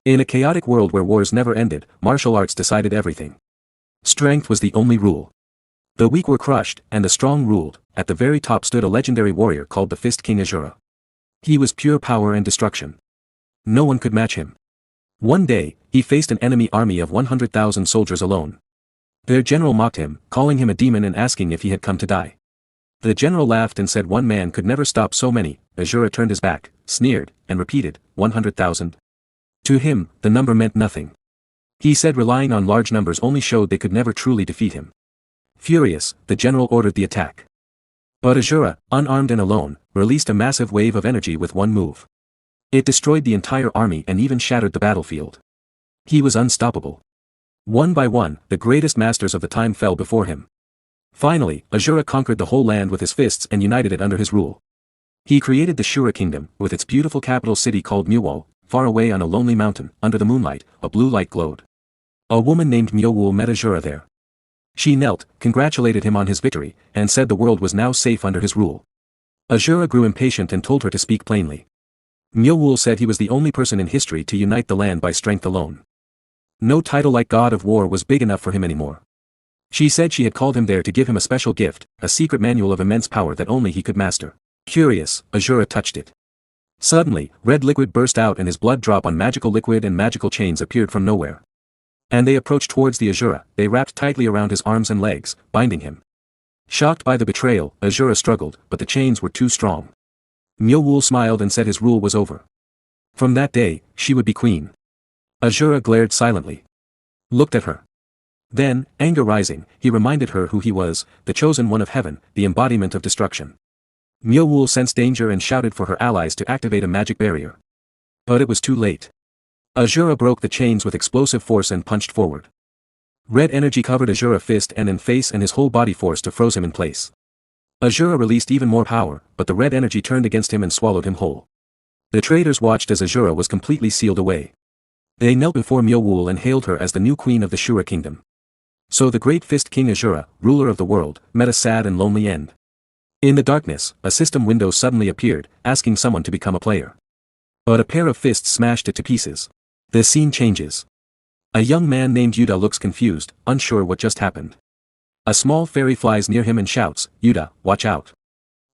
In a chaotic world where wars never ended, martial arts decided everything. Strength was the only rule. The weak were crushed, and the strong ruled. At the very top stood a legendary warrior called the Fist King Asura. He was pure power and destruction. No one could match him. One day, he faced an enemy army of 100,000 soldiers alone. Their general mocked him, calling him a demon and asking if he had come to die. The general laughed and said one man could never stop so many. Asura turned his back, sneered, and repeated, 100,000. To him, the number meant nothing. He said relying on large numbers only showed they could never truly defeat him. Furious, the general ordered the attack. But Asura, unarmed and alone, released a massive wave of energy with one move. It destroyed the entire army and even shattered the battlefield. He was unstoppable. One by one, the greatest masters of the time fell before him. Finally, Asura conquered the whole land with his fists and united it under his rule. He created the Shura kingdom, with its beautiful capital city called Manhwa. Far away on a lonely mountain, under the moonlight, a blue light glowed. A woman named Manhwa met Asura there. She knelt, congratulated him on his victory, and said the world was now safe under his rule. Asura grew impatient and told her to speak plainly. Manhwa said he was the only person in history to unite the land by strength alone. No title like God of War was big enough for him anymore. She said she had called him there to give him a special gift, a secret manual of immense power that only he could master. Curious, Asura touched it. Suddenly, red liquid burst out and his blood drop on magical liquid and magical chains appeared from nowhere. And they approached towards the Asura. They wrapped tightly around his arms and legs, binding him. Shocked by the betrayal, Asura struggled, but the chains were too strong. Manhwa smiled and said his rule was over. From that day, she would be queen. Asura glared silently. Looked at her. Then, anger rising, he reminded her who he was, the chosen one of heaven, the embodiment of destruction. Manhwa sensed danger and shouted for her allies to activate a magic barrier. But it was too late. Asura broke the chains with explosive force and punched forward. Red energy covered Asura's fist and face and his whole body force to froze him in place. Asura released even more power, but the red energy turned against him and swallowed him whole. The traders watched as Asura was completely sealed away. They knelt before Manhwa and hailed her as the new queen of the Shura kingdom. So the great Fist King Asura, ruler of the world, met a sad and lonely end. In the darkness, a system window suddenly appeared, asking someone to become a player. But a pair of fists smashed it to pieces. The scene changes. A young man named Yuda looks confused, unsure what just happened. A small fairy flies near him and shouts, "Yuda, watch out."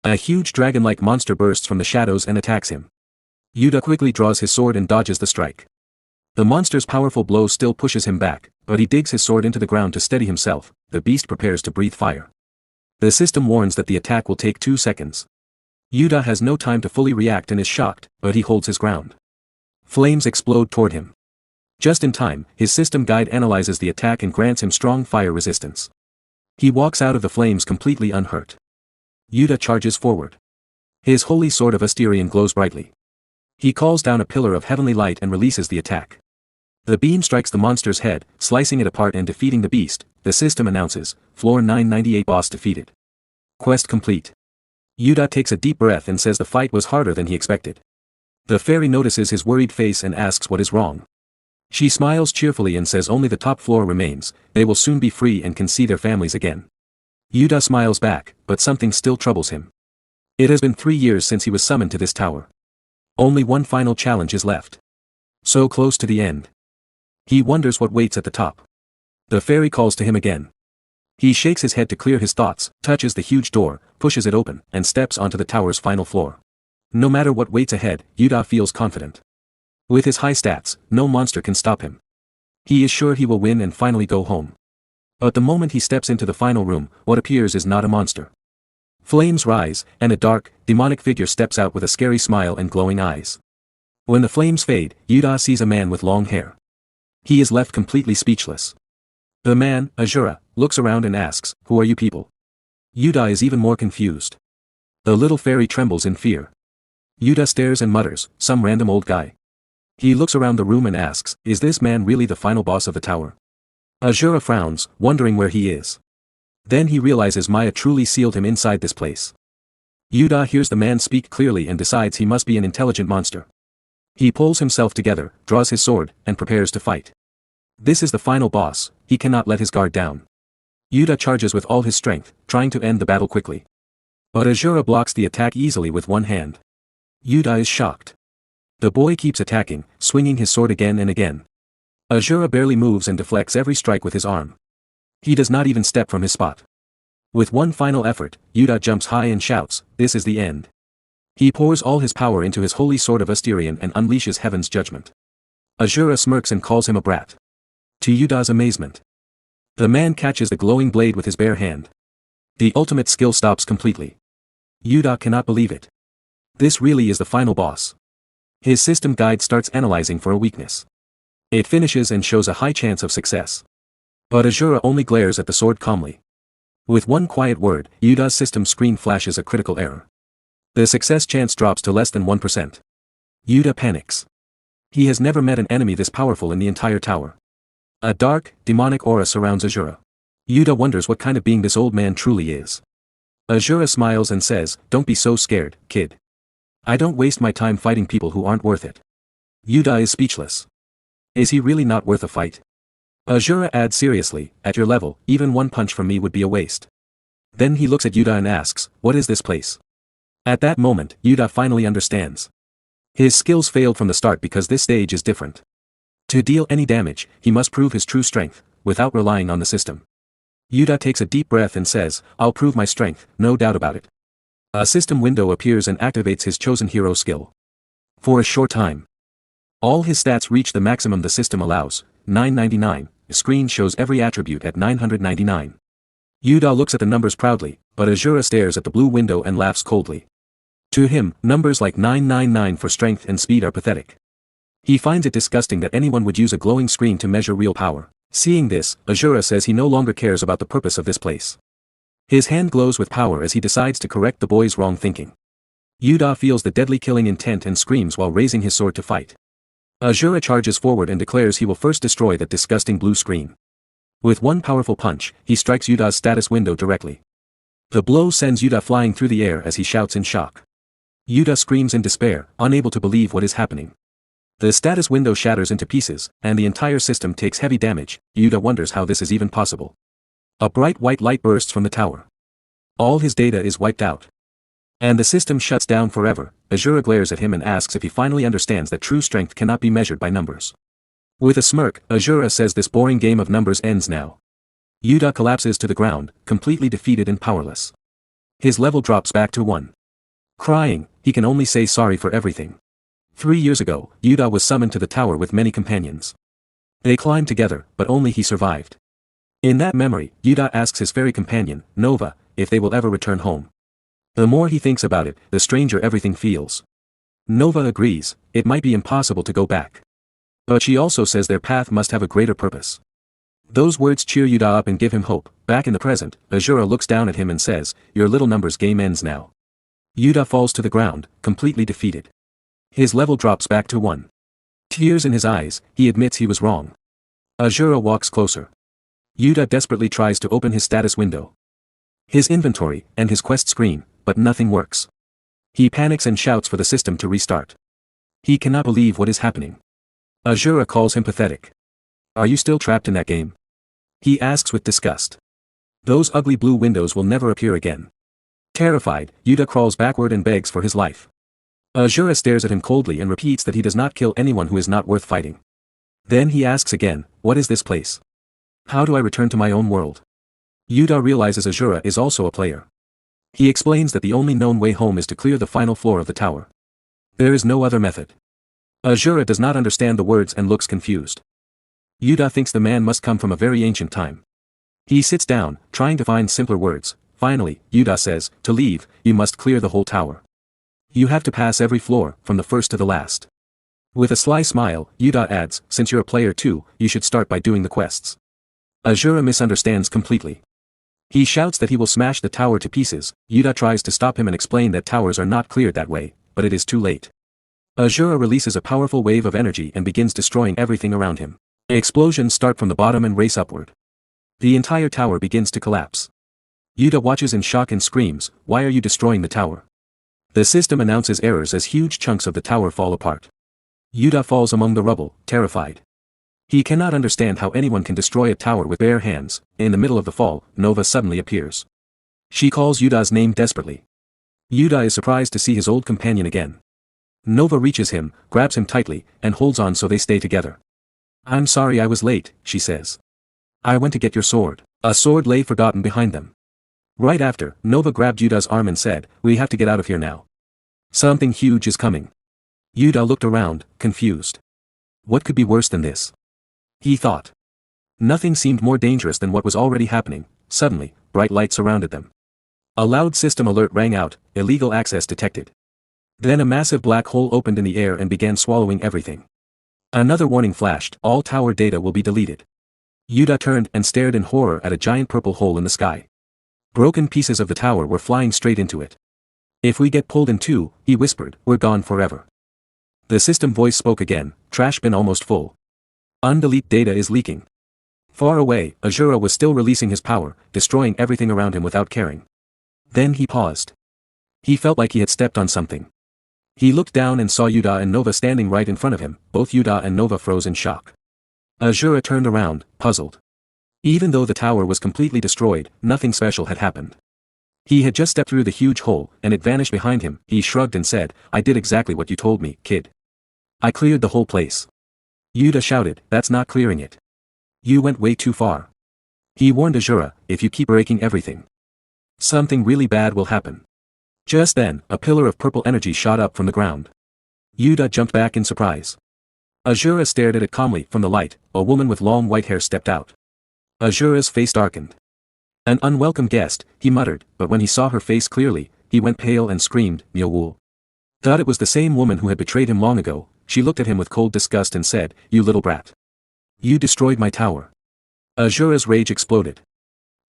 A huge dragon-like monster bursts from the shadows and attacks him. Yuda quickly draws his sword and dodges the strike. The monster's powerful blow still pushes him back, but he digs his sword into the ground to steady himself. The beast prepares to breathe fire. The system warns that the attack will take 2 seconds. Yuda has no time to fully react and is shocked, but he holds his ground. Flames explode toward him. Just in time, his system guide analyzes the attack and grants him strong fire resistance. He walks out of the flames completely unhurt. Yuda charges forward. His holy sword of Asterion glows brightly. He calls down a pillar of heavenly light and releases the attack. The beam strikes the monster's head, slicing it apart and defeating the beast. The system announces, Floor 998 boss defeated. Quest complete. Yuda takes a deep breath and says the fight was harder than he expected. The fairy notices his worried face and asks what is wrong. She smiles cheerfully and says only the top floor remains, they will soon be free and can see their families again. Yuda smiles back, but something still troubles him. It has been 3 years since he was summoned to this tower. Only one final challenge is left. So close to the end. He wonders what waits at the top. The fairy calls to him again. He shakes his head to clear his thoughts, touches the huge door, pushes it open, and steps onto the tower's final floor. No matter what waits ahead, Yuda feels confident. With his high stats, no monster can stop him. He is sure he will win and finally go home. But the moment he steps into the final room, what appears is not a monster. Flames rise, and a dark, demonic figure steps out with a scary smile and glowing eyes. When the flames fade, Yuda sees a man with long hair. He is left completely speechless. The man, Asura, looks around and asks, "Who are you people?" Yuda is even more confused. The little fairy trembles in fear. Yuda stares and mutters, "Some random old guy." He looks around the room and asks, "Is this man really the final boss of the tower?" Asura frowns, wondering where he is. Then he realizes Maya truly sealed him inside this place. Yuda hears the man speak clearly and decides he must be an intelligent monster. He pulls himself together, draws his sword, and prepares to fight. This is the final boss, he cannot let his guard down. Yuda charges with all his strength, trying to end the battle quickly. But Asura blocks the attack easily with one hand. Yuda is shocked. The boy keeps attacking, swinging his sword again and again. Asura barely moves and deflects every strike with his arm. He does not even step from his spot. With one final effort, Yuda jumps high and shouts, "This is the end." He pours all his power into his holy sword of Asterion and unleashes heaven's judgment. Asura smirks and calls him a brat. To Yuda's amazement, the man catches the glowing blade with his bare hand. The ultimate skill stops completely. Yuda cannot believe it. This really is the final boss. His system guide starts analyzing for a weakness. It finishes and shows a high chance of success. But Asura only glares at the sword calmly. With one quiet word, Yuda's system screen flashes a critical error. The success chance drops to less than 1%. Yuda panics. He has never met an enemy this powerful in the entire tower. A dark, demonic aura surrounds Asura. Yuda wonders what kind of being this old man truly is. Asura smiles and says, "Don't be so scared, kid. I don't waste my time fighting people who aren't worth it." Yuda is speechless. Is he really not worth a fight? Asura adds seriously, "At your level, even one punch from me would be a waste." Then he looks at Yuda and asks, "What is this place?" At that moment, Yuda finally understands. His skills failed from the start because this stage is different. To deal any damage, he must prove his true strength, without relying on the system. Yuda takes a deep breath and says, "I'll prove my strength, no doubt about it." A system window appears and activates his chosen hero skill. For a short time, all his stats reach the maximum the system allows, 999, the screen shows every attribute at 999. Yuda looks at the numbers proudly, but Asura stares at the blue window and laughs coldly. To him, numbers like 999 for strength and speed are pathetic. He finds it disgusting that anyone would use a glowing screen to measure real power. Seeing this, Asura says he no longer cares about the purpose of this place. His hand glows with power as he decides to correct the boy's wrong thinking. Yuda feels the deadly killing intent and screams while raising his sword to fight. Asura charges forward and declares he will first destroy that disgusting blue screen. With one powerful punch, he strikes Yuda's status window directly. The blow sends Yuda flying through the air as he shouts in shock. Yuda screams in despair, unable to believe what is happening. The status window shatters into pieces, and the entire system takes heavy damage. Yuda wonders how this is even possible. A bright white light bursts from the tower. All his data is wiped out. And the system shuts down forever. Asura glares at him and asks if he finally understands that true strength cannot be measured by numbers. With a smirk, Asura says this boring game of numbers ends now. Yuda collapses to the ground, completely defeated and powerless. His level drops back to 1. Crying, he can only say sorry for everything. 3 years ago, Yuda was summoned to the tower with many companions. They climbed together, but only he survived. In that memory, Yuda asks his fairy companion, Nova, if they will ever return home. The more he thinks about it, the stranger everything feels. Nova agrees, it might be impossible to go back. But she also says their path must have a greater purpose. Those words cheer Yuda up and give him hope. Back in the present, Asura looks down at him and says, "Your little numbers game ends now." Yuda falls to the ground, completely defeated. His level drops back to 1. Tears in his eyes, he admits he was wrong. Asura walks closer. Yuda desperately tries to open his status window. His inventory, and his quest screen, but nothing works. He panics and shouts for the system to restart. He cannot believe what is happening. Asura calls him pathetic. "Are you still trapped in that game?" He asks with disgust. Those ugly blue windows will never appear again. Terrified, Yuda crawls backward and begs for his life. Asura stares at him coldly and repeats that he does not kill anyone who is not worth fighting. Then he asks again, "What is this place? How do I return to my own world?" Yuda realizes Asura is also a player. He explains that the only known way home is to clear the final floor of the tower. There is no other method. Asura does not understand the words and looks confused. Yuda thinks the man must come from a very ancient time. He sits down, trying to find simpler words. Finally, Yuda says, "To leave, you must clear the whole tower. You have to pass every floor, from the first to the last." With a sly smile, Yuda adds, "Since you're a player too, you should start by doing the quests." Asura misunderstands completely. He shouts that he will smash the tower to pieces. Yuda tries to stop him and explain that towers are not cleared that way, but it is too late. Asura releases a powerful wave of energy and begins destroying everything around him. Explosions start from the bottom and race upward. The entire tower begins to collapse. Yuda watches in shock and screams, "Why are you destroying the tower?" The system announces errors as huge chunks of the tower fall apart. Yuda falls among the rubble, terrified. He cannot understand how anyone can destroy a tower with bare hands. In the middle of the fall, Nova suddenly appears. She calls Yuda's name desperately. Yuda is surprised to see his old companion again. Nova reaches him, grabs him tightly, and holds on so they stay together. I'm sorry I was late, she says. I went to get your sword. A sword lay forgotten behind them. Right after, Nova grabbed Yuda's arm and said, we have to get out of here now. Something huge is coming. Yuda looked around, confused. What could be worse than this? He thought. Nothing seemed more dangerous than what was already happening. Suddenly, bright light surrounded them. A loud system alert rang out, illegal access detected. Then a massive black hole opened in the air and began swallowing everything. Another warning flashed, all tower data will be deleted. Yuda turned and stared in horror at a giant purple hole in the sky. Broken pieces of the tower were flying straight into it. If we get pulled in two, he whispered, we're gone forever. The system voice spoke again, trash bin almost full. Undelete data is leaking. Far away, Asura was still releasing his power, destroying everything around him without caring. Then he paused. He felt like he had stepped on something. He looked down and saw Yuda and Nova standing right in front of him. Both Yuda and Nova froze in shock. Asura turned around, puzzled. Even though the tower was completely destroyed, nothing special had happened. He had just stepped through the huge hole, and it vanished behind him. He shrugged and said, I did exactly what you told me, kid. I cleared the whole place. Yuda shouted, that's not clearing it. You went way too far. He warned Asura, if you keep breaking everything, something really bad will happen. Just then, a pillar of purple energy shot up from the ground. Yuda jumped back in surprise. Asura stared at it calmly. From the light, a woman with long white hair stepped out. Asura's face darkened. An unwelcome guest, he muttered, but when he saw her face clearly, he went pale and screamed, Myeowool. Thought it was the same woman who had betrayed him long ago. She looked at him with cold disgust and said, you little brat. You destroyed my tower. Asura's rage exploded.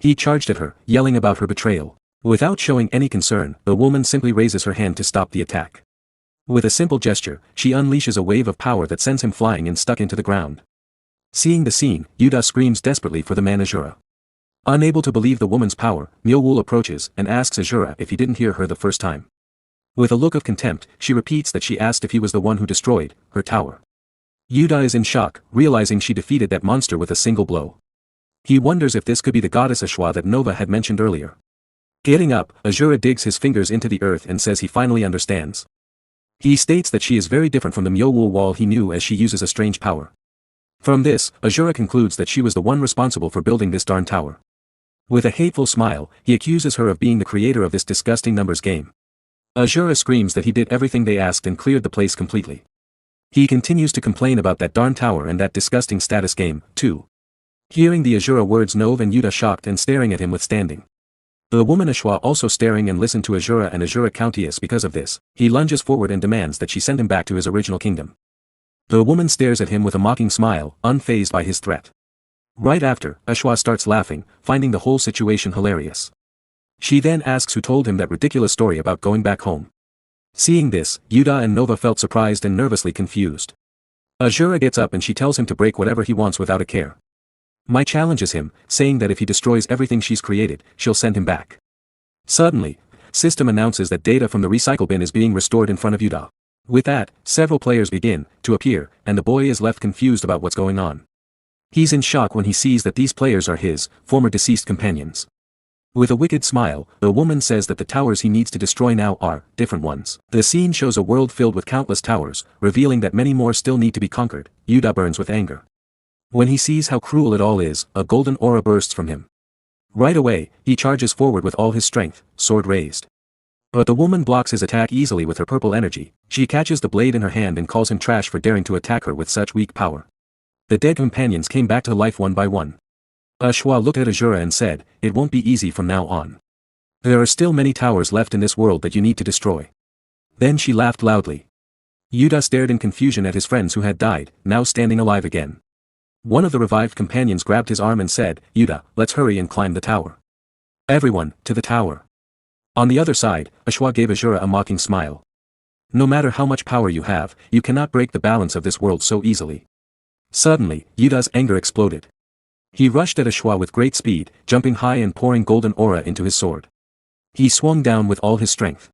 He charged at her, yelling about her betrayal. Without showing any concern, the woman simply raises her hand to stop the attack. With a simple gesture, she unleashes a wave of power that sends him flying and stuck into the ground. Seeing the scene, Yuda screams desperately for the man Asura. Unable to believe the woman's power, Myeowool approaches and asks Asura if he didn't hear her the first time. With a look of contempt, she repeats that she asked if he was the one who destroyed her tower. Yuda is in shock, realizing she defeated that monster with a single blow. He wonders if this could be the Goddess Eshua that Nova had mentioned earlier. Getting up, Asura digs his fingers into the earth and says he finally understands. He states that she is very different from the Myeowool wall he knew, as she uses a strange power. From this, Asura concludes that she was the one responsible for building this darn tower. With a hateful smile, he accuses her of being the creator of this disgusting numbers game. Asura screams that he did everything they asked and cleared the place completely. He continues to complain about that darn tower and that disgusting status game, too. Hearing the Asura words, Nova and Yuda shocked and staring at him withstanding. The woman Eshua also staring and listened to Asura and Asura Countess. Because of this, he lunges forward and demands that she send him back to his original kingdom. The woman stares at him with a mocking smile, unfazed by his threat. Right after, Eshua starts laughing, finding the whole situation hilarious. She then asks who told him that ridiculous story about going back home. Seeing this, Yuda and Nova felt surprised and nervously confused. Asura gets up and she tells him to break whatever he wants without a care. Mai challenges him, saying that if he destroys everything she's created, she'll send him back. Suddenly, system announces that data from the recycle bin is being restored in front of Yuda. With that, several players begin to appear, and the boy is left confused about what's going on. He's in shock when he sees that these players are his former deceased companions. With a wicked smile, the woman says that the towers he needs to destroy now are different ones. The scene shows a world filled with countless towers, revealing that many more still need to be conquered. Yuda burns with anger. When he sees how cruel it all is, a golden aura bursts from him. Right away, he charges forward with all his strength, sword raised. But the woman blocks his attack easily with her purple energy. She catches the blade in her hand and calls him trash for daring to attack her with such weak power. The dead companions came back to life one by one. Eshua looked at Asura and said, it won't be easy from now on. There are still many towers left in this world that you need to destroy. Then she laughed loudly. Yuda stared in confusion at his friends who had died, now standing alive again. One of the revived companions grabbed his arm and said, Yuda, let's hurry and climb the tower. Everyone, to the tower. On the other side, Eshua gave Asura a mocking smile. No matter how much power you have, you cannot break the balance of this world so easily. Suddenly, Yuda's anger exploded. He rushed at Eshua with great speed, jumping high and pouring golden aura into his sword. He swung down with all his strength.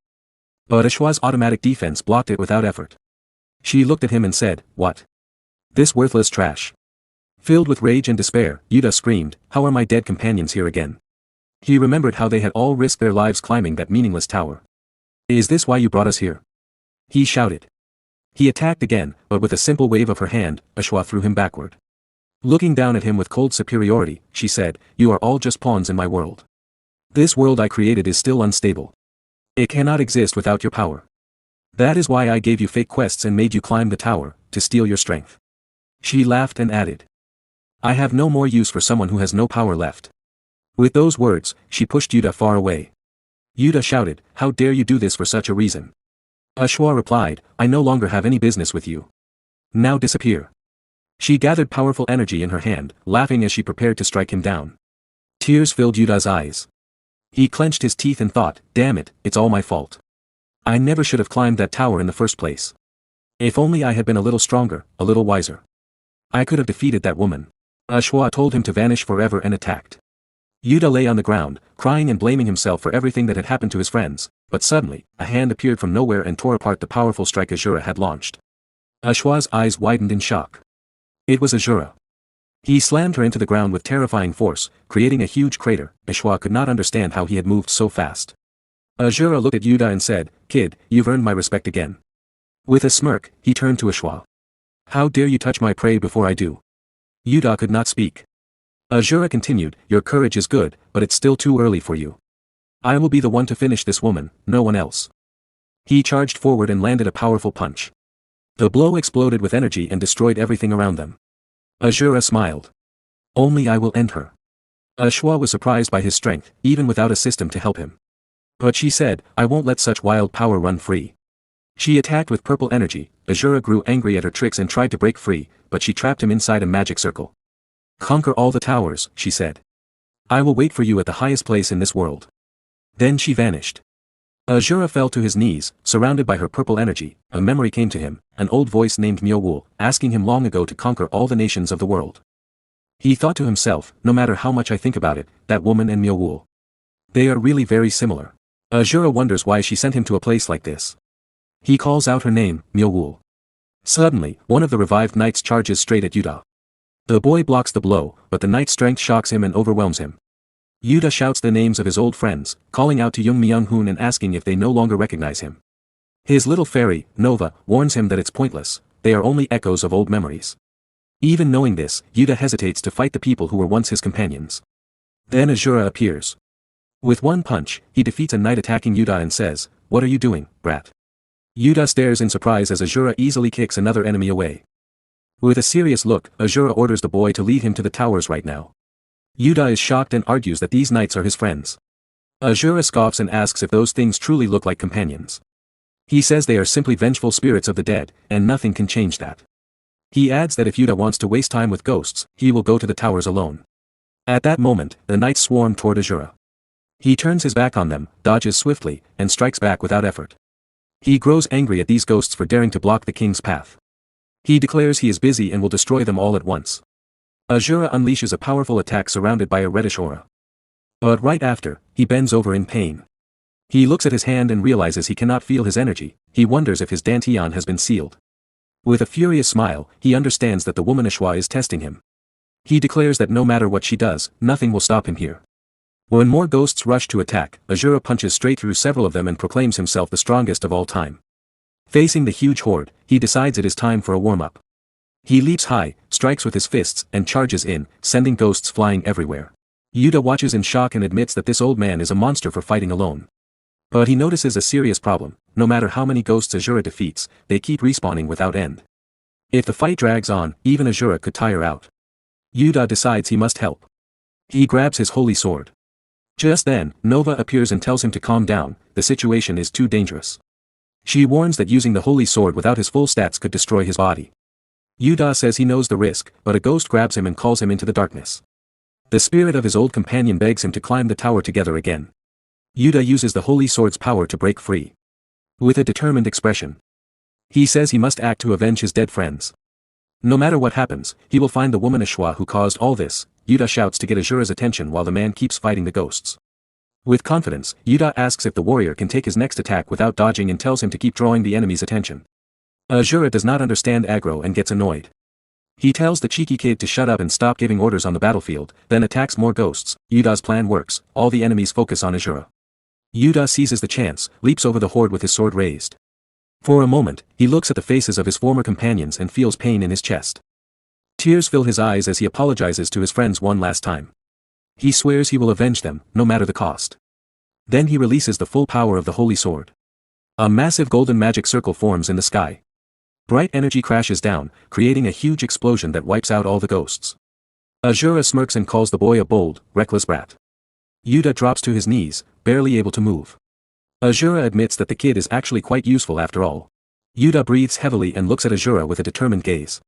But Eshua's automatic defense blocked it without effort. She looked at him and said, what? This worthless trash. Filled with rage and despair, Yuda screamed, how are my dead companions here again? He remembered how they had all risked their lives climbing that meaningless tower. Is this why you brought us here? He shouted. He attacked again, but with a simple wave of her hand, Eshua threw him backward. Looking down at him with cold superiority, she said, "You are all just pawns in my world. This world I created is still unstable. It cannot exist without your power. That is why I gave you fake quests and made you climb the tower, to steal your strength." She laughed and added, "I have no more use for someone who has no power left." With those words, she pushed Yuta far away. Yuta shouted, "How dare you do this for such a reason?" Eshua replied, "I no longer have any business with you. Now disappear." She gathered powerful energy in her hand, laughing as she prepared to strike him down. Tears filled Yuta's eyes. He clenched his teeth and thought, "Damn it, it's all my fault. I never should have climbed that tower in the first place. If only I had been a little stronger, a little wiser. I could have defeated that woman." Eshua told him to vanish forever and attacked. Yuta lay on the ground, crying and blaming himself for everything that had happened to his friends, but suddenly, a hand appeared from nowhere and tore apart the powerful strike Asura had launched. Eshua's eyes widened in shock. It was Asura. He slammed her into the ground with terrifying force, creating a huge crater. Eshua could not understand how he had moved so fast. Asura looked at Yuta and said, "Kid, you've earned my respect again." With a smirk, he turned to Eshua. "How dare you touch my prey before I do?" Yuta could not speak. Asura continued, "Your courage is good, but it's still too early for you. I will be the one to finish this woman, no one else." He charged forward and landed a powerful punch. The blow exploded with energy and destroyed everything around them. Asura smiled. "Only I will end her." Eshua was surprised by his strength, even without a system to help him. But she said, "I won't let such wild power run free." She attacked with purple energy. Asura grew angry at her tricks and tried to break free, but she trapped him inside a magic circle. "Conquer all the towers," she said. "I will wait for you at the highest place in this world." Then she vanished. Asura fell to his knees, surrounded by her purple energy. A memory came to him, an old voice named Myowool, asking him long ago to conquer all the nations of the world. He thought to himself, no matter how much I think about it, that woman and Myowool. They are really very similar. Asura wonders why she sent him to a place like this. He calls out her name, Myowool. Suddenly, one of the revived knights charges straight at Yuta. The boy blocks the blow, but the knight's strength shocks him and overwhelms him. Yuta shouts the names of his old friends, calling out to Young Myung-hoon and asking if they no longer recognize him. His little fairy, Nova, warns him that it's pointless, they are only echoes of old memories. Even knowing this, Yuta hesitates to fight the people who were once his companions. Then Asura appears. With one punch, he defeats a knight attacking Yuta and says, "What are you doing, brat?" Yuta stares in surprise as Asura easily kicks another enemy away. With a serious look, Asura orders the boy to lead him to the towers right now. Yuta is shocked and argues that these knights are his friends. Asura scoffs and asks if those things truly look like companions. He says they are simply vengeful spirits of the dead, and nothing can change that. He adds that if Yuta wants to waste time with ghosts, he will go to the towers alone. At that moment, the knights swarm toward Asura. He turns his back on them, dodges swiftly, and strikes back without effort. He grows angry at these ghosts for daring to block the king's path. He declares he is busy and will destroy them all at once. Asura unleashes a powerful attack surrounded by a reddish aura. But right after, he bends over in pain. He looks at his hand and realizes he cannot feel his energy. He wonders if his dantian has been sealed. With a furious smile, he understands that the woman Eshua is testing him. He declares that no matter what she does, nothing will stop him here. When more ghosts rush to attack, Asura punches straight through several of them and proclaims himself the strongest of all time. Facing the huge horde, he decides it is time for a warm-up. He leaps high, strikes with his fists, and charges in, sending ghosts flying everywhere. Yuta watches in shock and admits that this old man is a monster for fighting alone. But he notices a serious problem: no matter how many ghosts Asura defeats, they keep respawning without end. If the fight drags on, even Asura could tire out. Yuta decides he must help. He grabs his holy sword. Just then, Nova appears and tells him to calm down, the situation is too dangerous. She warns that using the holy sword without his full stats could destroy his body. Yuta says he knows the risk, but a ghost grabs him and calls him into the darkness. The spirit of his old companion begs him to climb the tower together again. Yuta uses the holy sword's power to break free. With a determined expression. He says he must act to avenge his dead friends. No matter what happens, he will find the woman Eshua who caused all this. Yuta shouts to get Asura's attention while the man keeps fighting the ghosts. With confidence, Yuta asks if the warrior can take his next attack without dodging and tells him to keep drawing the enemy's attention. Asura does not understand aggro and gets annoyed. He tells the cheeky kid to shut up and stop giving orders on the battlefield, then attacks more ghosts. Yuta's plan works, all the enemies focus on Asura. Yuta seizes the chance, leaps over the horde with his sword raised. For a moment, he looks at the faces of his former companions and feels pain in his chest. Tears fill his eyes as he apologizes to his friends one last time. He swears he will avenge them, no matter the cost. Then he releases the full power of the holy sword. A massive golden magic circle forms in the sky. Bright energy crashes down, creating a huge explosion that wipes out all the ghosts. Asura smirks and calls the boy a bold, reckless brat. Yuta drops to his knees, barely able to move. Asura admits that the kid is actually quite useful after all. Yuta breathes heavily and looks at Asura with a determined gaze.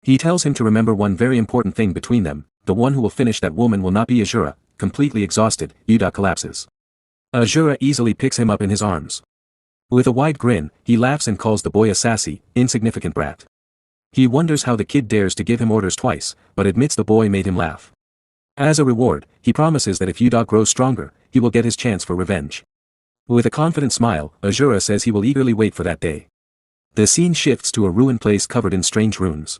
He tells him to remember one very important thing between them: the one who will finish that woman will not be Asura. Completely exhausted, Yuta collapses. Asura easily picks him up in his arms. With a wide grin, he laughs and calls the boy a sassy, insignificant brat. He wonders how the kid dares to give him orders twice, but admits the boy made him laugh. As a reward, he promises that if Yuta grows stronger, he will get his chance for revenge. With a confident smile, Asura says he will eagerly wait for that day. The scene shifts to a ruined place covered in strange runes.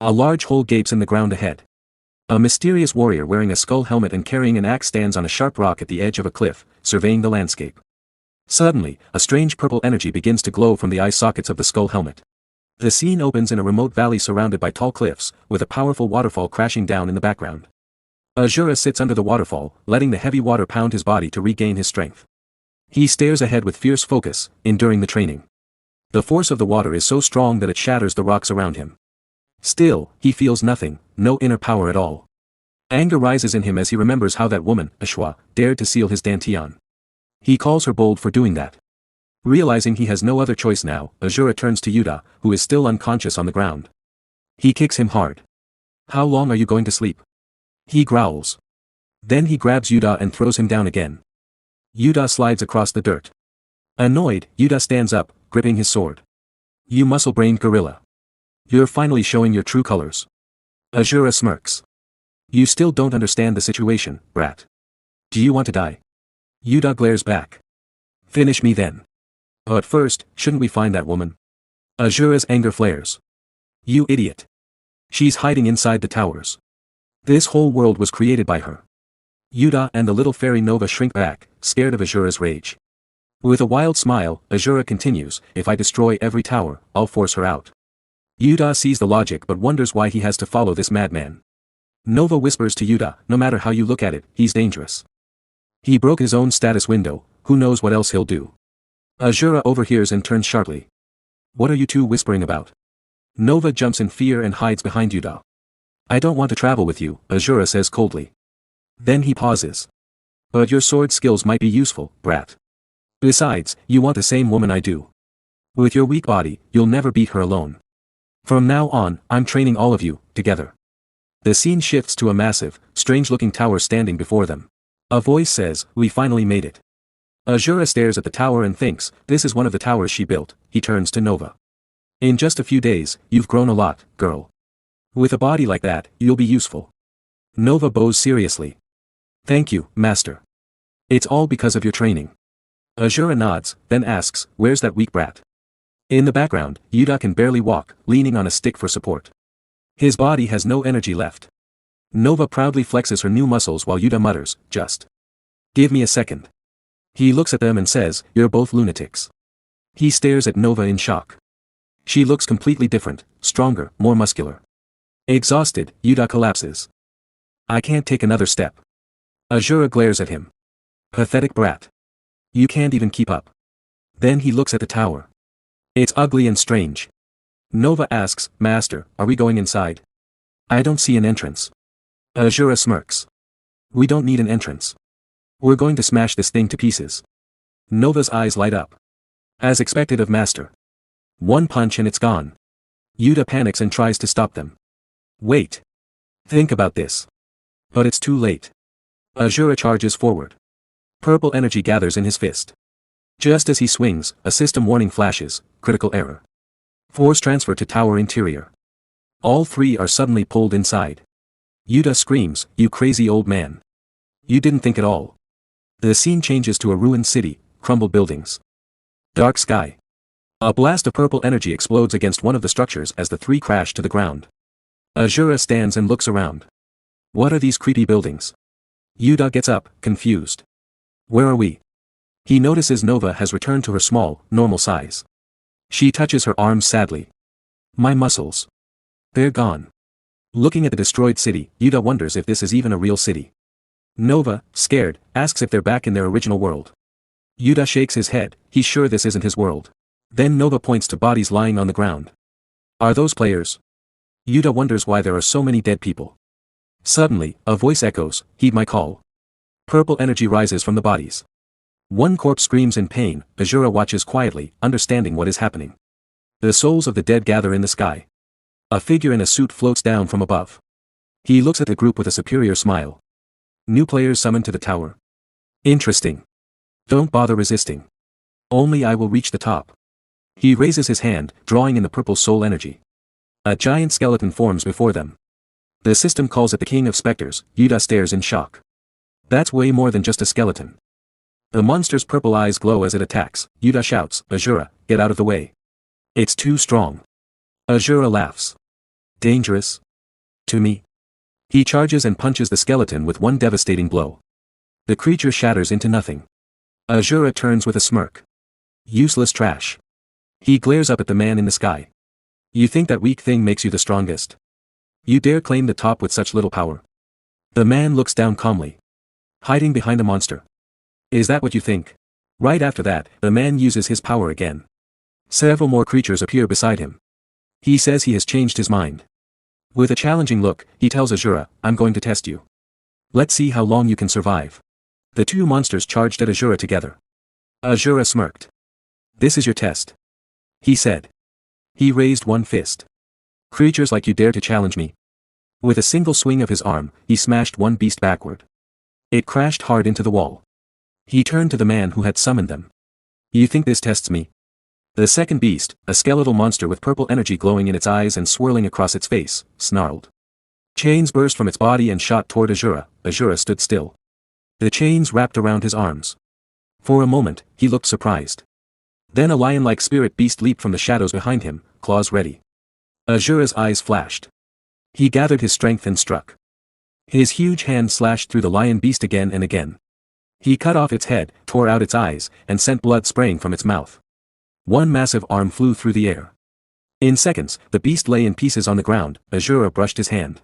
A large hole gapes in the ground ahead. A mysterious warrior wearing a skull helmet and carrying an axe stands on a sharp rock at the edge of a cliff, surveying the landscape. Suddenly, a strange purple energy begins to glow from the eye sockets of the skull helmet. The scene opens in a remote valley surrounded by tall cliffs, with a powerful waterfall crashing down in the background. Asura sits under the waterfall, letting the heavy water pound his body to regain his strength. He stares ahead with fierce focus, enduring the training. The force of the water is so strong that it shatters the rocks around him. Still, he feels nothing, no inner power at all. Anger rises in him as he remembers how that woman, Eshua, dared to seal his dantian. He calls her bold for doing that. Realizing he has no other choice now, Asura turns to Yuta, who is still unconscious on the ground. He kicks him hard. "How long are you going to sleep?" he growls. Then he grabs Yuta and throws him down again. Yuta slides across the dirt. Annoyed, Yuta stands up, gripping his sword. "You muscle-brained gorilla. You're finally showing your true colors." Asura smirks. "You still don't understand the situation, brat. Do you want to die?" Yuta glares back. "Finish me then. But first, shouldn't we find that woman?" Asura's anger flares. "You idiot. She's hiding inside the towers. This whole world was created by her." Yuta and the little fairy Nova shrink back, scared of Asura's rage. With a wild smile, Asura continues, "If I destroy every tower, I'll force her out." Yuta sees the logic but wonders why he has to follow this madman. Nova whispers to Yuta, "No matter how you look at it, he's dangerous. He broke his own status window, who knows what else he'll do." Asura overhears and turns sharply. "What are you two whispering about?" Nova jumps in fear and hides behind Yuta. "I don't want to travel with you," Asura says coldly. Then he pauses. "But your sword skills might be useful, brat. Besides, you want the same woman I do. With your weak body, you'll never beat her alone. From now on, I'm training all of you, together." The scene shifts to a massive, strange-looking tower standing before them. A voice says, "We finally made it." Asura stares at the tower and thinks, this is one of the towers she built. He turns to Nova. "In just a few days, you've grown a lot, girl. With a body like that, you'll be useful." Nova bows seriously. "Thank you, master. It's all because of your training." Asura nods, then asks, "Where's that weak brat?" In the background, Yuta can barely walk, leaning on a stick for support. His body has no energy left. Nova proudly flexes her new muscles while Yuta mutters, "Just give me a second." He looks at them and says, "You're both lunatics." He stares at Nova in shock. She looks completely different, stronger, more muscular. Exhausted, Yuta collapses. "I can't take another step." Asura glares at him. "Pathetic brat. You can't even keep up." Then he looks at the tower. It's ugly and strange. Nova asks, "Master, are we going inside?" "I don't see an entrance." Asura smirks. "We don't need an entrance. We're going to smash this thing to pieces." Nova's eyes light up. As expected of Master. One punch and it's gone. Yuta panics and tries to stop them. "Wait. Think about this." But it's too late. Asura charges forward. Purple energy gathers in his fist. Just as he swings, a system warning flashes, "Critical error. Force transfer to tower interior." All three are suddenly pulled inside. Yuta screams, "You crazy old man. You didn't think at all." The scene changes to a ruined city, crumbled buildings. Dark sky. A blast of purple energy explodes against one of the structures as the three crash to the ground. Asura stands and looks around. What are these creepy buildings? Yuta gets up, confused. Where are we? He notices Nova has returned to her small, normal size. She touches her arms sadly. My muscles. They're gone. Looking at the destroyed city, Yuta wonders if this is even a real city. Nova, scared, asks if they're back in their original world. Yuta shakes his head, he's sure this isn't his world. Then Nova points to bodies lying on the ground. Are those players? Yuta wonders why there are so many dead people. Suddenly, a voice echoes, heed my call. Purple energy rises from the bodies. One corpse screams in pain, Asura watches quietly, understanding what is happening. The souls of the dead gather in the sky. A figure in a suit floats down from above. He looks at the group with a superior smile. New players summoned to the tower. Interesting. Don't bother resisting. Only I will reach the top. He raises his hand, drawing in the purple soul energy. A giant skeleton forms before them. The system calls it the King of Spectres. Yuta stares in shock. That's way more than just a skeleton. The monster's purple eyes glow as it attacks. Yuta shouts, Asura, get out of the way. It's too strong. Asura laughs. Dangerous? To me? He charges and punches the skeleton with one devastating blow. The creature shatters into nothing. Asura turns with a smirk. Useless trash. He glares up at the man in the sky. You think that weak thing makes you the strongest? You dare claim the top with such little power? The man looks down calmly. Hiding behind a monster. Is that what you think? Right after that, the man uses his power again. Several more creatures appear beside him. He says he has changed his mind. With a challenging look, he tells Asura, I'm going to test you. Let's see how long you can survive. The two monsters charged at Asura together. Asura smirked. This is your test. He said. He raised one fist. Creatures like you dare to challenge me. With a single swing of his arm, he smashed one beast backward. It crashed hard into the wall. He turned to the man who had summoned them. You think this tests me? The second beast, a skeletal monster with purple energy glowing in its eyes and swirling across its face, snarled. Chains burst from its body and shot toward Asura. Asura stood still. The chains wrapped around his arms. For a moment, he looked surprised. Then a lion-like spirit beast leaped from the shadows behind him, claws ready. Asura's eyes flashed. He gathered his strength and struck. His huge hand slashed through the lion beast again and again. He cut off its head, tore out its eyes, and sent blood spraying from its mouth. One massive arm flew through the air. In seconds, the beast lay in pieces on the ground. Asura brushed his hand.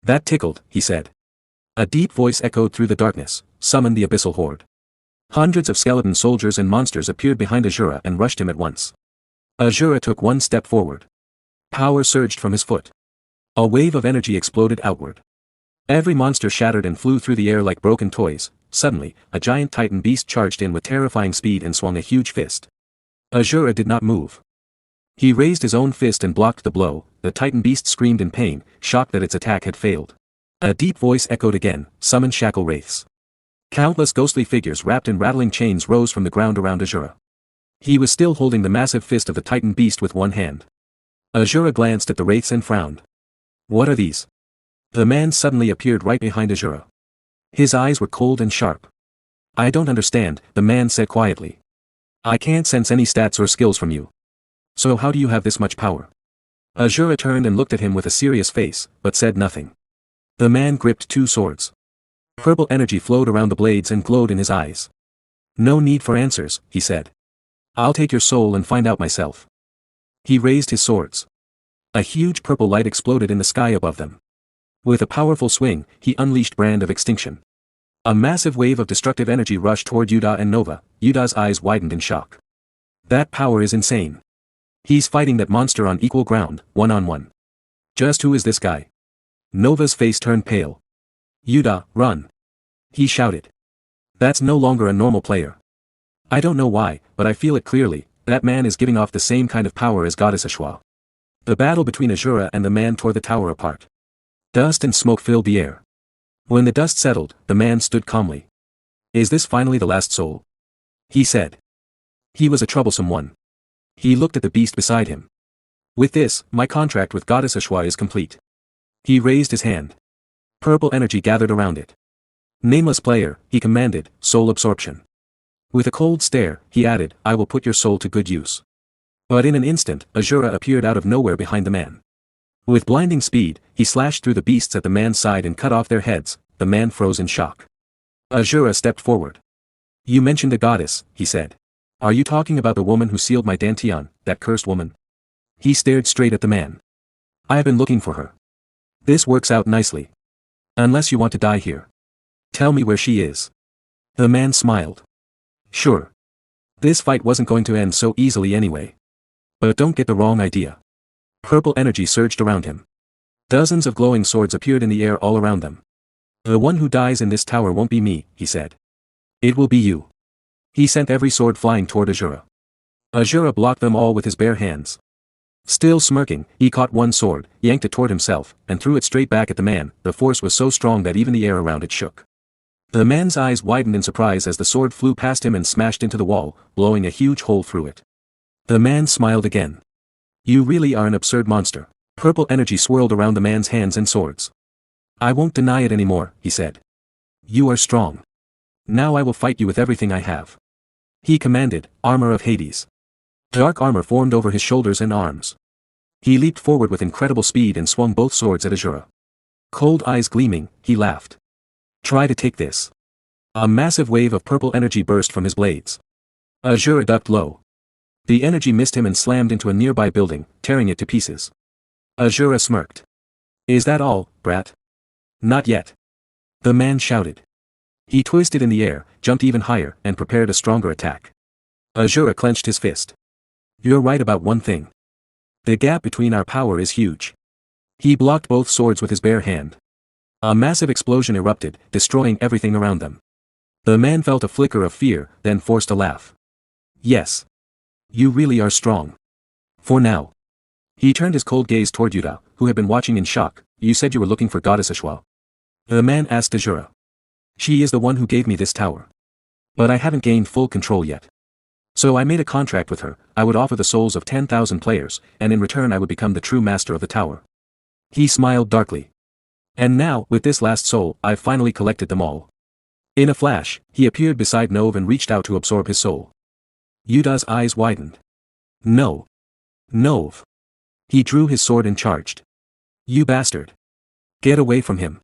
That tickled, he said. A deep voice echoed through the darkness, summon the abyssal horde. Hundreds of skeleton soldiers and monsters appeared behind Asura and rushed him at once. Asura took one step forward. Power surged from his foot. A wave of energy exploded outward. Every monster shattered and flew through the air like broken toys. Suddenly, a giant titan beast charged in with terrifying speed and swung a huge fist. Asura did not move. He raised his own fist and blocked the blow. The titan beast screamed in pain, shocked that its attack had failed. A deep voice echoed again, summon shackle wraiths. Countless ghostly figures wrapped in rattling chains rose from the ground around Asura. He was still holding the massive fist of the titan beast with one hand. Asura glanced at the wraiths and frowned. What are these? The man suddenly appeared right behind Asura. His eyes were cold and sharp. I don't understand, the man said quietly. I can't sense any stats or skills from you. So how do you have this much power? Asura turned and looked at him with a serious face, but said nothing. The man gripped two swords. Purple energy flowed around the blades and glowed in his eyes. No need for answers, he said. I'll take your soul and find out myself. He raised his swords. A huge purple light exploded in the sky above them. With a powerful swing, he unleashed Brand of Extinction. A massive wave of destructive energy rushed toward Yuta and Nova. Yuta's eyes widened in shock. That power is insane. He's fighting that monster on equal ground, one-on-one. Just who is this guy? Nova's face turned pale. Yuta, run. He shouted. That's no longer a normal player. I don't know why, but I feel it clearly, that man is giving off the same kind of power as Goddess Eshua. The battle between Asura and the man tore the tower apart. Dust and smoke filled the air. When the dust settled, the man stood calmly. Is this finally the last soul? He said. He was a troublesome one. He looked at the beast beside him. With this, my contract with Goddess Eshua is complete. He raised his hand. Purple energy gathered around it. Nameless player, he commanded, soul absorption. With a cold stare, he added, I will put your soul to good use. But in an instant, Asura appeared out of nowhere behind the man. With blinding speed, he slashed through the beasts at the man's side and cut off their heads. The man froze in shock. Asura stepped forward. You mentioned a goddess, he said. Are you talking about the woman who sealed my dantian, that cursed woman? He stared straight at the man. I have been looking for her. This works out nicely. Unless you want to die here. Tell me where she is. The man smiled. Sure. This fight wasn't going to end so easily anyway. But don't get the wrong idea. Purple energy surged around him. Dozens of glowing swords appeared in the air all around them. The one who dies in this tower won't be me, he said. It will be you. He sent every sword flying toward Asura. Asura blocked them all with his bare hands. Still smirking, he caught one sword, yanked it toward himself, and threw it straight back at the man. The force was so strong that even the air around it shook. The man's eyes widened in surprise as the sword flew past him and smashed into the wall, blowing a huge hole through it. The man smiled again. You really are an absurd monster. Purple energy swirled around the man's hands and swords. I won't deny it anymore, he said. You are strong. Now I will fight you with everything I have. He commanded, Armor of Hades. Dark armor formed over his shoulders and arms. He leaped forward with incredible speed and swung both swords at Asura. Cold eyes gleaming, he laughed. Try to take this. A massive wave of purple energy burst from his blades. Asura ducked low. The energy missed him and slammed into a nearby building, tearing it to pieces. Asura smirked. Is that all, brat? Not yet. The man shouted. He twisted in the air, jumped even higher, and prepared a stronger attack. Asura clenched his fist. You're right about one thing. The gap between our power is huge. He blocked both swords with his bare hand. A massive explosion erupted, destroying everything around them. The man felt a flicker of fear, then forced a laugh. Yes. You really are strong. For now. He turned his cold gaze toward Yuta, who had been watching in shock. You said you were looking for Goddess Eshua. The man asked Asura. She is the one who gave me this tower. But I haven't gained full control yet. So I made a contract with her. I would offer the souls of 10,000 players, and in return I would become the true master of the tower. He smiled darkly. And now, with this last soul, I've finally collected them all. In a flash, he appeared beside Nove and reached out to absorb his soul. Yuta's eyes widened. No. Nove. He drew his sword and charged. You bastard. Get away from him.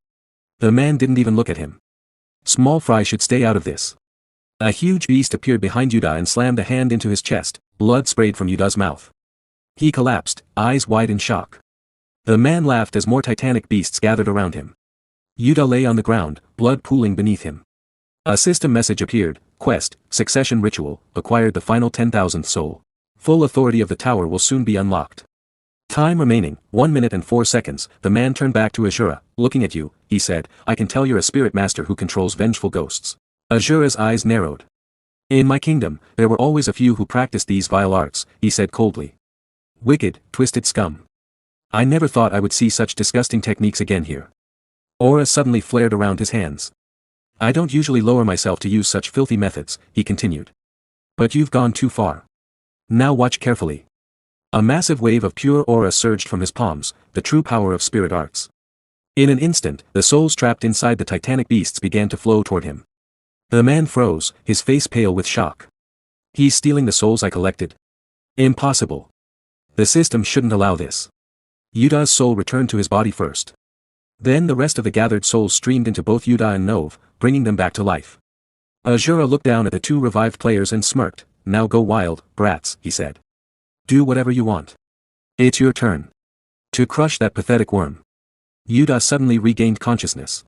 The man didn't even look at him. Small fry should stay out of this. A huge beast appeared behind Yuta and slammed a hand into his chest. Blood sprayed from Yuta's mouth. He collapsed, eyes wide in shock. The man laughed as more titanic beasts gathered around him. Yuta lay on the ground, blood pooling beneath him. A system message appeared. Quest, Succession Ritual, acquired the final 10,000th soul. Full authority of the tower will soon be unlocked. Time remaining, 1 minute and 4 seconds. The man turned back to Asura. Looking at you, he said, I can tell you're a spirit master who controls vengeful ghosts. Asura's eyes narrowed. In my kingdom, there were always a few who practiced these vile arts, he said coldly. Wicked, twisted scum. I never thought I would see such disgusting techniques again here. Aura suddenly flared around his hands. I don't usually lower myself to use such filthy methods, he continued. But you've gone too far. Now watch carefully. A massive wave of pure aura surged from his palms, the true power of spirit arts. In an instant, the souls trapped inside the titanic beasts began to flow toward him. The man froze, his face pale with shock. He's stealing the souls I collected? Impossible. The system shouldn't allow this. Yuta's soul returned to his body first. Then the rest of the gathered souls streamed into both Yuta and Nove, bringing them back to life. Asura looked down at the two revived players and smirked. Now go wild, brats, he said. Do whatever you want. It's your turn. To crush that pathetic worm. Yuta suddenly regained consciousness.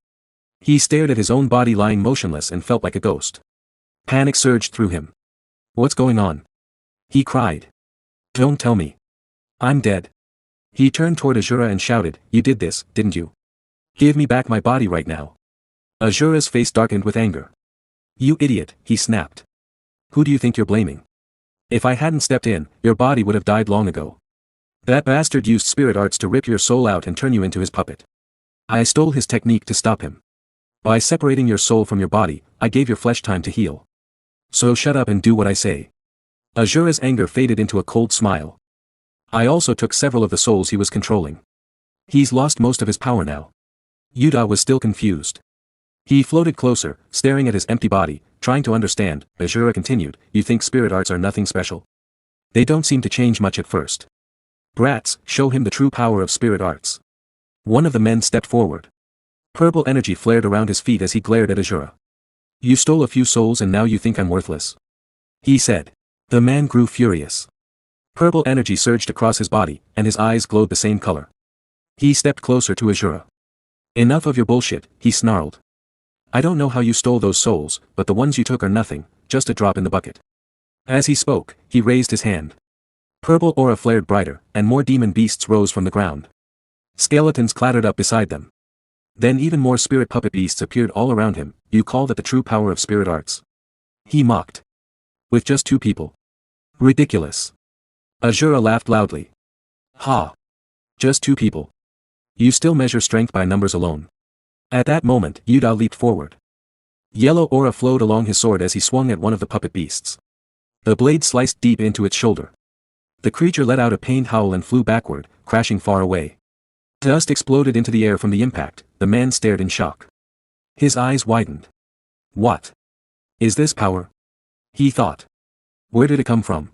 He stared at his own body lying motionless and felt like a ghost. Panic surged through him. What's going on? He cried. Don't tell me. I'm dead. He turned toward Asura and shouted, You did this, didn't you? Give me back my body right now. Asura's face darkened with anger. You idiot, he snapped. Who do you think you're blaming? If I hadn't stepped in, your body would have died long ago. That bastard used spirit arts to rip your soul out and turn you into his puppet. I stole his technique to stop him. By separating your soul from your body, I gave your flesh time to heal. So shut up and do what I say. Asura's anger faded into a cold smile. I also took several of the souls he was controlling. He's lost most of his power now. Yuta was still confused. He floated closer, staring at his empty body, trying to understand. Asura continued, You think spirit arts are nothing special? They don't seem to change much at first. Brats, show him the true power of spirit arts. One of the men stepped forward. Purple energy flared around his feet as he glared at Asura. You stole a few souls and now you think I'm worthless? He said. The man grew furious. Purple energy surged across his body, and his eyes glowed the same color. He stepped closer to Asura. Enough of your bullshit, he snarled. I don't know how you stole those souls, but the ones you took are nothing, just a drop in the bucket. As he spoke, he raised his hand. Purple aura flared brighter, and more demon beasts rose from the ground. Skeletons clattered up beside them. Then even more spirit puppet beasts appeared all around him. You call that the true power of spirit arts? He mocked. With just 2 people. Ridiculous. Asura laughed loudly. Ha! Just 2 people. You still measure strength by numbers alone. At that moment, Yuda leaped forward. Yellow aura flowed along his sword as he swung at one of the puppet beasts. The blade sliced deep into its shoulder. The creature let out a pained howl and flew backward, crashing far away. Dust exploded into the air from the impact. The man stared in shock. His eyes widened. What? Is this power? He thought. Where did it come from?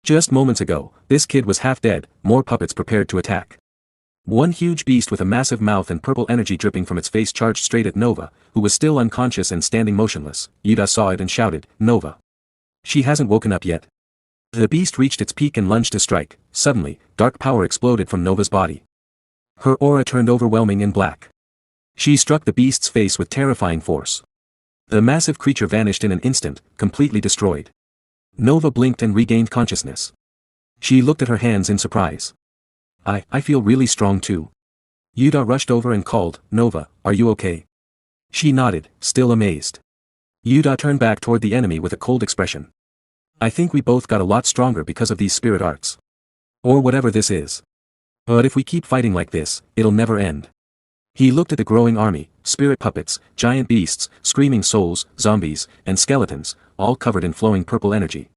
Just moments ago, this kid was half dead, more puppets prepared to attack. One huge beast with a massive mouth and purple energy dripping from its face charged straight at Nova, who was still unconscious and standing motionless. Yuda saw it and shouted, Nova. She hasn't woken up yet. The beast reached its peak and lunged to strike. Suddenly, dark power exploded from Nova's body. Her aura turned overwhelming and black. She struck the beast's face with terrifying force. The massive creature vanished in an instant, completely destroyed. Nova blinked and regained consciousness. She looked at her hands in surprise. I feel really strong too. Yuda rushed over and called, Nova, are you okay? She nodded, still amazed. Yuda turned back toward the enemy with a cold expression. I think we both got a lot stronger because of these spirit arts. Or whatever this is. But if we keep fighting like this, it'll never end. He looked at the growing army, spirit puppets, giant beasts, screaming souls, zombies, and skeletons, all covered in flowing purple energy.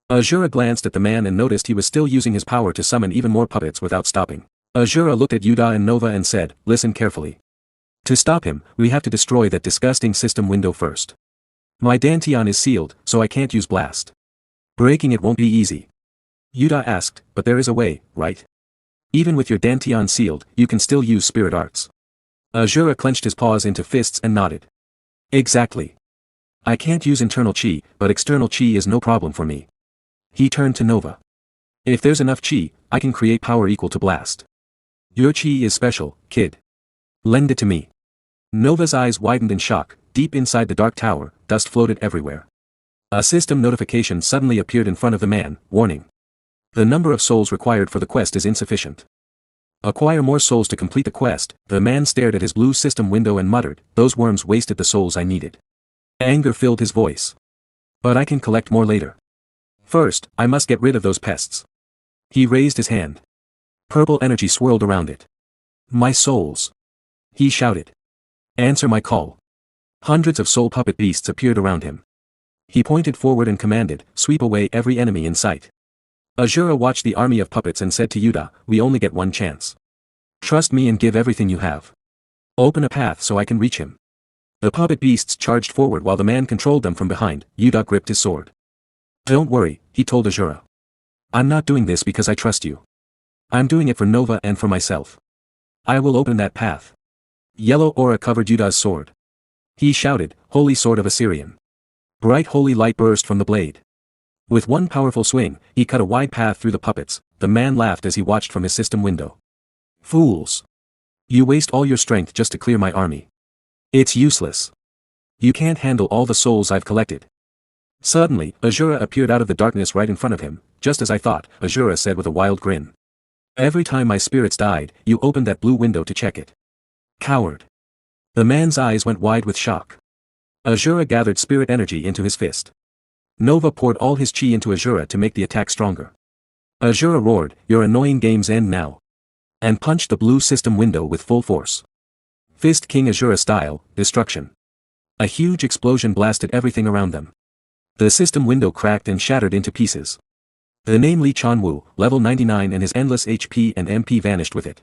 Asura glanced at the man and noticed he was still using his power to summon even more puppets without stopping. Asura looked at Yuda and Nova and said, listen carefully. To stop him, we have to destroy that disgusting system window first. My dantian is sealed, so I can't use blast. Breaking it won't be easy. Yuda asked, but there is a way, right? Even with your dantian sealed, you can still use spirit arts. Asura clenched his paws into fists and nodded. Exactly. I can't use internal chi, but external chi is no problem for me. He turned to Nova. If there's enough chi, I can create power equal to blast. Your chi is special, kid. Lend it to me. Nova's eyes widened in shock. Deep inside the dark tower, dust floated everywhere. A system notification suddenly appeared in front of the man, warning. The number of souls required for the quest is insufficient. Acquire more souls to complete the quest. The man stared at his blue system window and muttered, those worms wasted the souls I needed. Anger filled his voice. But I can collect more later. First, I must get rid of those pests. He raised his hand. Purple energy swirled around it. My souls. He shouted. Answer my call. Hundreds of soul puppet beasts appeared around him. He pointed forward and commanded, sweep away every enemy in sight. Asura watched the army of puppets and said to Yuda, we only get one chance. Trust me and give everything you have. Open a path so I can reach him. The puppet beasts charged forward while the man controlled them from behind. Yuda gripped his sword. Don't worry, he told Asura. I'm not doing this because I trust you. I'm doing it for Nova and for myself. I will open that path. Yellow aura covered Yuda's sword. He shouted, Holy Sword of Assyrian. Bright holy light burst from the blade. With one powerful swing, he cut a wide path through the puppets. The man laughed as he watched from his system window. Fools! You waste all your strength just to clear my army. It's useless. You can't handle all the souls I've collected. Suddenly, Asura appeared out of the darkness right in front of him. Just as I thought, Asura said with a wild grin. Every time my spirits died, you opened that blue window to check it. Coward. The man's eyes went wide with shock. Asura gathered spirit energy into his fist. Nova poured all his chi into Asura to make the attack stronger. Asura roared, your annoying games end now. And punched the blue system window with full force. Fist King Asura style, destruction. A huge explosion blasted everything around them. The system window cracked and shattered into pieces. The name Lee Chanwoo, level 99 and his endless HP and MP vanished with it.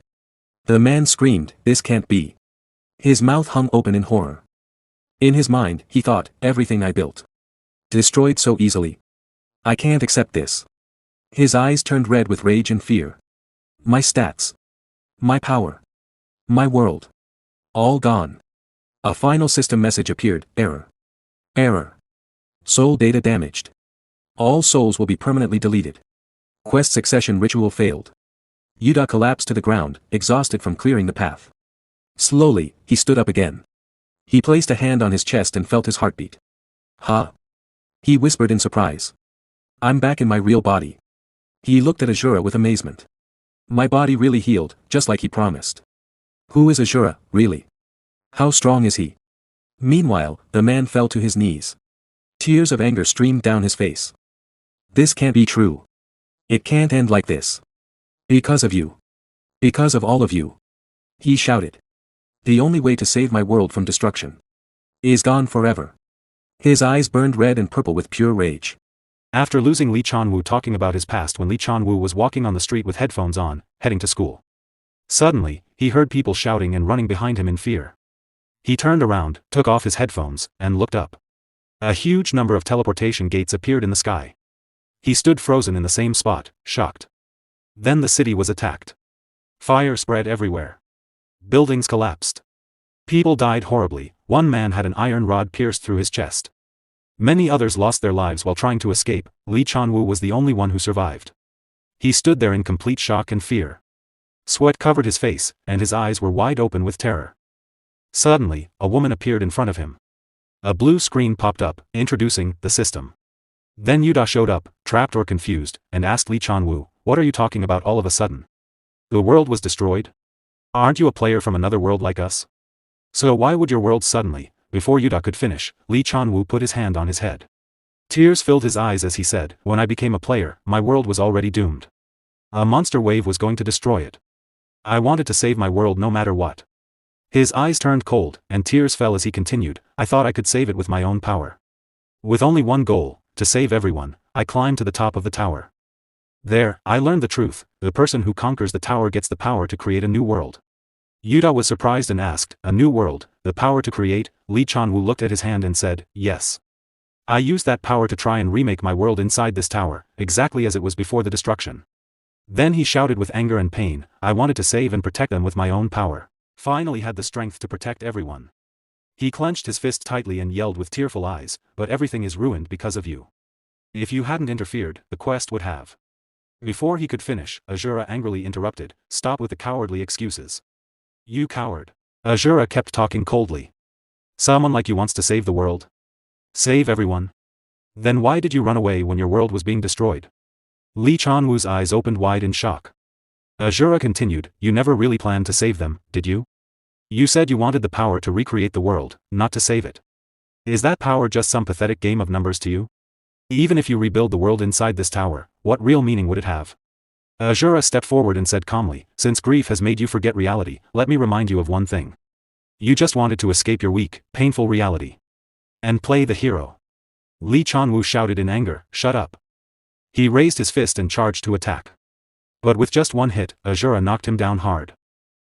The man screamed, this can't be. His mouth hung open in horror. In his mind, he thought, everything I built. Destroyed so easily. I can't accept this. His eyes turned red with rage and fear. My stats. My power. My world. All gone. A final system message appeared, error. Error. Soul data damaged. All souls will be permanently deleted. Quest succession ritual failed. Yuda collapsed to the ground, exhausted from clearing the path. Slowly, he stood up again. He placed a hand on his chest and felt his heartbeat. "Huh?" he whispered in surprise. "I'm back in my real body." He looked at Asura with amazement. "My body really healed, just like he promised." "Who is Asura, really? How strong is he?" Meanwhile, the man fell to his knees. Tears of anger streamed down his face. "This can't be true. It can't end like this. Because of you. Because of all of you," he shouted. "The only way to save my world from destruction is gone forever." His eyes burned red and purple with pure rage. After losing Lee Chanwoo talking about his past when Lee Chanwoo was walking on the street with headphones on, heading to school. Suddenly, he heard people shouting and running behind him in fear. He turned around, took off his headphones, and looked up. A huge number of teleportation gates appeared in the sky. He stood frozen in the same spot, shocked. Then the city was attacked. Fire spread everywhere. Buildings collapsed. People died horribly. One man had an iron rod pierced through his chest. Many others lost their lives while trying to escape. Lee Chanwoo was the only one who survived. He stood there in complete shock and fear. Sweat covered his face, and his eyes were wide open with terror. Suddenly, a woman appeared in front of him. A blue screen popped up, introducing the system. Then Yuda showed up, trapped or confused, and asked Lee Chanwoo, "What are you talking about all of a sudden? The world was destroyed? Aren't you a player from another world like us? So why would your world suddenly?" Before Yuda could finish, Lee Chanwoo put his hand on his head. Tears filled his eyes as he said, "When I became a player, my world was already doomed. A monster wave was going to destroy it. I wanted to save my world no matter what." His eyes turned cold, and tears fell as he continued, "I thought I could save it with my own power. With only one goal, to save everyone, I climbed to the top of the tower. There, I learned the truth, the person who conquers the tower gets the power to create a new world." Yuda was surprised and asked, "A new world, the power to create?" Lee Chanwoo looked at his hand and said, "Yes. I used that power to try and remake my world inside this tower, exactly as it was before the destruction." Then he shouted with anger and pain, "I wanted to save and protect them with my own power. Finally had the strength to protect everyone." He clenched his fist tightly and yelled with tearful eyes, "But everything is ruined because of you. If you hadn't interfered, the quest would have." Before he could finish, Asura angrily interrupted, "Stop with the cowardly excuses. You coward." Asura kept talking coldly. "Someone like you wants to save the world? Save everyone? Then why did you run away when your world was being destroyed?" Lee Chanwoo's eyes opened wide in shock. Asura continued, "You never really planned to save them, did you? You said you wanted the power to recreate the world, not to save it. Is that power just some pathetic game of numbers to you? Even if you rebuild the world inside this tower, what real meaning would it have?" Asura stepped forward and said calmly, "Since grief has made you forget reality, let me remind you of one thing. You just wanted to escape your weak, painful reality. And play the hero." Lee Chanwoo shouted in anger, "Shut up." He raised his fist and charged to attack. But with just one hit, Asura knocked him down hard.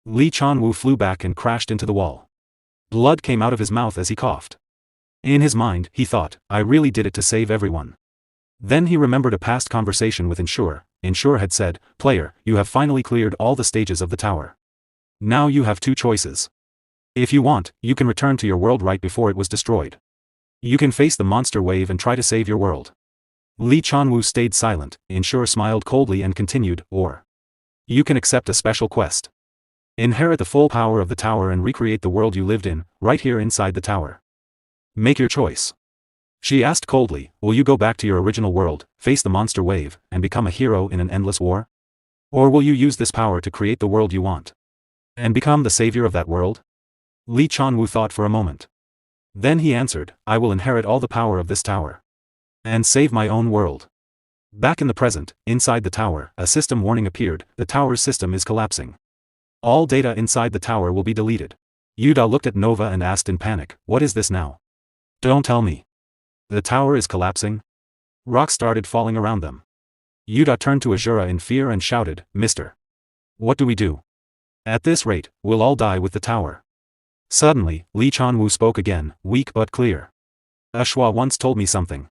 Lee Chanwoo flew back and crashed into the wall. Blood came out of his mouth as he coughed. In his mind, he thought, "I really did it to save everyone." Then he remembered a past conversation with Ensure. Ensure had said, "Player, you have finally cleared all the stages of the tower. Now you have two choices. If you want, you can return to your world right before it was destroyed. You can face the monster wave and try to save your world." Lee Chanwoo stayed silent. Ensure smiled coldly and continued, "Or you can accept a special quest. Inherit the full power of the tower and recreate the world you lived in, right here inside the tower. Make your choice." She asked coldly, "Will you go back to your original world, face the monster wave, and become a hero in an endless war? Or will you use this power to create the world you want? And become the savior of that world?" Lee Chanwoo thought for a moment. Then he answered, "I will inherit all the power of this tower. And save my own world." Back in the present, inside the tower, a system warning appeared, "The tower's system is collapsing. All data inside the tower will be deleted." Yuda looked at Nova and asked in panic, "What is this now? Don't tell me. The tower is collapsing?" Rocks started falling around them. Yuda turned to Asura in fear and shouted, "Mister, what do we do? At this rate, we'll all die with the tower." Suddenly, Lee Chanwoo spoke again, weak but clear. "Eshua once told me something."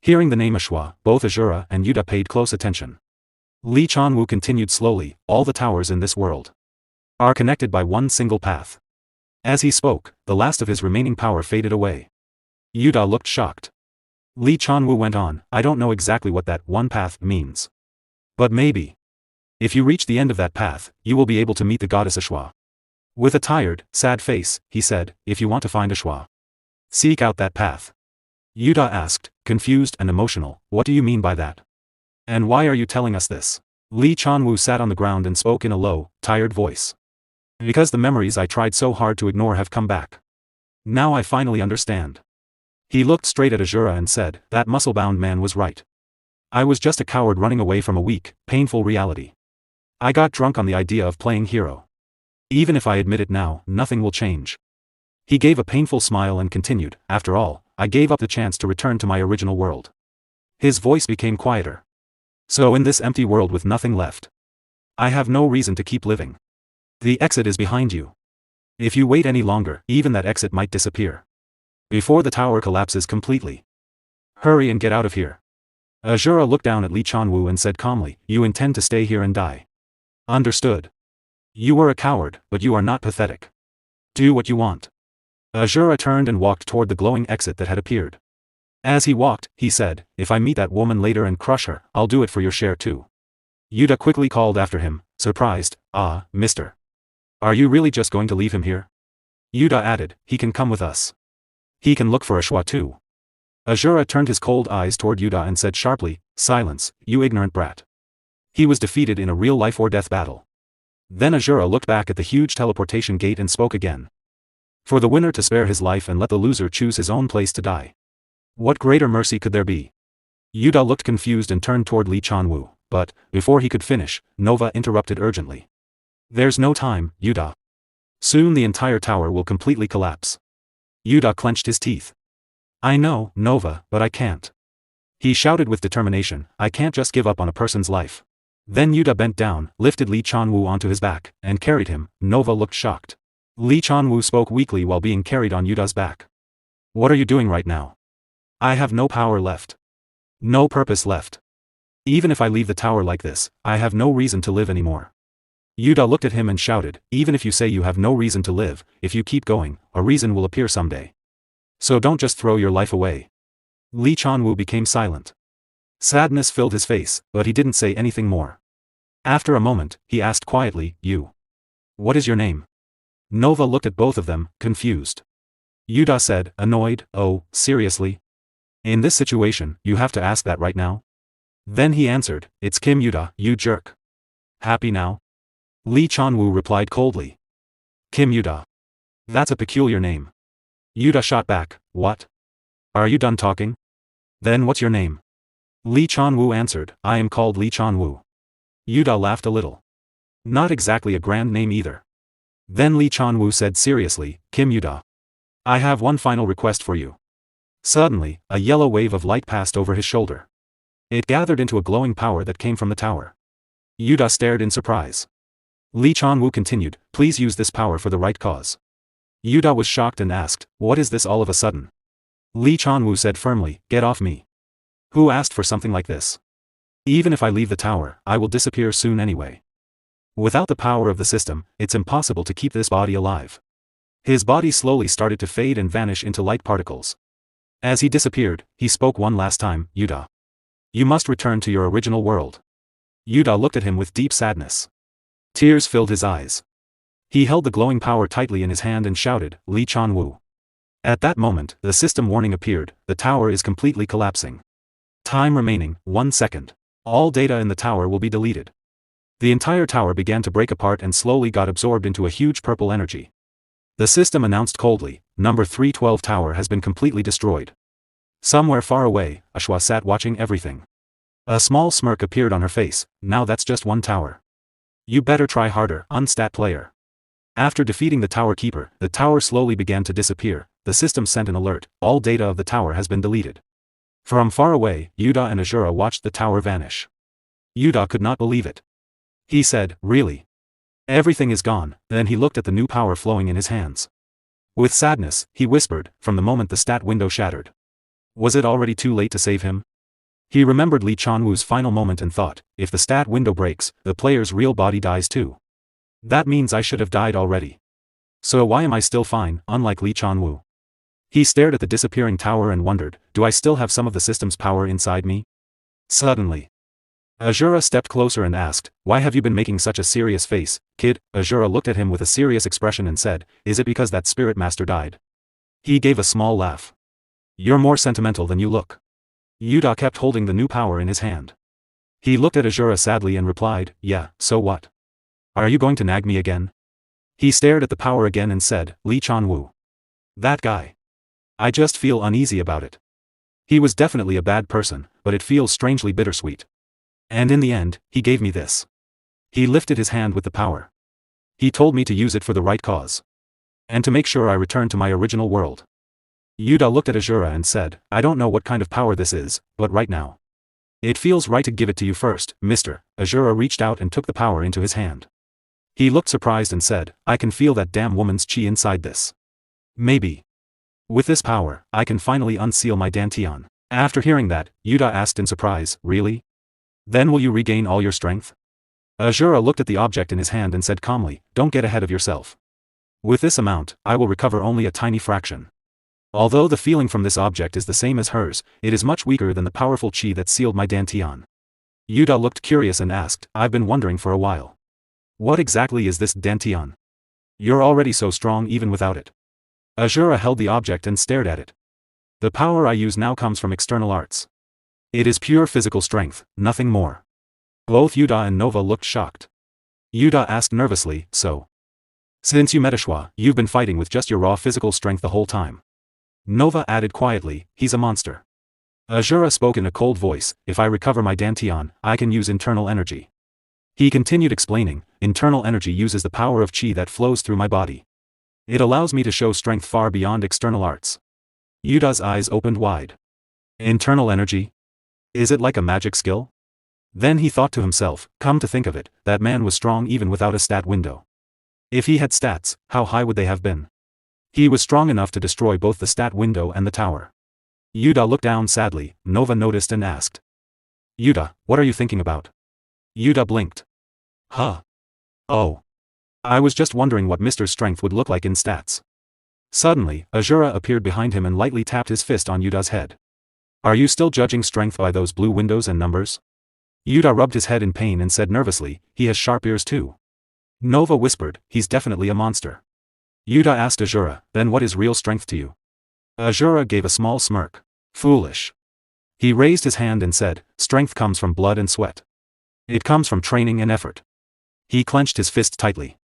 Hearing the name Eshua, both Asura and Yuda paid close attention. Lee Chanwoo continued slowly, "All the towers in this world are connected by one single path." As he spoke, the last of his remaining power faded away. Yuda looked shocked. Lee Chanwoo went on, I don't know exactly what that one path means. But maybe. If you reach the end of that path, you will be able to meet the Goddess Eshua. With a tired, sad face, he said, if you want to find Eshua, seek out that path. Yuta asked, confused and emotional, what do you mean by that? And why are you telling us this? Lee Chanwoo sat on the ground and spoke in a low, tired voice. Because the memories I tried so hard to ignore have come back. Now I finally understand. He looked straight at Asura and said, that muscle-bound man was right. I was just a coward running away from a weak, painful reality. I got drunk on the idea of playing hero. Even if I admit it now, nothing will change. He gave a painful smile and continued, after all, I gave up the chance to return to my original world. His voice became quieter. So in this empty world with nothing left, I have no reason to keep living. The exit is behind you. If you wait any longer, even that exit might disappear. Before the tower collapses completely. Hurry and get out of here. Asura looked down at Lee Chanwoo and said calmly, you intend to stay here and die. Understood. You were a coward, but you are not pathetic. Do what you want. Asura turned and walked toward the glowing exit that had appeared. As he walked, he said, if I meet that woman later and crush her, I'll do it for your share too. Yuta quickly called after him, surprised, mister. Are you really just going to leave him here? Yuta added, he can come with us. He can look for Eshua too. Asura turned his cold eyes toward Yuta and said sharply, silence, you ignorant brat. He was defeated in a real life or death battle. Then Asura looked back at the huge teleportation gate and spoke again. For the winner to spare his life and let the loser choose his own place to die. What greater mercy could there be? Yuta looked confused and turned toward Lee Chanwoo, but, before he could finish, Nova interrupted urgently. There's no time, Yuta. Soon the entire tower will completely collapse. Yuta clenched his teeth. I know, Nova, but I can't. He shouted with determination, I can't just give up on a person's life. Then Yuta bent down, lifted Lee Chanwoo onto his back, and carried him. Nova looked shocked. Lee Chanwoo spoke weakly while being carried on Yuta's back. What are you doing right now? I have no power left. No purpose left. Even if I leave the tower like this, I have no reason to live anymore. Yuta looked at him and shouted, even if you say you have no reason to live, if you keep going, a reason will appear someday. So don't just throw your life away. Lee Chanwoo became silent. Sadness filled his face, but he didn't say anything more. After a moment, he asked quietly, you. What is your name? Nova looked at both of them, confused. Yuta said, annoyed, oh, seriously? In this situation, you have to ask that right now? Then he answered, it's Kim Yuta, you jerk. Happy now? Lee Chanwoo replied coldly. Kim Yuta. That's a peculiar name. Yuta shot back, what? Are you done talking? Then what's your name? Lee Chanwoo answered, I am called Lee Chanwoo. Yuta laughed a little. Not exactly a grand name either. Then Lee Chanwoo said seriously, Kim Yuta. I have one final request for you. Suddenly, a yellow wave of light passed over his shoulder. It gathered into a glowing power that came from the tower. Yuta stared in surprise. Lee Chanwoo continued, please use this power for the right cause. Yuta was shocked and asked, what is this all of a sudden? Lee Chanwoo said firmly, get off me. Who asked for something like this? Even if I leave the tower, I will disappear soon anyway. Without the power of the system, it's impossible to keep this body alive. His body slowly started to fade and vanish into light particles. As he disappeared, he spoke one last time, Yuta. You must return to your original world. Yuta looked at him with deep sadness. Tears filled his eyes. He held the glowing power tightly in his hand and shouted, Lee Chanwoo. At that moment, the system warning appeared, the tower is completely collapsing. Time remaining, 1 second. All data in the tower will be deleted. The entire tower began to break apart and slowly got absorbed into a huge purple energy. The system announced coldly, number 312 tower has been completely destroyed. Somewhere far away, Eshua sat watching everything. A small smirk appeared on her face, now that's just one tower. You better try harder, unstat player. After defeating the tower keeper, the tower slowly began to disappear, the system sent an alert, all data of the tower has been deleted. From far away, Yuta and Asura watched the tower vanish. Yuta could not believe it. He said, really? Everything is gone, then he looked at the new power flowing in his hands. With sadness, he whispered, from the moment the stat window shattered. Was it already too late to save him? He remembered Lee Chanwoo's final moment and thought, if the stat window breaks, the player's real body dies too. That means I should have died already. So why am I still fine, unlike Lee Chanwoo? He stared at the disappearing tower and wondered, do I still have some of the system's power inside me? Suddenly, Asura stepped closer and asked, why have you been making such a serious face, kid? Asura looked at him with a serious expression and said, is it because that spirit master died? He gave a small laugh. You're more sentimental than you look. Yuta kept holding the new power in his hand. He looked at Asura sadly and replied, yeah, so what? Are you going to nag me again? He stared at the power again and said, Lee Chan-woo. That guy. I just feel uneasy about it. He was definitely a bad person, but it feels strangely bittersweet. And in the end, he gave me this. He lifted his hand with the power. He told me to use it for the right cause. And to make sure I return to my original world. Yuta looked at Asura and said, I don't know what kind of power this is, but right now. It feels right to give it to you first, mister. Asura reached out and took the power into his hand. He looked surprised and said, I can feel that damn woman's chi inside this. Maybe. With this power, I can finally unseal my dantian. After hearing that, Yuta asked in surprise, really? Then will you regain all your strength? Asura looked at the object in his hand and said calmly, don't get ahead of yourself. With this amount, I will recover only a tiny fraction. Although the feeling from this object is the same as hers, it is much weaker than the powerful chi that sealed my dantian. Yuta looked curious and asked, I've been wondering for a while. What exactly is this dantian? You're already so strong even without it. Asura held the object and stared at it. The power I use now comes from external arts. It is pure physical strength, nothing more. Both Yuta and Nova looked shocked. Yuta asked nervously, so? Since you met Eshua, you've been fighting with just your raw physical strength the whole time. Nova added quietly, he's a monster. Asura spoke in a cold voice, if I recover my dantian, I can use internal energy. He continued explaining, internal energy uses the power of chi that flows through my body. It allows me to show strength far beyond external arts. Yuta's eyes opened wide. Internal energy? Is it like a magic skill? Then he thought to himself, come to think of it, that man was strong even without a stat window. If he had stats, how high would they have been? He was strong enough to destroy both the stat window and the tower. Yuta looked down sadly. Nova noticed and asked. Yuta, what are you thinking about? Yuta blinked. Huh? Oh. I was just wondering what Mr. Strength would look like in stats. Suddenly, Asura appeared behind him and lightly tapped his fist on Yuta's head. Are you still judging strength by those blue windows and numbers? Yuta rubbed his head in pain and said nervously, he has sharp ears too. Nova whispered, he's definitely a monster. Yuta asked Asura, then what is real strength to you? Asura gave a small smirk. Foolish. He raised his hand and said, strength comes from blood and sweat. It comes from training and effort. He clenched his fist tightly.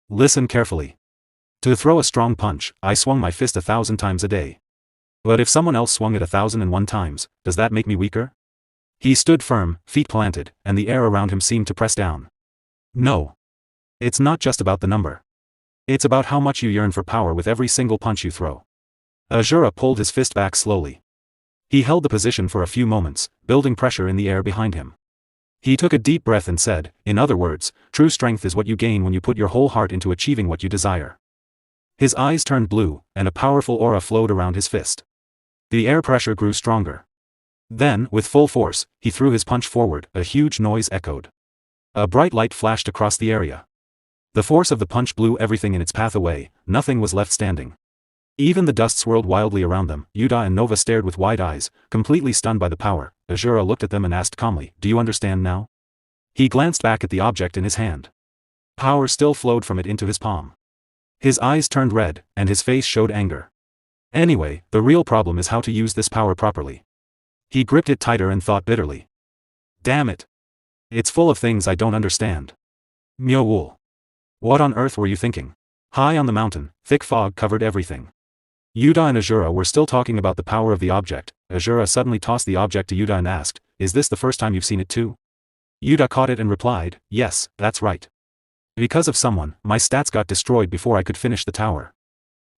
Listen carefully. To throw a strong punch, I swung my fist 1,000 times a day. But if someone else swung it 1,001 times, does that make me weaker? He stood firm, feet planted, and the air around him seemed to press down. No. It's not just about the number. It's about how much you yearn for power with every single punch you throw. Asura pulled his fist back slowly. He held the position for a few moments, building pressure in the air behind him. He took a deep breath and said, in other words, true strength is what you gain when you put your whole heart into achieving what you desire. His eyes turned blue, and a powerful aura flowed around his fist. The air pressure grew stronger. Then, with full force, he threw his punch forward. A huge noise echoed. A bright light flashed across the area. The force of the punch blew everything in its path away, nothing was left standing. Even the dust swirled wildly around them. Yuta and Nova stared with wide eyes, completely stunned by the power. Asura looked at them and asked calmly, do you understand now? He glanced back at the object in his hand. Power still flowed from it into his palm. His eyes turned red, and his face showed anger. Anyway, the real problem is how to use this power properly. He gripped it tighter and thought bitterly. Damn it. It's full of things I don't understand. Myo-wool. What on earth were you thinking? High on the mountain, thick fog covered everything. Yuta and Asura were still talking about the power of the object. Asura suddenly tossed the object to Yuta and asked, is this the first time you've seen it too? Yuta caught it and replied, yes, that's right. Because of someone, my stats got destroyed before I could finish the tower.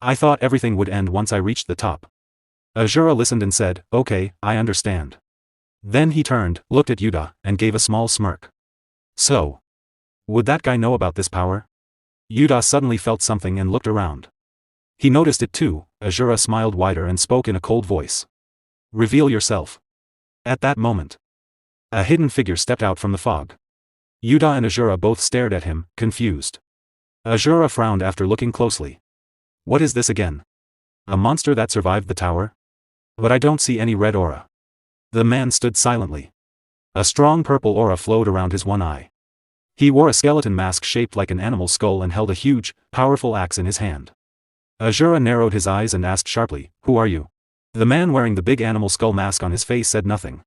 I thought everything would end once I reached the top. Asura listened and said, okay, I understand. Then he turned, looked at Yuta, and gave a small smirk. So. Would that guy know about this power? Yuta suddenly felt something and looked around. He noticed it too. Asura smiled wider and spoke in a cold voice. Reveal yourself. At that moment, a hidden figure stepped out from the fog. Yuta and Asura both stared at him, confused. Asura frowned after looking closely. What is this again? A monster that survived the tower? But I don't see any red aura. The man stood silently. A strong purple aura flowed around his one eye. He wore a skeleton mask shaped like an animal skull and held a huge, powerful axe in his hand. Asura narrowed his eyes and asked sharply, "Who are you?" The man wearing the big animal skull mask on his face said nothing.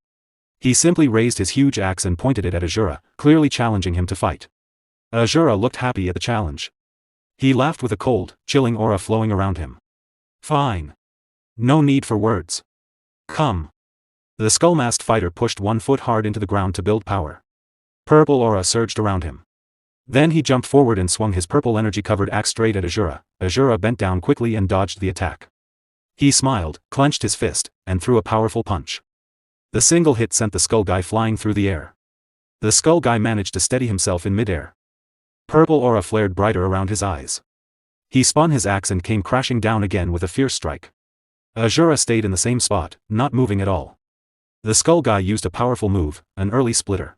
He simply raised his huge axe and pointed it at Asura, clearly challenging him to fight. Asura looked happy at the challenge. He laughed with a cold, chilling aura flowing around him. "Fine. No need for words. Come." The skull-masked fighter pushed 1 foot hard into the ground to build power. Purple aura surged around him. Then he jumped forward and swung his purple energy-covered axe straight at Asura. Asura bent down quickly and dodged the attack. He smiled, clenched his fist, and threw a powerful punch. The single hit sent the skull guy flying through the air. The skull guy managed to steady himself in midair. Purple aura flared brighter around his eyes. He spun his axe and came crashing down again with a fierce strike. Asura stayed in the same spot, not moving at all. The skull guy used a powerful move, an early splitter.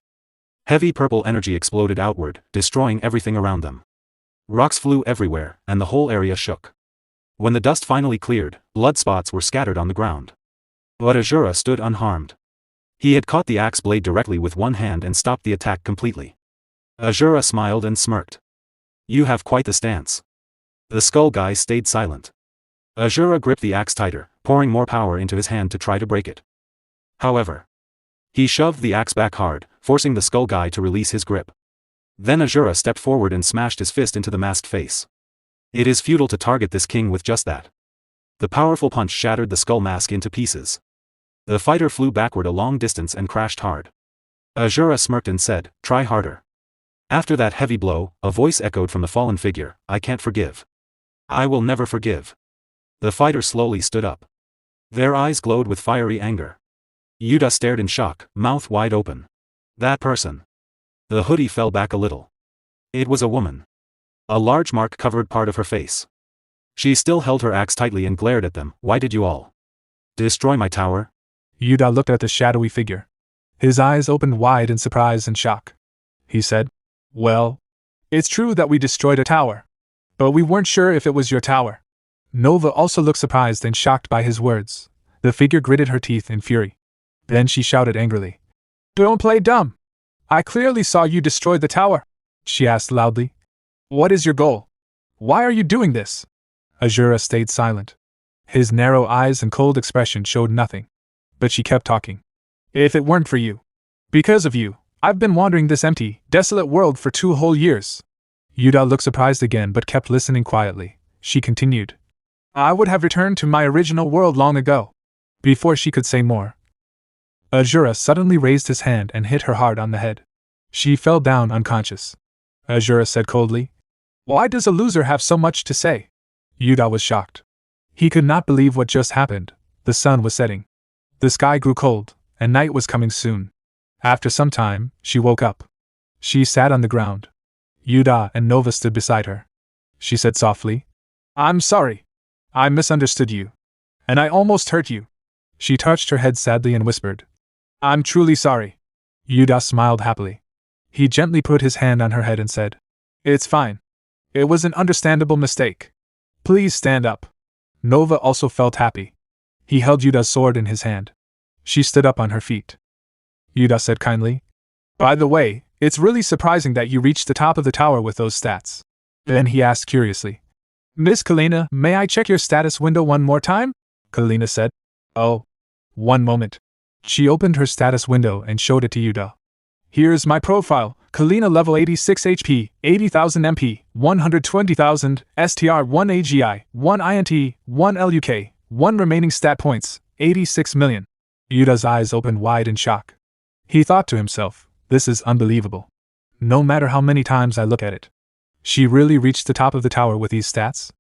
Heavy purple energy exploded outward, destroying everything around them. Rocks flew everywhere, and the whole area shook. When the dust finally cleared, blood spots were scattered on the ground. But Asura stood unharmed. He had caught the axe blade directly with one hand and stopped the attack completely. Asura smiled and smirked. "You have quite the stance." The skull guy stayed silent. Asura gripped the axe tighter, pouring more power into his hand to try to break it. However, he shoved the axe back hard, forcing the skull guy to release his grip. Then Asura stepped forward and smashed his fist into the masked face. It is futile to target this king with just that. The powerful punch shattered the skull mask into pieces. The fighter flew backward a long distance and crashed hard. Asura smirked and said, "Try harder." After that heavy blow, a voice echoed from the fallen figure, "I can't forgive. I will never forgive." The fighter slowly stood up. Their eyes glowed with fiery anger. Yuta stared in shock, mouth wide open. That person. The hoodie fell back a little. It was a woman. A large mark covered part of her face. She still held her axe tightly and glared at them. "Why did you all destroy my tower?" Yuta looked at the shadowy figure. His eyes opened wide in surprise and shock. He said, "Well, it's true that we destroyed a tower. But we weren't sure if it was your tower." Nova also looked surprised and shocked by his words. The figure gritted her teeth in fury. Then she shouted angrily, "Don't play dumb! I clearly saw you destroy the tower," she asked loudly. "What is your goal? Why are you doing this?" Asura stayed silent. His narrow eyes and cold expression showed nothing. But she kept talking. "If it weren't for you, because of you, I've been wandering this empty, desolate world for 2 whole years." Yuta looked surprised again but kept listening quietly. She continued, "I would have returned to my original world long ago." Before she could say more, Asura suddenly raised his hand and hit her hard on the head. She fell down unconscious. Asura said coldly, "Why does a loser have so much to say?" Yuta was shocked. He could not believe what just happened. The sun was setting. The sky grew cold, and night was coming soon. After some time, she woke up. She sat on the ground. Yuta and Nova stood beside her. She said softly, "I'm sorry. I misunderstood you. And I almost hurt you." She touched her head sadly and whispered, "I'm truly sorry." Yuta smiled happily. He gently put his hand on her head and said, "It's fine. It was an understandable mistake. Please stand up." Nova also felt happy. He held Yuta's sword in his hand. She stood up on her feet. Yuta said kindly, "By the way, it's really surprising that you reached the top of the tower with those stats." Then he asked curiously, "Miss Kalina, may I check your status window one more time?" Kalina said, "Oh, one moment." She opened her status window and showed it to Yuta. "Here's my profile. Kalina level 86 HP, 80,000 MP, 120,000, STR 1 AGI, 1 INT, 1 LUK, 1 remaining stat points, 86 million. Yuta's eyes opened wide in shock. He thought to himself, "This is unbelievable. No matter how many times I look at it. She really reached the top of the tower with these stats?"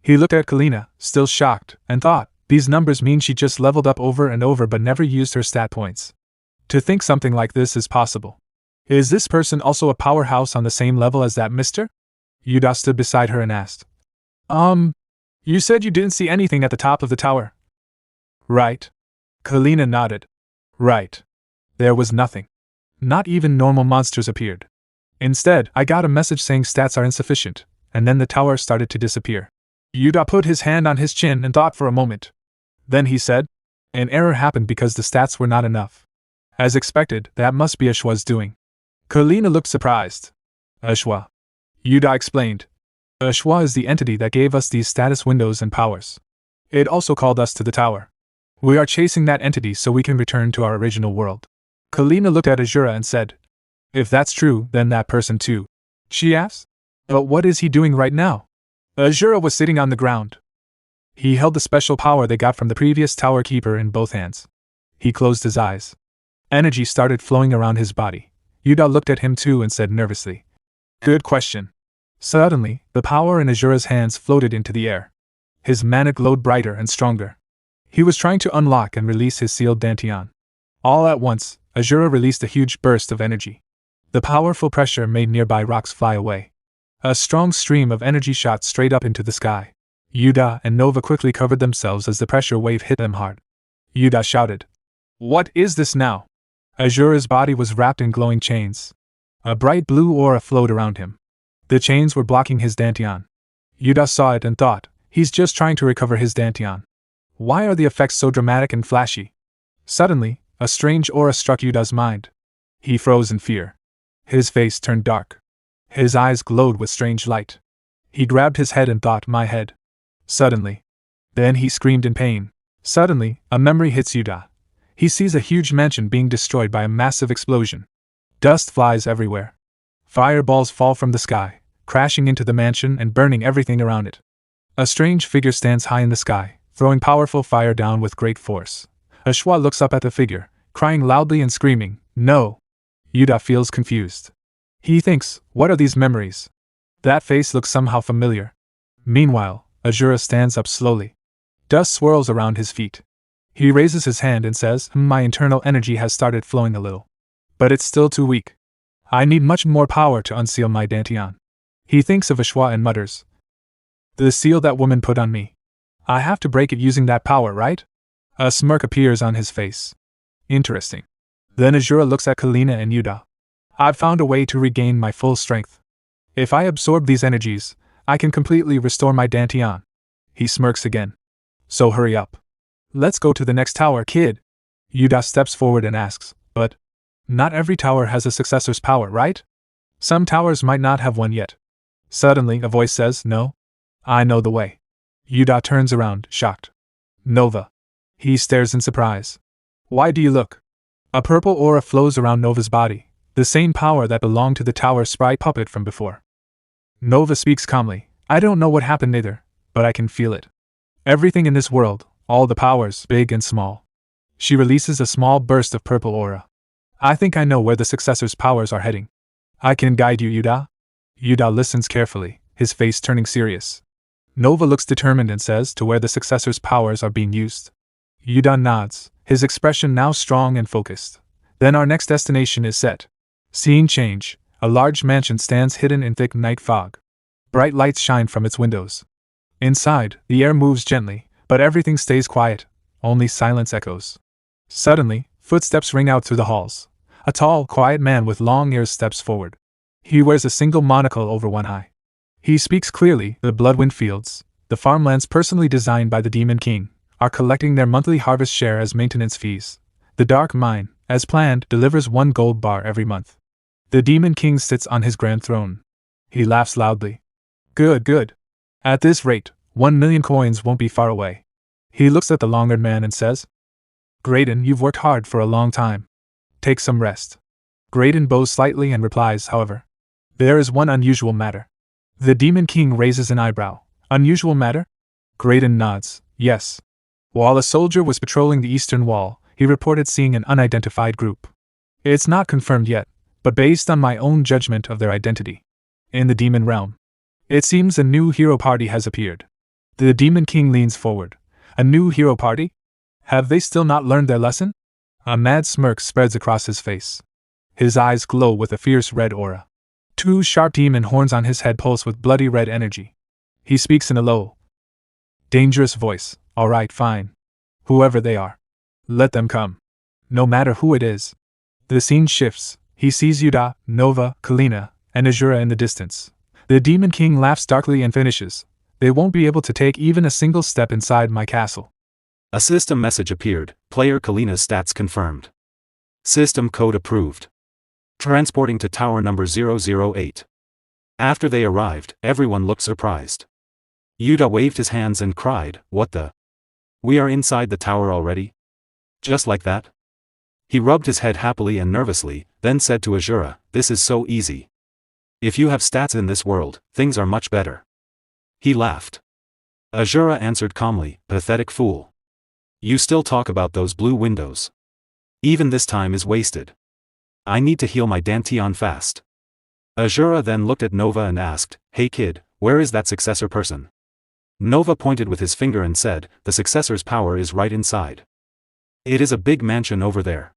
He looked at Kalina, still shocked, and thought, these numbers mean she just leveled up over and over but never used her stat points. To think something like this is possible. Is this person also a powerhouse on the same level as that mister? Yuta stood beside her and asked. You said you didn't see anything at the top of the tower. Right. Kalina nodded. Right. There was nothing. Not even normal monsters appeared. Instead, I got a message saying stats are insufficient, and then the tower started to disappear. Yuda put his hand on his chin and thought for a moment. Then he said, an error happened because the stats were not enough. As expected, that must be Eshua's doing. Kalina looked surprised. Eshua. Yuda explained. Eshua is the entity that gave us these status windows and powers. It also called us to the tower. We are chasing that entity so we can return to our original world. Kalina looked at Asura and said, if that's true, then that person too. She asked. But what is he doing right now? Asura was sitting on the ground. He held the special power they got from the previous tower keeper in both hands. He closed his eyes. Energy started flowing around his body. Yuda looked at him too and said nervously, good question. Suddenly, the power in Asura's hands floated into the air. His mana glowed brighter and stronger. He was trying to unlock and release his sealed dantian. All at once, Asura released a huge burst of energy. The powerful pressure made nearby rocks fly away. A strong stream of energy shot straight up into the sky. Yuda and Nova quickly covered themselves as the pressure wave hit them hard. Yuda shouted, what is this now? Asura's body was wrapped in glowing chains. A bright blue aura flowed around him. The chains were blocking his dantian. Yuda saw it and thought, he's just trying to recover his dantian. Why are the effects so dramatic and flashy? Suddenly, a strange aura struck Yuda's mind. He froze in fear. His face turned dark. His eyes glowed with strange light. He grabbed his head and thought, my head. Suddenly. Then he screamed in pain. Suddenly, a memory hits Yuda. He sees a huge mansion being destroyed by a massive explosion. Dust flies everywhere. Fireballs fall from the sky, crashing into the mansion and burning everything around it. A strange figure stands high in the sky, throwing powerful fire down with great force. Eshua looks up at the figure, crying loudly and screaming, no! Yuda feels confused. He thinks, what are these memories? That face looks somehow familiar. Meanwhile, Asura stands up slowly. Dust swirls around his feet. He raises his hand and says, my internal energy has started flowing a little. But it's still too weak. I need much more power to unseal my dantian. He thinks of Eshua and mutters, the seal that woman put on me. I have to break it using that power, right? A smirk appears on his face. Interesting. Then Asura looks at Kalina and Yuda. I've found a way to regain my full strength. If I absorb these energies, I can completely restore my dantian. He smirks again. So hurry up. Let's go to the next tower, kid. Yuda steps forward and asks, but not every tower has a successor's power, right? Some towers might not have one yet. Suddenly, a voice says, no. I know the way. Yuda turns around, shocked. Nova. He stares in surprise. Why do you look? A purple aura flows around Nova's body, the same power that belonged to the tower sprite puppet from before. Nova speaks calmly. I don't know what happened either, but I can feel it. Everything in this world, all the powers, big and small. She releases a small burst of purple aura. I think I know where the successor's powers are heading. I can guide you, Yuda. Yuda listens carefully, his face turning serious. Nova looks determined and says to where the successor's powers are being used. Yuda nods, his expression now strong and focused. Then our next destination is set. Scene change. A large mansion stands hidden in thick night fog. Bright lights shine from its windows. Inside, the air moves gently, but everything stays quiet, only silence echoes. Suddenly, footsteps ring out through the halls. A tall, quiet man with long ears steps forward. He wears a single monocle over one eye. He speaks clearly. The Bloodwind Fields, the farmlands personally designed by the Demon King, are collecting their monthly harvest share as maintenance fees. The Dark Mine, as planned, delivers 1 gold bar every month. The Demon King sits on his grand throne. He laughs loudly. Good, good. At this rate, 1 million coins won't be far away. He looks at the long-haired man and says, Graydon, you've worked hard for a long time. Take some rest. Graydon bows slightly and replies, however, there is one unusual matter. The Demon King raises an eyebrow. Unusual matter? Graydon nods, yes. While a soldier was patrolling the eastern wall, he reported seeing an unidentified group. It's not confirmed yet, but based on my own judgment of their identity. In the demon realm, it seems a new hero party has appeared. The Demon King leans forward. A new hero party? Have they still not learned their lesson? A mad smirk spreads across his face. His eyes glow with a fierce red aura. 2 sharp demon horns on his head pulse with bloody red energy. He speaks in a low, dangerous voice. All right, fine. Whoever they are, let them come. No matter who it is. The scene shifts. He sees Yuda, Nova, Kalina, and Asura in the distance. The Demon King laughs darkly and finishes. They won't be able to take even a single step inside my castle. A system message appeared, player Kalina's stats confirmed. System code approved. Transporting to tower number 008. After they arrived, everyone looked surprised. Yuta waved his hands and cried, "What the? We are inside the tower already? Just like that?" He rubbed his head happily and nervously, then said to Asura, "This is so easy. If you have stats in this world, things are much better." He laughed. Asura answered calmly, "Pathetic fool. You still talk about those blue windows. Even this time is wasted. I need to heal my dantian fast." Asura then looked at Nova and asked, "Hey kid, where is that successor person?" Nova pointed with his finger and said, "The successor's power is right inside. It is a big mansion over there."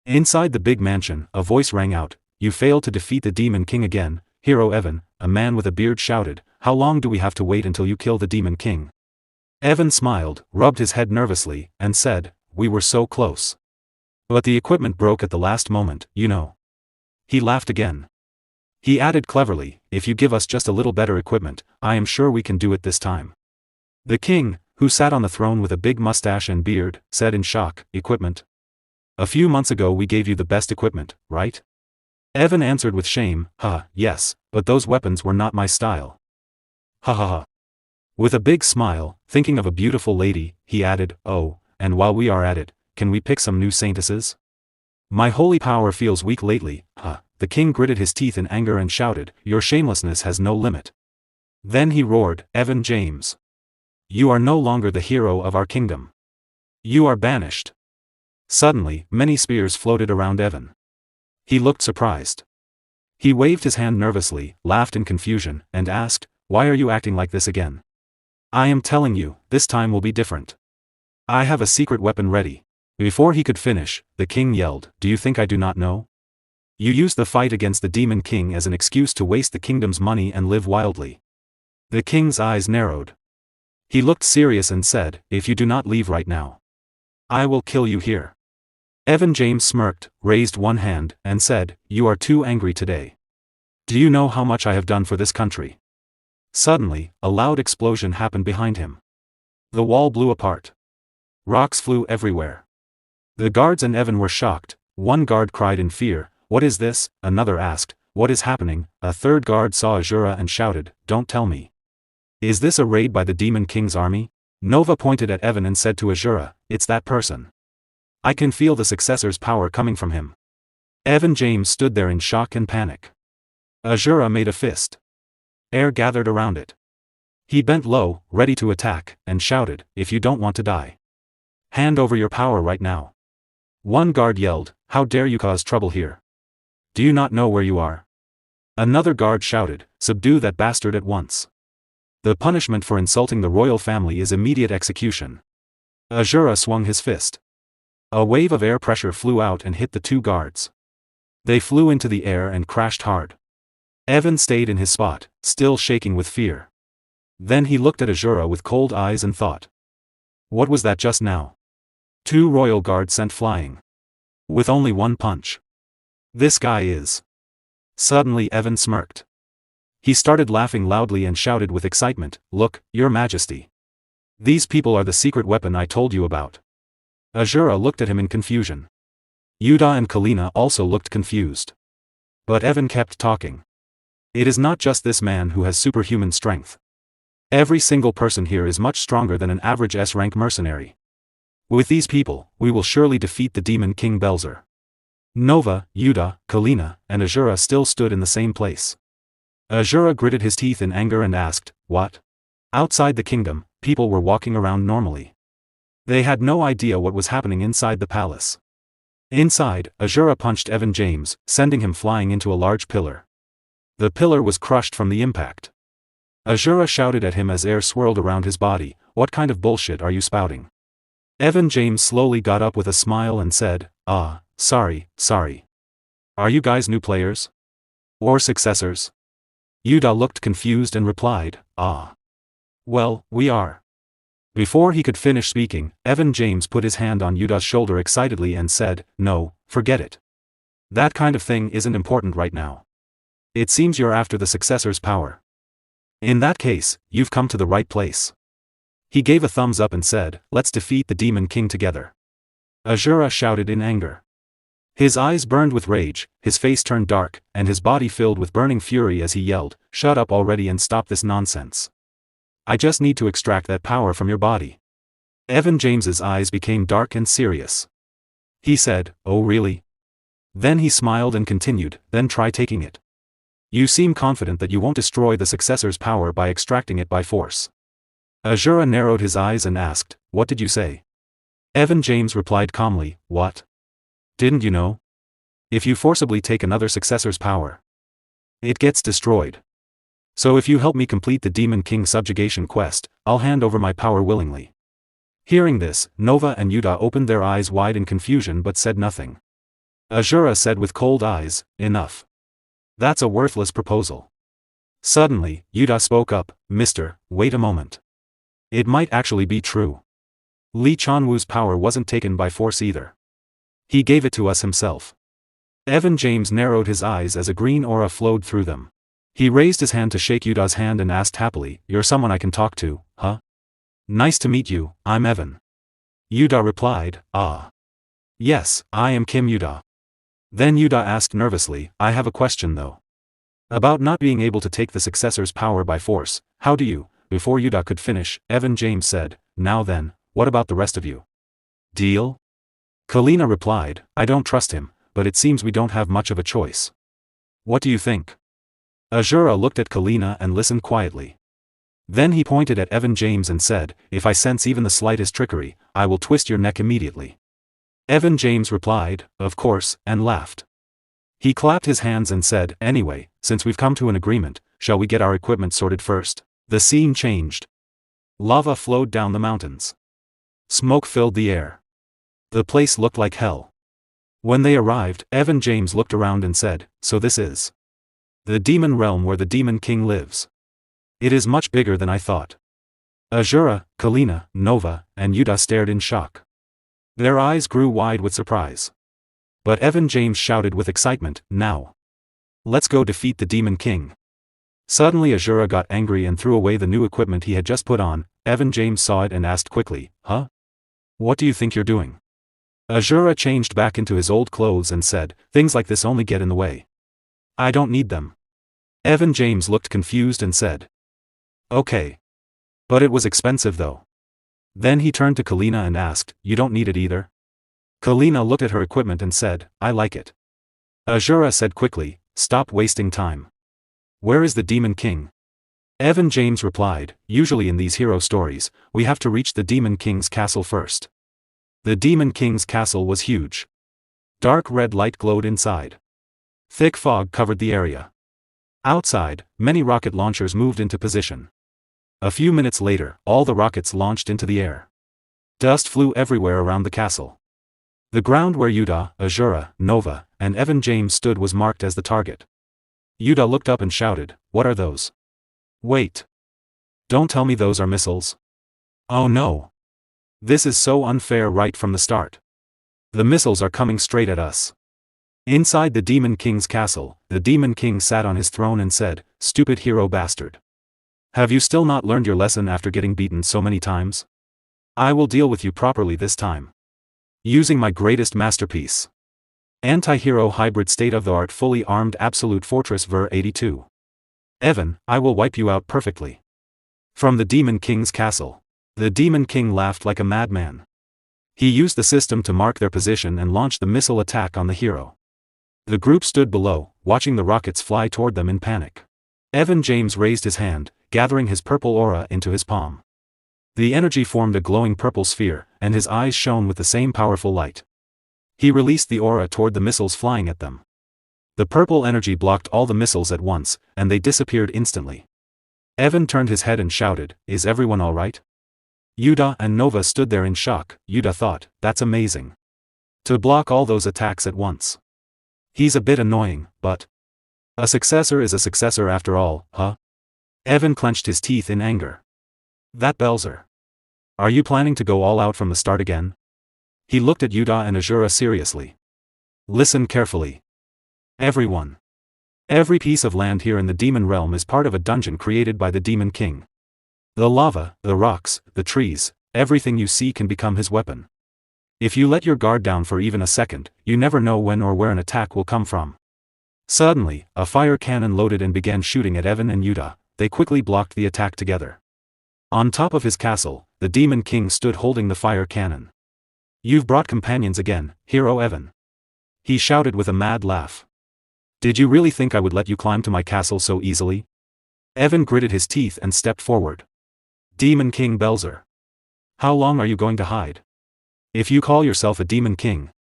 Inside the big mansion, a voice rang out, "You failed to defeat the Demon King again, Hero Evan." A man with a beard shouted, "How long do we have to wait until you kill the Demon King?" Evan smiled, rubbed his head nervously, and said, "We were so close. But the equipment broke at the last moment, you know." He laughed again. He added cleverly, "If you give us just a little better equipment, I am sure we can do it this time." The king, who sat on the throne with a big mustache and beard, said in shock, "Equipment? A few months ago we gave you the best equipment, right?" Evan answered with shame, Yes, but those weapons were not my style." Ha ha ha. With a big smile, thinking of a beautiful lady, he added, "Oh, and while we are at it, can we pick some new saintesses? My holy power feels weak lately." The king gritted his teeth in anger and shouted, "Your shamelessness has no limit." Then he roared, "Evan James. You are no longer the hero of our kingdom. You are banished." Suddenly, many spears floated around Evan. He looked surprised. He waved his hand nervously, laughed in confusion, and asked, "Why are you acting like this again? I am telling you, this time will be different. I have a secret weapon ready." Before he could finish, the king yelled, "Do you think I do not know? You used the fight against the Demon King as an excuse to waste the kingdom's money and live wildly." The king's eyes narrowed. He looked serious and said, "If you do not leave right now, I will kill you here." Evan James smirked, raised one hand, and said, "You are too angry today. Do you know how much I have done for this country?" Suddenly, a loud explosion happened behind him. The wall blew apart. Rocks flew everywhere. The guards and Evan were shocked. One guard cried in fear, "What is this?" Another asked, "What is happening?" A third guard saw Asura and shouted, "Don't tell me. Is this a raid by the Demon King's army?" Nova pointed at Evan and said to Asura, "It's that person. I can feel the successor's power coming from him." Evan James stood there in shock and panic. Asura made a fist. Air gathered around it. He bent low, ready to attack, and shouted, "If you don't want to die, hand over your power right now." One guard yelled, "How dare you cause trouble here? Do you not know where you are?" Another guard shouted, "Subdue that bastard at once. The punishment for insulting the royal family is immediate execution." Asura swung his fist. A wave of air pressure flew out and hit the two guards. They flew into the air and crashed hard. Evan stayed in his spot, still shaking with fear. Then he looked at Asura with cold eyes and thought, "What was that just now?" Two royal guards sent flying. With only one punch. This guy is. Suddenly Evan smirked. He started laughing loudly and shouted with excitement, "Look, Your Majesty. These people are the secret weapon I told you about." Asura looked at him in confusion. Yuta and Kalina also looked confused. But Evan kept talking. "It is not just this man who has superhuman strength. Every single person here is much stronger than an average S-rank mercenary. With these people, we will surely defeat the Demon King Belzer." Nova, Yuta, Kalina, and Asura still stood in the same place. Asura gritted his teeth in anger and asked, "What?" Outside the kingdom, people were walking around normally. They had no idea what was happening inside the palace. Inside, Asura punched Evan James, sending him flying into a large pillar. The pillar was crushed from the impact. Asura shouted at him as air swirled around his body, "What kind of bullshit are you spouting?" Evan James slowly got up with a smile and said, Sorry. Are you guys new players? Or successors?" Yuta looked confused and replied, Well, we are." Before he could finish speaking, Evan James put his hand on Yuta's shoulder excitedly and said, "No, forget it. That kind of thing isn't important right now. It seems you're after the successor's power. In that case, you've come to the right place. He gave a thumbs up and said, let's defeat the Demon King together. Asura shouted in anger. His eyes burned with rage, his face turned dark, and his body filled with burning fury as he yelled, shut up already and stop this nonsense. I just need to extract that power from your body. Evan James's eyes became dark and serious. He said, oh really? Then he smiled and continued, then try taking it. You seem confident that you won't destroy the successor's power by extracting it by force. Asura narrowed his eyes and asked, what did you say? Evan James replied calmly, what? Didn't you know? If you forcibly take another successor's power, it gets destroyed. So if you help me complete the Demon King subjugation quest, I'll hand over my power willingly. Hearing this, Nova and Yuta opened their eyes wide in confusion but said nothing. Asura said with cold eyes, enough. That's a worthless proposal. Suddenly, Yuta spoke up, Mister, wait a moment. It might actually be true. Lee Chanwoo's power wasn't taken by force either. He gave it to us himself. Evan James narrowed his eyes as a green aura flowed through them. He raised his hand to shake Yuta's hand and asked happily, you're someone I can talk to, huh? Nice to meet you, I'm Evan. Yuta replied, ah. Yes, I am Kim Yuta. Then Yuta asked nervously, I have a question though. About not being able to take the successor's power by force, how do you? Before Yuta could finish, Evan James said, now then, what about the rest of you? Deal? Kalina replied, I don't trust him, but it seems we don't have much of a choice. What do you think? Asura looked at Kalina and listened quietly. Then he pointed at Evan James and said, if I sense even the slightest trickery, I will twist your neck immediately. Evan James replied, of course, and laughed. He clapped his hands and said, anyway, since we've come to an agreement, shall we get our equipment sorted first? The scene changed. Lava flowed down the mountains. Smoke filled the air. The place looked like hell. When they arrived, Evan James looked around and said, so this is the demon realm where the Demon King lives. It is much bigger than I thought. Asura, Kalina, Nova, and Yuta stared in shock. Their eyes grew wide with surprise. But Evan James shouted with excitement, now. Let's go defeat the Demon King. Suddenly Asura got angry and threw away the new equipment he had just put on. Evan James saw it and asked quickly, huh? What do you think you're doing? Asura changed back into his old clothes and said, things like this only get in the way. I don't need them. Evan James looked confused and said, okay. But it was expensive though. Then he turned to Kalina and asked, you don't need it either? Kalina looked at her equipment and said, I like it. Asura said quickly, stop wasting time. Where is the Demon King? Evan James replied, usually in these hero stories, we have to reach the Demon King's castle first. The Demon King's castle was huge. Dark red light glowed inside. Thick fog covered the area. Outside, many rocket launchers moved into position. A few minutes later, all the rockets launched into the air. Dust flew everywhere around the castle. The ground where Yuta, Asura, Nova, and Evan James stood was marked as the target. Yuta looked up and shouted, what are those? Wait. Don't tell me those are missiles. Oh no. This is so unfair right from the start. The missiles are coming straight at us. Inside the Demon King's castle, the Demon King sat on his throne and said, stupid hero bastard. Have you still not learned your lesson after getting beaten so many times? I will deal with you properly this time. Using my greatest masterpiece. Anti-hero hybrid state-of-the-art fully armed absolute fortress Ver 82. Evan, I will wipe you out perfectly. From the Demon King's castle. The Demon King laughed like a madman. He used the system to mark their position and launched the missile attack on the hero. The group stood below, watching the rockets fly toward them in panic. Evan James raised his hand, gathering his purple aura into his palm. The energy formed a glowing purple sphere, and his eyes shone with the same powerful light. He released the aura toward the missiles flying at them. The purple energy blocked all the missiles at once, and they disappeared instantly. Evan turned his head and shouted, is everyone all right? Yuta and Nova stood there in shock. Yuta thought, that's amazing. To block all those attacks at once. He's a bit annoying, but a successor is a successor after all, huh? Evan clenched his teeth in anger. That Belzer. Are you planning to go all out from the start again? He looked at Yuta and Asura seriously. Listen carefully. Everyone. Every piece of land here in the demon realm is part of a dungeon created by the Demon King. The lava, the rocks, the trees, everything you see can become his weapon. If you let your guard down for even a second, you never know when or where an attack will come from. Suddenly, a fire cannon loaded and began shooting at Evan and Yuta. They quickly blocked the attack together. On top of his castle, the Demon King stood holding the fire cannon. "You've brought companions again, hero Evan," he shouted with a mad laugh. "Did you really think I would let you climb to my castle so easily?" Evan gritted his teeth and stepped forward. "Demon King Belzer. How long are you going to hide? If you call yourself a Demon King,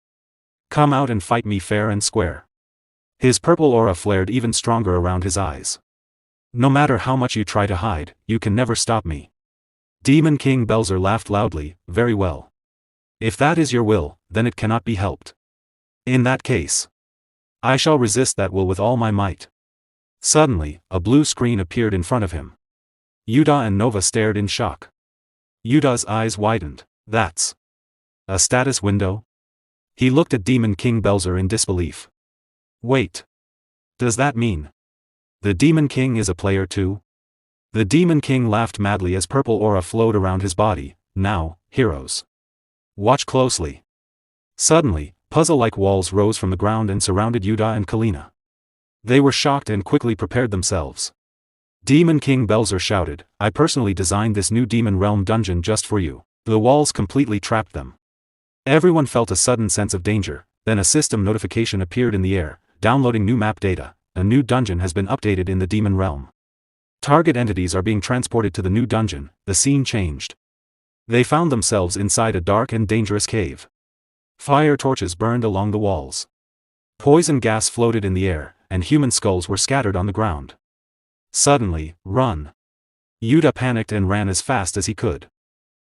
come out and fight me fair and square." His purple aura flared even stronger around his eyes. "No matter how much you try to hide, you can never stop me." Demon King Belzer laughed loudly. "Very well. If that is your will, then it cannot be helped. In that case, I shall resist that will with all my might." Suddenly, a blue screen appeared in front of him. Yuta and Nova stared in shock. Yuta's eyes widened. "That's a status window?" He looked at Demon King Belzer in disbelief. "Wait. Does that mean the Demon King is a player too?" The Demon King laughed madly as purple aura flowed around his body. "Now, heroes, watch closely." Suddenly, puzzle-like walls rose from the ground and surrounded Yuta and Kalina. They were shocked and quickly prepared themselves. Demon King Belzer shouted, "I personally designed this new Demon Realm dungeon just for you." The walls completely trapped them. Everyone felt a sudden sense of danger. Then a system notification appeared in the air, downloading new map data. A new dungeon has been updated in the Demon Realm. Target entities are being transported to the new dungeon. The scene changed. They found themselves inside a dark and dangerous cave. Fire torches burned along the walls. Poison gas floated in the air, and human skulls were scattered on the ground. Suddenly, run! Yuta panicked and ran as fast as he could.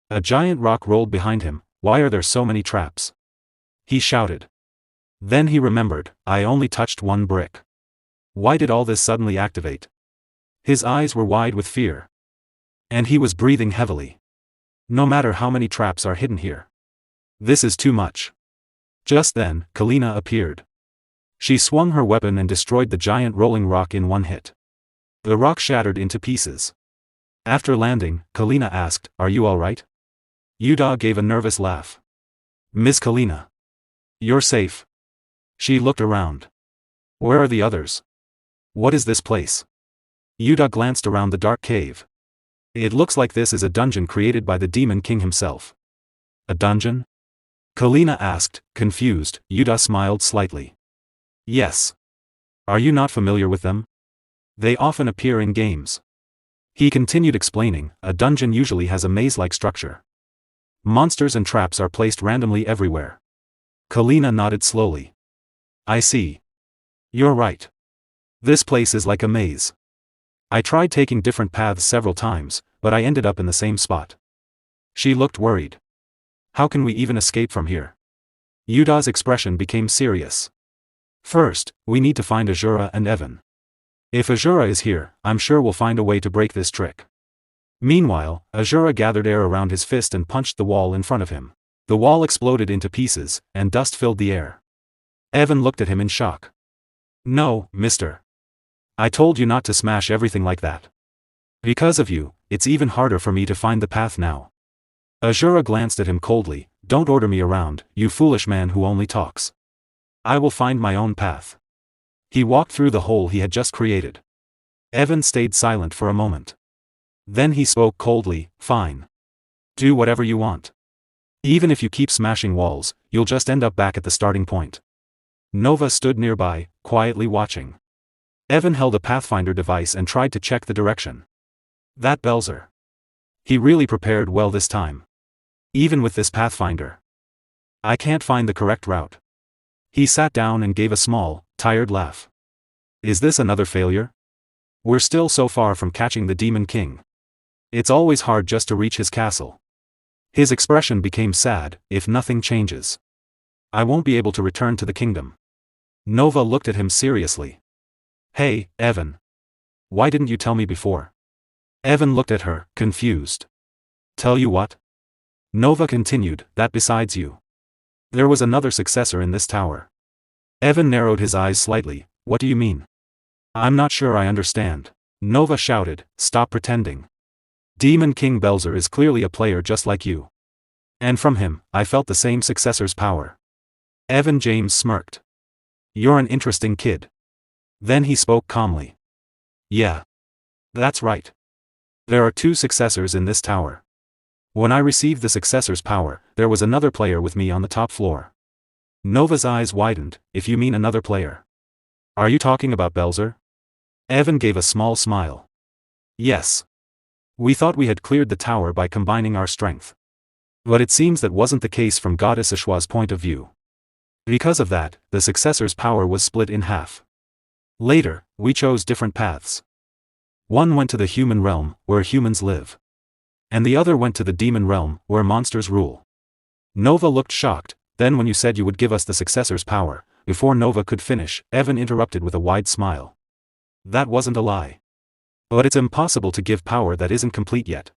A giant rock rolled behind him. "Why are there so many traps?" he shouted. Then he remembered, "I only touched one brick. Why did all this suddenly activate?" His eyes were wide with fear. And he was breathing heavily. No matter how many traps are hidden here, this is too much. Just then, Kalina appeared. She swung her weapon and destroyed the giant rolling rock in one hit. The rock shattered into pieces. After landing, Kalina asked, "Are you all right?" Yuta gave a nervous laugh. "Miss Kalina, you're safe." She looked around. "Where are the others? What is this place?" Yuta glanced around the dark cave. "It looks like this is a dungeon created by the Demon King himself." "A dungeon?" Kalina asked, confused. Yuta smiled slightly. "Yes. Are you not familiar with them? They often appear in games." He continued explaining, "A dungeon usually has a maze-like structure. Monsters and traps are placed randomly everywhere." Kalina nodded slowly. "I see. You're right. This place is like a maze. I tried taking different paths several times, but I ended up in the same spot." She looked worried. "How can we even escape from here?" Yuta's expression became serious. "First, we need to find Asura and Evan. If Asura is here, I'm sure we'll find a way to break this trick." Meanwhile, Asura gathered air around his fist and punched the wall in front of him. The wall exploded into pieces, and dust filled the air. Evan looked at him in shock. "No, mister. I told you not to smash everything like that. Because of you, it's even harder for me to find the path now." Asura glanced at him coldly. "Don't order me around, you foolish man who only talks. I will find my own path." He walked through the hole he had just created. Evan stayed silent for a moment. Then he spoke coldly, "Fine. Do whatever you want. Even if you keep smashing walls, you'll just end up back at the starting point." Nova stood nearby, quietly watching. Evan held a Pathfinder device and tried to check the direction. That Belzer. He really prepared well this time. Even with this Pathfinder, I can't find the correct route. He sat down and gave a small, tired laugh. "Is this another failure? We're still so far from catching the Demon King. It's always hard just to reach his castle." His expression became sad. "If nothing changes, I won't be able to return to the kingdom." Nova looked at him seriously. "Hey, Evan. Why didn't you tell me before?" Evan looked at her, confused. "Tell you what?" Nova continued, "That besides you, there was another successor in this tower." Evan narrowed his eyes slightly. "What do you mean?" I'm not sure I understand. Nova shouted, stop pretending. Demon King Belzer is clearly a player just like you. And from him, I felt the same successor's power. Evan James smirked. You're an interesting kid. Then he spoke calmly. Yeah. That's right. There are 2 successors in this tower. When I received the successor's power, there was another player with me on the top floor. Nova's eyes widened, if you mean another player. Are you talking about Belzer? Evan gave a small smile. Yes. We thought we had cleared the tower by combining our strength. But it seems that wasn't the case from Goddess Eshua's point of view. Because of that, the successor's power was split in half. Later, we chose different paths. One went to the human realm, where humans live. And the other went to the demon realm, where monsters rule. Nova looked shocked, then when you said you would give us the successor's power, before Nova could finish, Evan interrupted with a wide smile. That wasn't a lie. But it's impossible to give power that isn't complete yet.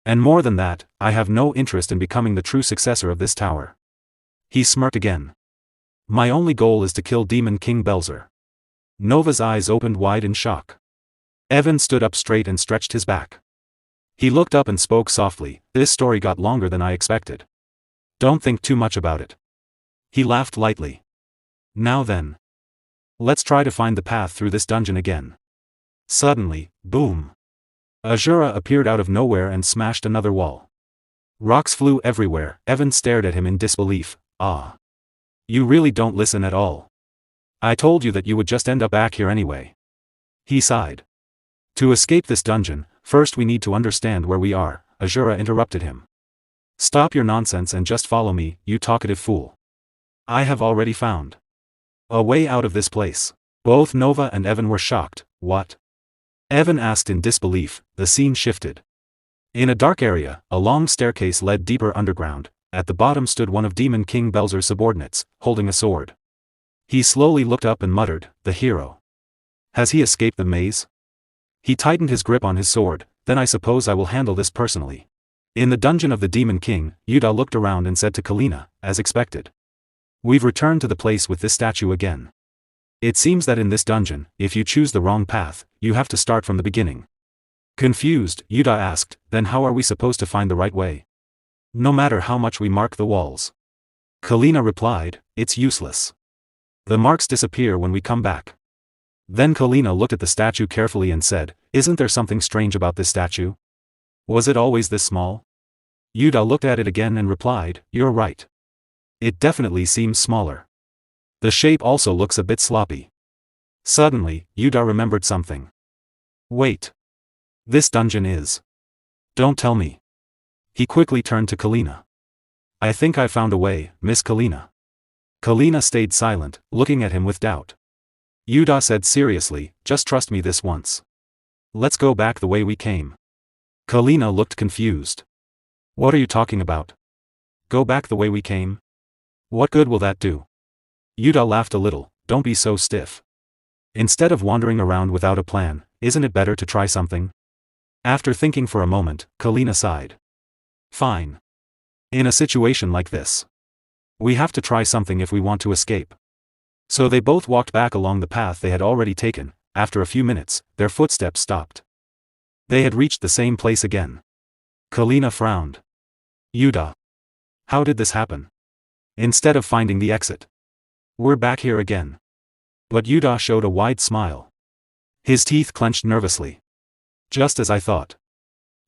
And more than that, I have no interest in becoming the true successor of this tower. He smirked again. My only goal is to kill Demon King Belzer. Nova's eyes opened wide in shock. Evan stood up straight and stretched his back. He looked up and spoke softly, this story got longer than I expected. Don't think too much about it. He laughed lightly. Now then. Let's try to find the path through this dungeon again. Suddenly, boom. Asura appeared out of nowhere and smashed another wall. Rocks flew everywhere. Evan stared at him in disbelief. Ah. You really don't listen at all. I told you that you would just end up back here anyway. He sighed. To escape this dungeon, first we need to understand where we are, Asura interrupted him. Stop your nonsense and just follow me, you talkative fool. I have already found a way out of this place. Both Nova and Evan were shocked. What? Evan asked in disbelief. The scene shifted. In a dark area, a long staircase led deeper underground. At the bottom stood one of Demon King Belzer's subordinates, holding a sword. He slowly looked up and muttered, the hero. Has he escaped the maze? He tightened his grip on his sword. Then I suppose I will handle this personally. In the dungeon of the Demon King, Yuda looked around and said to Kalina, as expected. We've returned to the place with this statue again. It seems that in this dungeon, if you choose the wrong path, you have to start from the beginning. Confused, Yuda asked, then how are we supposed to find the right way? No matter how much we mark the walls. Kalina replied, it's useless. The marks disappear when we come back. Then Kalina looked at the statue carefully and said, isn't there something strange about this statue? Was it always this small? Yuda looked at it again and replied, you're right. It definitely seems smaller. The shape also looks a bit sloppy. Suddenly, Yuda remembered something. Wait. This dungeon is. Don't tell me. He quickly turned to Kalina. I think I found a way, Miss Kalina. Kalina stayed silent, looking at him with doubt. Yuda said seriously, just trust me this once. Let's go back the way we came. Kalina looked confused. What are you talking about? Go back the way we came? What good will that do? Yuda laughed a little, don't be so stiff. Instead of wandering around without a plan, isn't it better to try something? After thinking for a moment, Kalina sighed. Fine. In a situation like this, we have to try something if we want to escape. So they both walked back along the path they had already taken. After a few minutes, their footsteps stopped. They had reached the same place again. Kalina frowned. Yuda. How did this happen? Instead of finding the exit. We're back here again. But Yuda showed a wide smile. His teeth clenched nervously. Just as I thought.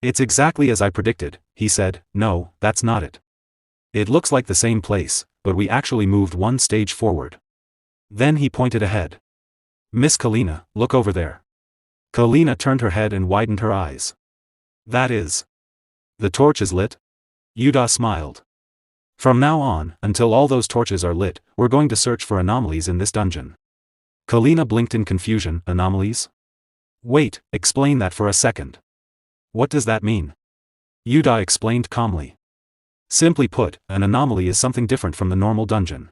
It's exactly as I predicted, he said. No, that's not it. It looks like the same place, but we actually moved one stage forward. Then he pointed ahead. Miss Kalina, look over there. Kalina turned her head and widened her eyes. That is. The torch is lit? Yuda smiled. From now on, until all those torches are lit, we're going to search for anomalies in this dungeon. Kalina blinked in confusion. Anomalies? Wait, explain that for a second. What does that mean? Yuda explained calmly. Simply put, an anomaly is something different from the normal dungeon.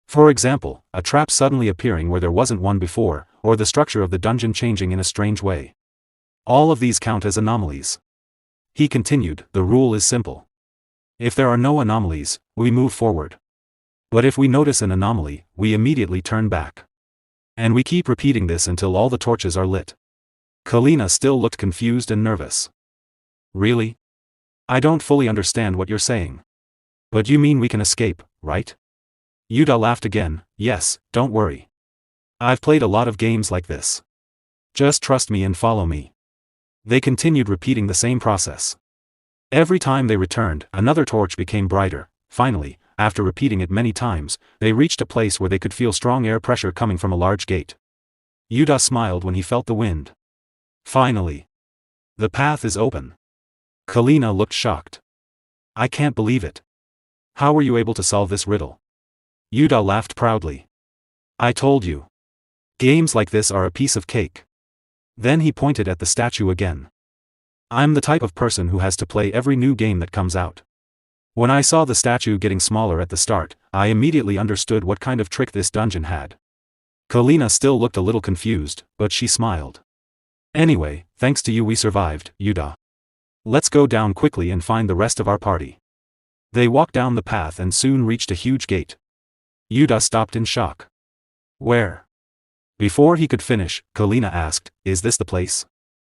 For example, a trap suddenly appearing where there wasn't one before, or the structure of the dungeon changing in a strange way. All of these count as anomalies. He continued, the rule is simple. If there are no anomalies, we move forward. But if we notice an anomaly, we immediately turn back. And we keep repeating this until all the torches are lit. Kalina still looked confused and nervous. Really? I don't fully understand what you're saying. But you mean we can escape, right? Yuda laughed again. Yes, don't worry. I've played a lot of games like this. Just trust me and follow me. They continued repeating the same process. Every time they returned, another torch became brighter. Finally, after repeating it many times, they reached a place where they could feel strong air pressure coming from a large gate. Yuda smiled when he felt the wind. Finally. The path is open. Kalina looked shocked. I can't believe it. How were you able to solve this riddle? Yuda laughed proudly. I told you. Games like this are a piece of cake. Then he pointed at the statue again. I'm the type of person who has to play every new game that comes out. When I saw the statue getting smaller at the start, I immediately understood what kind of trick this dungeon had. Kalina still looked a little confused, but she smiled. Anyway, thanks to you we survived, Yuda. Let's go down quickly and find the rest of our party. They walked down the path and soon reached a huge gate. Yuda stopped in shock. Where? Before he could finish, Kalina asked, is this the place?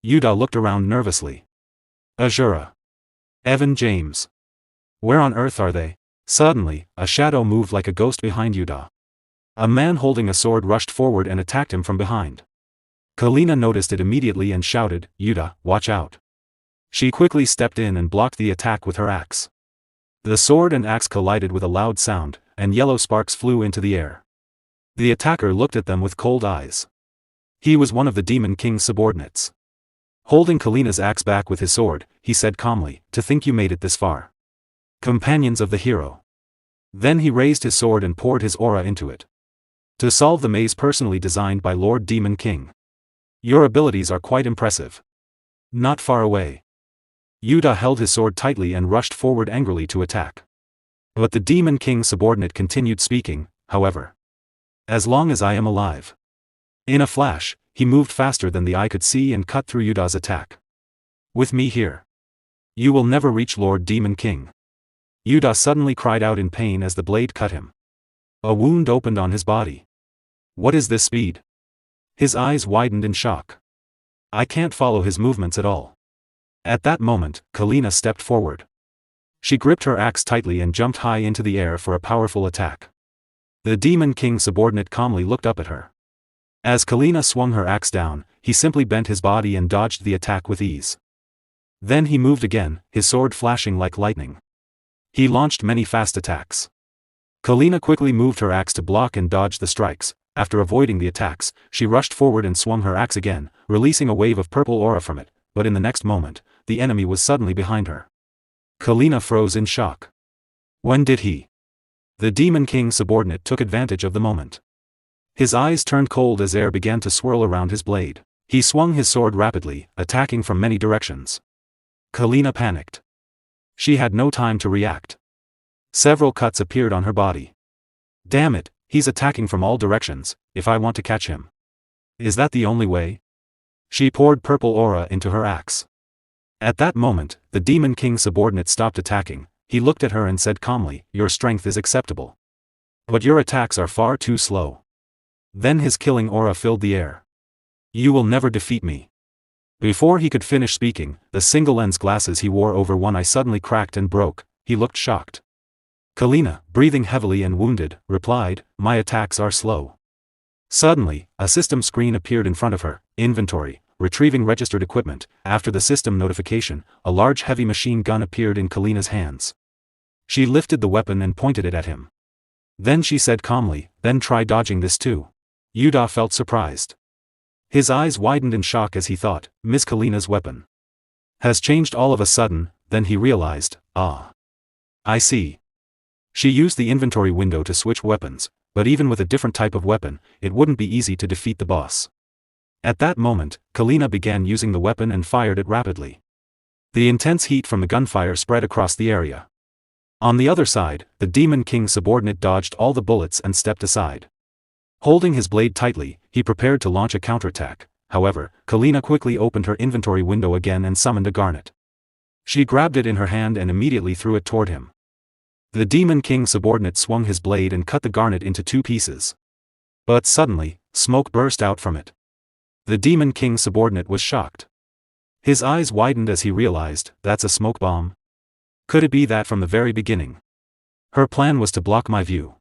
Yuda looked around nervously. Asura. Evan James. Where on earth are they? Suddenly, a shadow moved like a ghost behind Yuda. A man holding a sword rushed forward and attacked him from behind. Kalina noticed it immediately and shouted, Yuda, watch out. She quickly stepped in and blocked the attack with her axe. The sword and axe collided with a loud sound, and yellow sparks flew into the air. The attacker looked at them with cold eyes. He was one of the Demon King's subordinates. Holding Kalina's axe back with his sword, he said calmly, to think you made it this far. Companions of the hero. Then he raised his sword and poured his aura into it. To solve the maze personally designed by Lord Demon King. Your abilities are quite impressive. Not far away. Yuda held his sword tightly and rushed forward angrily to attack. But the Demon King's subordinate continued speaking, however. As long as I am alive. In a flash, he moved faster than the eye could see and cut through Yuda's attack. With me here. You will never reach Lord Demon King. Yuda suddenly cried out in pain as the blade cut him. A wound opened on his body. What is this speed? His eyes widened in shock. I can't follow his movements at all. At that moment, Kalina stepped forward. She gripped her axe tightly and jumped high into the air for a powerful attack. The Demon King's subordinate calmly looked up at her. As Kalina swung her axe down, he simply bent his body and dodged the attack with ease. Then he moved again, his sword flashing like lightning. He launched many fast attacks. Kalina quickly moved her axe to block and dodge the strikes. After avoiding the attacks, she rushed forward and swung her axe again, releasing a wave of purple aura from it, but in the next moment, the enemy was suddenly behind her. Kalina froze in shock. When did he? The Demon King's subordinate took advantage of the moment. His eyes turned cold as air began to swirl around his blade. He swung his sword rapidly, attacking from many directions. Kalina panicked. She had no time to react. Several cuts appeared on her body. Damn it, he's attacking from all directions, if I want to catch him. Is that the only way? She poured purple aura into her axe. At that moment, the Demon King's subordinate stopped attacking. He looked at her and said calmly, your strength is acceptable. But your attacks are far too slow. Then his killing aura filled the air. You will never defeat me. Before he could finish speaking, the single-lens glasses he wore over one eye suddenly cracked and broke. He looked shocked. Kalina, breathing heavily and wounded, replied, my attacks are slow. Suddenly, a system screen appeared in front of her. Inventory, retrieving registered equipment. After the system notification, a large heavy machine gun appeared in Kalina's hands. She lifted the weapon and pointed it at him. Then she said calmly, then try dodging this too. Yuda felt surprised. His eyes widened in shock as he thought, Miss Kalina's weapon has changed all of a sudden. Then he realized, ah. I see. She used the inventory window to switch weapons, but even with a different type of weapon, it wouldn't be easy to defeat the boss. At that moment, Kalina began using the weapon and fired it rapidly. The intense heat from the gunfire spread across the area. On the other side, the Demon King's subordinate dodged all the bullets and stepped aside. Holding his blade tightly, he prepared to launch a counterattack. However, Kalina quickly opened her inventory window again and summoned a garnet. She grabbed it in her hand and immediately threw it toward him. The Demon King's subordinate swung his blade and cut the garnet into two pieces. But suddenly, Smoke burst out from it. The Demon King's subordinate was shocked. His eyes widened as he realized, that's a smoke bomb? Could it be that from the very beginning? Her plan was to block my view.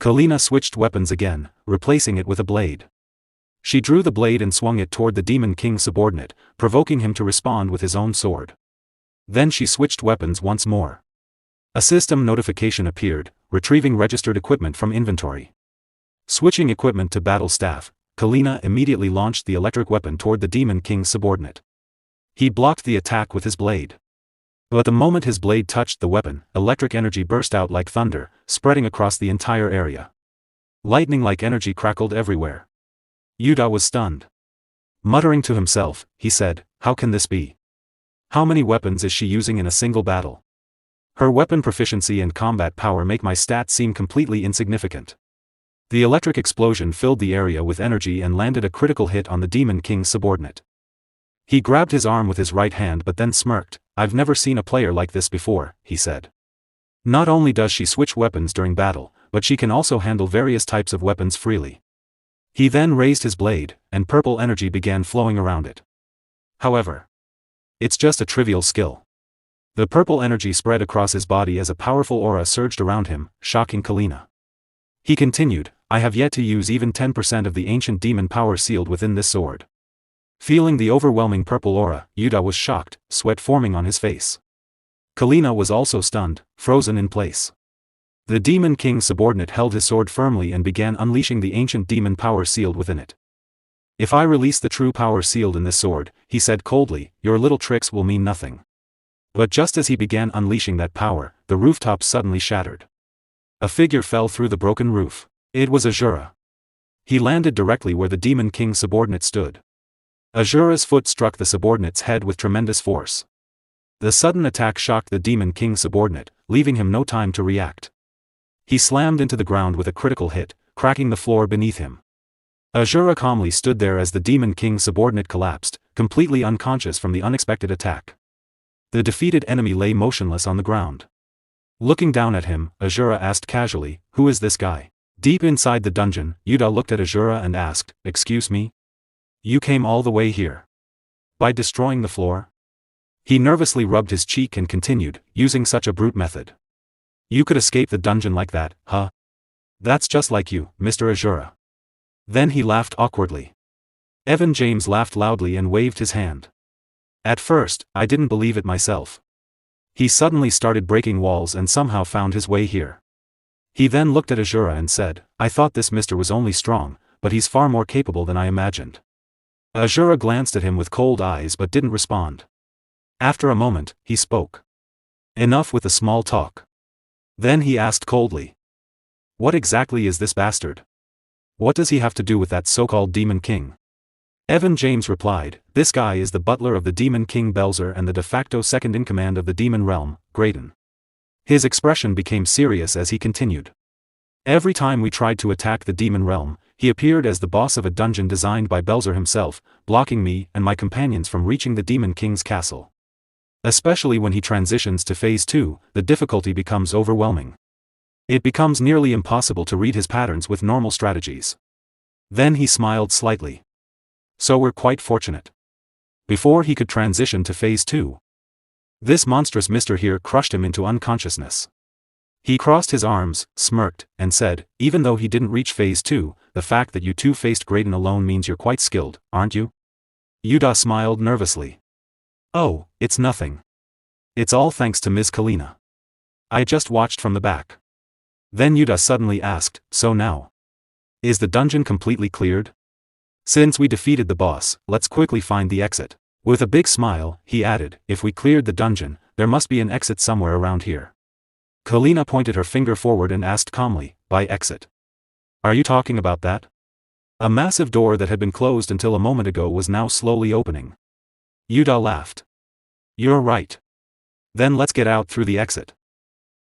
Kalina switched weapons again, replacing it with a blade. She drew the blade and swung it toward the Demon King's subordinate, provoking him to respond with his own sword. Then she switched weapons once more. A system notification appeared, retrieving registered equipment from inventory. Switching equipment to battle staff, Kalina immediately launched the electric weapon toward the Demon King's subordinate. He blocked the attack with his blade. But the moment his blade touched the weapon, electric energy burst out like thunder, spreading across the entire area. Lightning-like energy crackled everywhere. Yuda was stunned. Muttering to himself, he said, "How can this be? How many weapons is she using in a single battle? Her weapon proficiency and combat power make my stats seem completely insignificant." The electric explosion filled the area with energy and landed a critical hit on the Demon King's subordinate. He grabbed his arm with his right hand but then smirked. "I've never seen a player like this before," he said. Not only does she switch weapons during battle, but she can also handle various types of weapons freely. He then raised his blade, and purple energy began flowing around it. However, it's just a trivial skill. The purple energy spread across his body as a powerful aura surged around him, shocking Kalina. He continued, "I have yet to use even 10% of the ancient demon power sealed within this sword." Feeling the overwhelming purple aura, Yuda was shocked, sweat forming on his face. Kalina was also stunned, frozen in place. The Demon King's subordinate held his sword firmly and began unleashing the ancient demon power sealed within it. "If I release the true power sealed in this sword," he said coldly, "your little tricks will mean nothing." But just as he began unleashing that power, the rooftop suddenly shattered. A figure fell through the broken roof. It was Asura. He landed directly where the Demon King's subordinate stood. Asura's foot struck the subordinate's head with tremendous force. The sudden attack shocked the Demon King's subordinate, leaving him no time to react. He slammed into the ground with a critical hit, cracking the floor beneath him. Asura calmly stood there as the Demon King's subordinate collapsed, completely unconscious from the unexpected attack. The defeated enemy lay motionless on the ground. Looking down at him, Asura asked casually, "Who is this guy?" Deep inside the dungeon, Yuda looked at Asura and asked, "Excuse me? You came all the way here? By destroying the floor?" He nervously rubbed his cheek and continued, "Using such a brute method. You could escape the dungeon like that, huh? That's just like you, Mr. Asura." Then he laughed awkwardly. Evan James laughed loudly and waved his hand. "At first, I didn't believe it myself. He suddenly started breaking walls and somehow found his way here." He then looked at Asura and said, "I thought this mister was only strong, but he's far more capable than I imagined." Asura glanced at him with cold eyes but didn't respond. After a moment, he spoke. "Enough with the small talk." Then he asked coldly, "What exactly is this bastard? What does he have to do with that so-called Demon King?" Evan James replied, "This guy is the butler of the Demon King Belzer and the de facto second-in-command of the Demon Realm, Graydon." His expression became serious as he continued. "Every time we tried to attack the Demon Realm, he appeared as the boss of a dungeon designed by Belzer himself, blocking me and my companions from reaching the Demon King's castle. Especially when he transitions to Phase 2, the difficulty becomes overwhelming. It becomes nearly impossible to read his patterns with normal strategies." Then he smiled slightly. "So we're quite fortunate. Before he could transition to Phase 2, this monstrous mister here crushed him into unconsciousness." He crossed his arms, smirked, and said, "Even though he didn't reach Phase 2, the fact that you two faced Graydon alone means you're quite skilled, aren't you?" Yuda smiled nervously. "Oh, it's nothing. It's all thanks to Ms. Kalina. I just watched from the back." Then Yuda suddenly asked, "So now? Is the dungeon completely cleared? Since we defeated the boss, let's quickly find the exit." With a big smile, he added, "If we cleared the dungeon, there must be an exit somewhere around here." Kalina pointed her finger forward and asked calmly, "By exit? Are you talking about that?" A massive door that had been closed until a moment ago was now slowly opening. Yuda laughed. "You're right. Then let's get out through the exit."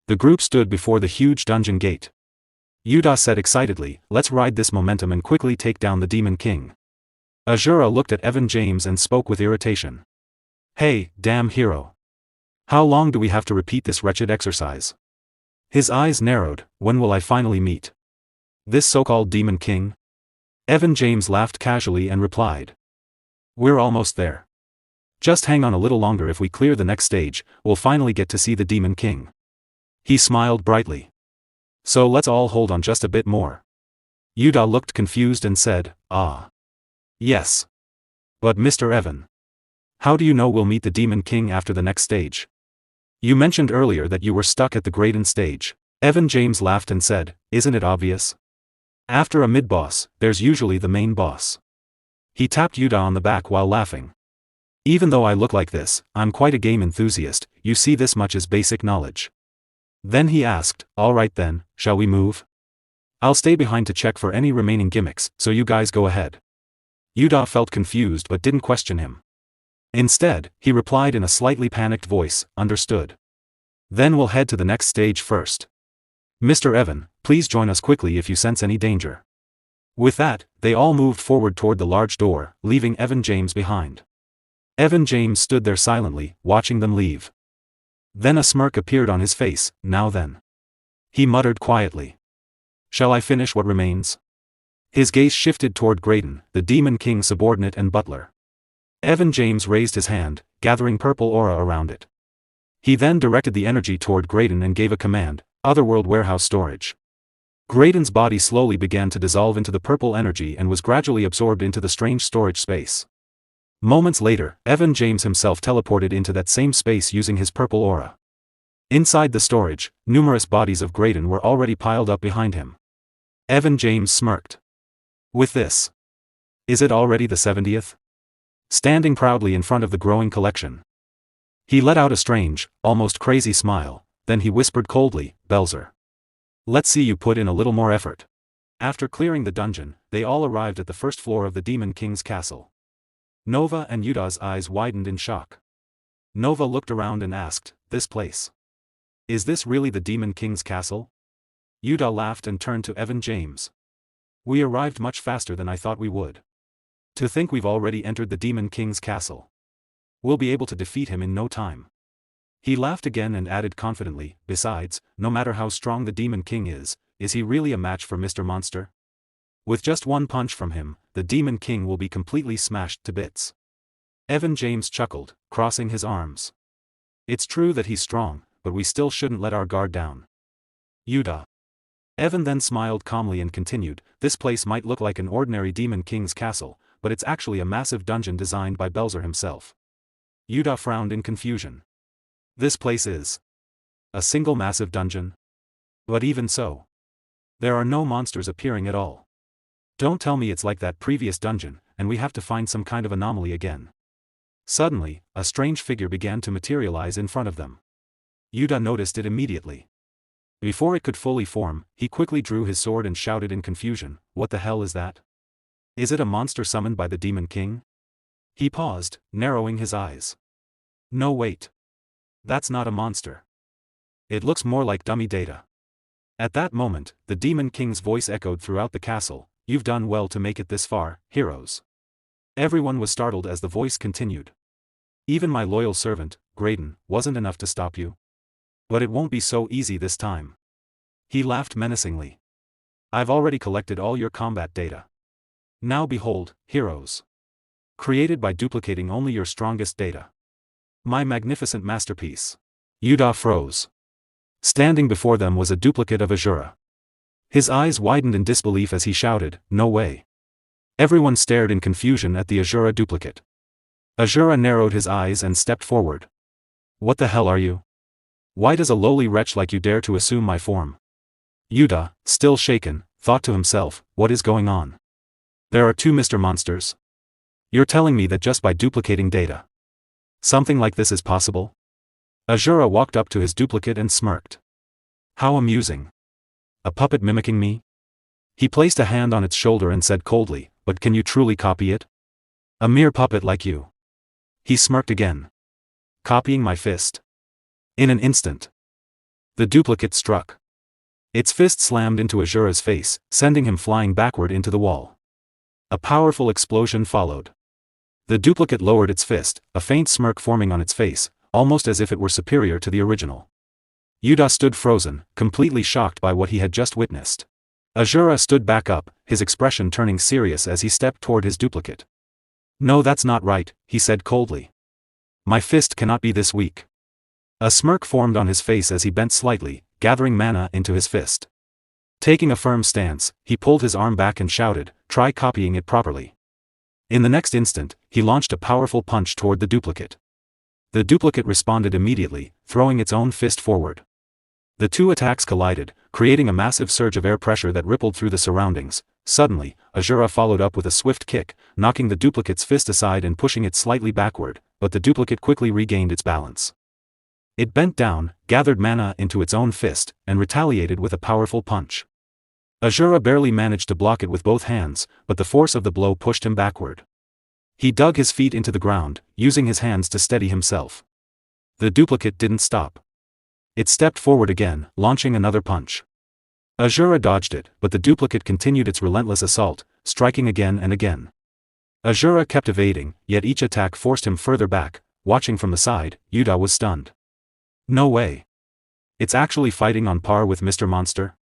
The group stood before the huge dungeon gate. Yuda said excitedly, "Let's ride this momentum and quickly take down the Demon King." Asura looked at Evan James and spoke with irritation. "Hey, damn hero. How long do we have to repeat this wretched exercise?" His eyes narrowed. "When will I finally meet this so-called Demon King?" Evan James laughed casually and replied. We're almost there. Just hang on a little longer. If we clear the next stage, we'll finally get to see the Demon King. He smiled brightly. So let's all hold on just a bit more. Yuda looked confused and said, ah. Yes. But Mr. Evan. How do you know we'll meet the Demon King after the next stage? You mentioned earlier that you were stuck at the Graydon stage. Evan James laughed and said, isn't it obvious? After a mid-boss, there's usually the main boss. He tapped Yuda on the back while laughing. Even though I look like this, I'm quite a game enthusiast. You see, this much is basic knowledge. Then he asked, alright then, shall we move? I'll stay behind to check for any remaining gimmicks, so you guys go ahead. Yuda felt confused but didn't question him. Instead, he replied in a slightly panicked voice, understood. Then we'll head to the next stage first. Mr. Evan, please join us quickly if you sense any danger. With that, they all moved forward toward the large door, leaving Evan James behind. Evan James stood there silently, watching them leave. Then a smirk appeared on his face. Now then. He muttered quietly. Shall I finish what remains? His gaze shifted toward Graydon, the Demon King's subordinate and butler. Evan James raised his hand, gathering purple aura around it. He then directed the energy toward Graydon and gave a command, Otherworld Warehouse Storage. Graydon's body slowly began to dissolve into the purple energy and was gradually absorbed into the strange storage space. Moments later, Evan James himself teleported into that same space using his purple aura. Inside the storage, numerous bodies of Graydon were already piled up behind him. Evan James smirked. With this. Is it already the 70th? Standing proudly in front of the growing collection. He let out a strange, almost crazy smile, then he whispered coldly, Belzer. Let's see you put in a little more effort. After clearing the dungeon, they all arrived at the first floor of the Demon King's castle. Nova and Yuda's eyes widened in shock. Nova looked around and asked, this place. Is this really the Demon King's castle? Yuda laughed and turned to Evan James. We arrived much faster than I thought we would. To think we've already entered the Demon King's castle. We'll be able to defeat him in no time. He laughed again and added confidently, besides, no matter how strong the Demon King is he really a match for Mr. Monster? With just one punch from him, the Demon King will be completely smashed to bits. Evan James chuckled, crossing his arms. It's true that he's strong, but we still shouldn't let our guard down. Yuda. Evan then smiled calmly and continued, this place might look like an ordinary Demon King's castle, but it's actually a massive dungeon designed by Belzer himself. Yuda frowned in confusion. This place is a single massive dungeon? But even so, there are no monsters appearing at all. Don't tell me it's like that previous dungeon, and we have to find some kind of anomaly again. Suddenly, a strange figure began to materialize in front of them. Yuda noticed it immediately. Before it could fully form, he quickly drew his sword and shouted in confusion, what the hell is that? Is it a monster summoned by the Demon King? He paused, narrowing his eyes. No wait. That's not a monster. It looks more like dummy data. At that moment, the Demon King's voice echoed throughout the castle, you've done well to make it this far, heroes. Everyone was startled as the voice continued. Even my loyal servant, Graydon, wasn't enough to stop you. But it won't be so easy this time. He laughed menacingly. I've already collected all your combat data. Now behold, heroes. Created by duplicating only your strongest data. My magnificent masterpiece. Yuda froze. Standing before them was a duplicate of Asura. His eyes widened in disbelief as he shouted, no way. Everyone stared in confusion at the Asura duplicate. Asura narrowed his eyes and stepped forward. What the hell are you? Why does a lowly wretch like you dare to assume my form? Yuda, still shaken, thought to himself, what is going on? There are two Mr. Monsters. You're telling me that just by duplicating data, something like this is possible? Asura walked up to his duplicate and smirked. How amusing. A puppet mimicking me? He placed a hand on its shoulder and said coldly, but can you truly copy it? A mere puppet like you. He smirked again. Copying my fist? In an instant. The duplicate struck. Its fist slammed into Asura's face, sending him flying backward into the wall. A powerful explosion followed. The duplicate lowered its fist, a faint smirk forming on its face, almost as if it were superior to the original. Yuda stood frozen, completely shocked by what he had just witnessed. Asura stood back up, his expression turning serious as he stepped toward his duplicate. "No, that's not right," he said coldly. "My fist cannot be this weak." A smirk formed on his face as he bent slightly, gathering mana into his fist. Taking a firm stance, he pulled his arm back and shouted, "Try copying it properly." In the next instant, he launched a powerful punch toward the duplicate. The duplicate responded immediately, throwing its own fist forward. The two attacks collided, creating a massive surge of air pressure that rippled through the surroundings. Suddenly, Asura followed up with a swift kick, knocking the duplicate's fist aside and pushing it slightly backward, but the duplicate quickly regained its balance. It bent down, gathered mana into its own fist, and retaliated with a powerful punch. Asura barely managed to block it with both hands, but the force of the blow pushed him backward. He dug his feet into the ground, using his hands to steady himself. The duplicate didn't stop. It stepped forward again, launching another punch. Asura dodged it, but the duplicate continued its relentless assault, striking again and again. Asura kept evading, yet each attack forced him further back. Watching from the side, Yuta was stunned. "No way. It's actually fighting on par with Mr. Monster?"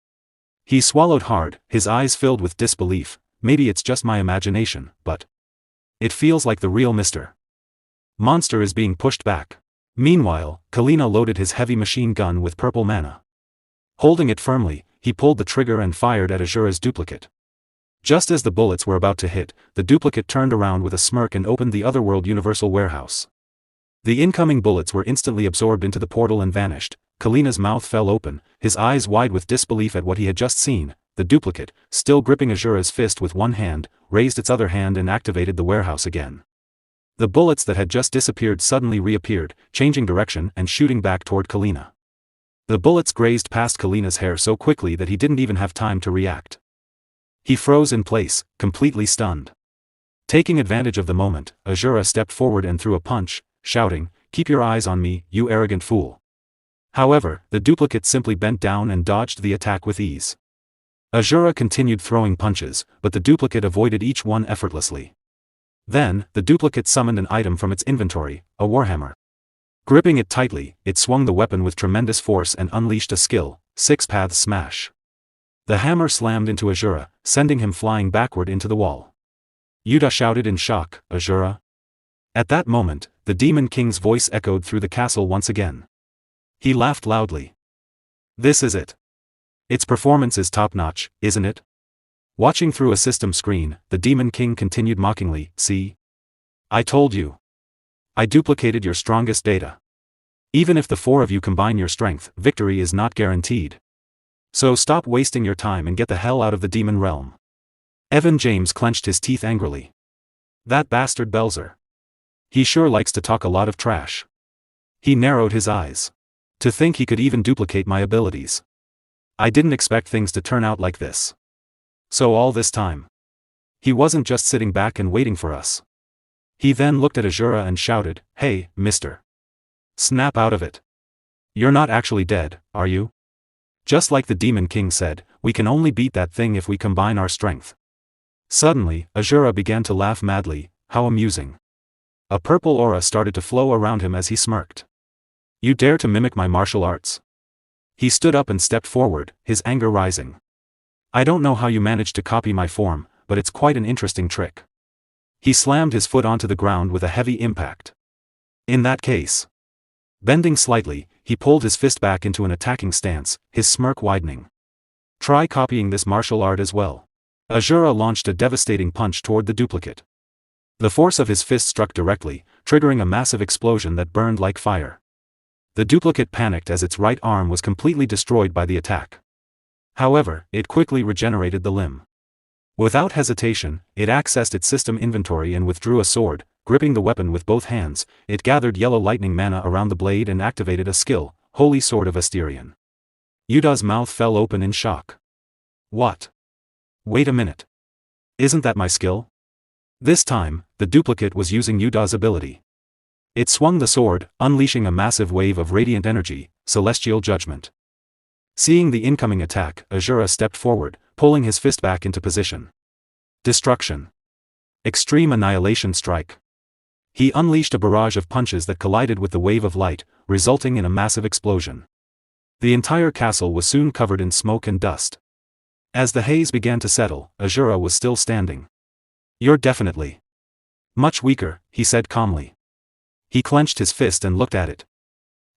He swallowed hard, his eyes filled with disbelief. "Maybe it's just my imagination, but it feels like the real Mr. Monster is being pushed back." Meanwhile, Kalina loaded his heavy machine gun with purple mana. Holding it firmly, he pulled the trigger and fired at Asura's duplicate. Just as the bullets were about to hit, the duplicate turned around with a smirk and opened the Otherworld Universal Warehouse. The incoming bullets were instantly absorbed into the portal and vanished. Kalina's mouth fell open, his eyes wide with disbelief at what he had just seen. The duplicate, still gripping Asura's fist with one hand, raised its other hand and activated the warehouse again. The bullets that had just disappeared suddenly reappeared, changing direction and shooting back toward Kalina. The bullets grazed past Kalina's hair so quickly that he didn't even have time to react. He froze in place, completely stunned. Taking advantage of the moment, Asura stepped forward and threw a punch, shouting, "Keep your eyes on me, you arrogant fool." However, the duplicate simply bent down and dodged the attack with ease. Asura continued throwing punches, but the duplicate avoided each one effortlessly. Then, the duplicate summoned an item from its inventory, a warhammer. Gripping it tightly, it swung the weapon with tremendous force and unleashed a skill, Six Paths Smash. The hammer slammed into Asura, sending him flying backward into the wall. Yuta shouted in shock, "Asura?" At that moment, the Demon King's voice echoed through the castle once again. He laughed loudly. "This is it. Its performance is top-notch, isn't it?" Watching through a system screen, the Demon King continued mockingly, "See? I told you. I duplicated your strongest data. Even if the four of you combine your strength, victory is not guaranteed. So stop wasting your time and get the hell out of the demon realm." Evan James clenched his teeth angrily. That bastard Belzer. He sure likes to talk a lot of trash. He narrowed his eyes. To think he could even duplicate my abilities. I didn't expect things to turn out like this. So all this time, he wasn't just sitting back and waiting for us. He then looked at Asura and shouted, "Hey, mister. Snap out of it. You're not actually dead, are you?" Just like the Demon King said, we can only beat that thing if we combine our strength. Suddenly, Asura began to laugh madly. How amusing. A purple aura started to flow around him as he smirked. "You dare to mimic my martial arts?" He stood up and stepped forward, his anger rising. "I don't know how you managed to copy my form, but it's quite an interesting trick." He slammed his foot onto the ground with a heavy impact. In that case, bending slightly, he pulled his fist back into an attacking stance, his smirk widening. "Try copying this martial art as well." Asura launched a devastating punch toward the duplicate. The force of his fist struck directly, triggering a massive explosion that burned like fire. The duplicate panicked as its right arm was completely destroyed by the attack. However, it quickly regenerated the limb. Without hesitation, it accessed its system inventory and withdrew a sword. Gripping the weapon with both hands, it gathered yellow lightning mana around the blade and activated a skill, Holy Sword of Asterion. Yuta's mouth fell open in shock. "What? Wait a minute. Isn't that my skill?" This time, the duplicate was using Yuta's ability. It swung the sword, unleashing a massive wave of radiant energy, Celestial Judgment. Seeing the incoming attack, Asura stepped forward, pulling his fist back into position. Destruction. Extreme Annihilation Strike. He unleashed a barrage of punches that collided with the wave of light, resulting in a massive explosion. The entire castle was soon covered in smoke and dust. As the haze began to settle, Asura was still standing. "You're definitely much weaker," he said calmly. He clenched his fist and looked at it.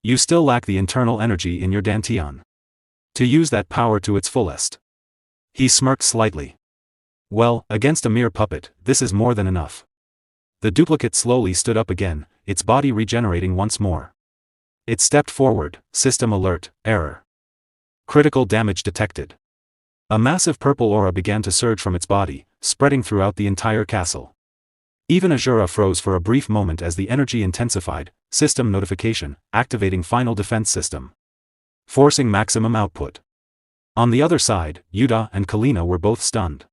"You still lack the internal energy in your dantian to use that power to its fullest." He smirked slightly. "Well, against a mere puppet, this is more than enough." The duplicate slowly stood up again, its body regenerating once more. It stepped forward. System alert, error. Critical damage detected. A massive purple aura began to surge from its body, spreading throughout the entire castle. Even Asura froze for a brief moment as the energy intensified. System notification, activating final defense system. Forcing maximum output. On the other side, Yuta and Kalina were both stunned.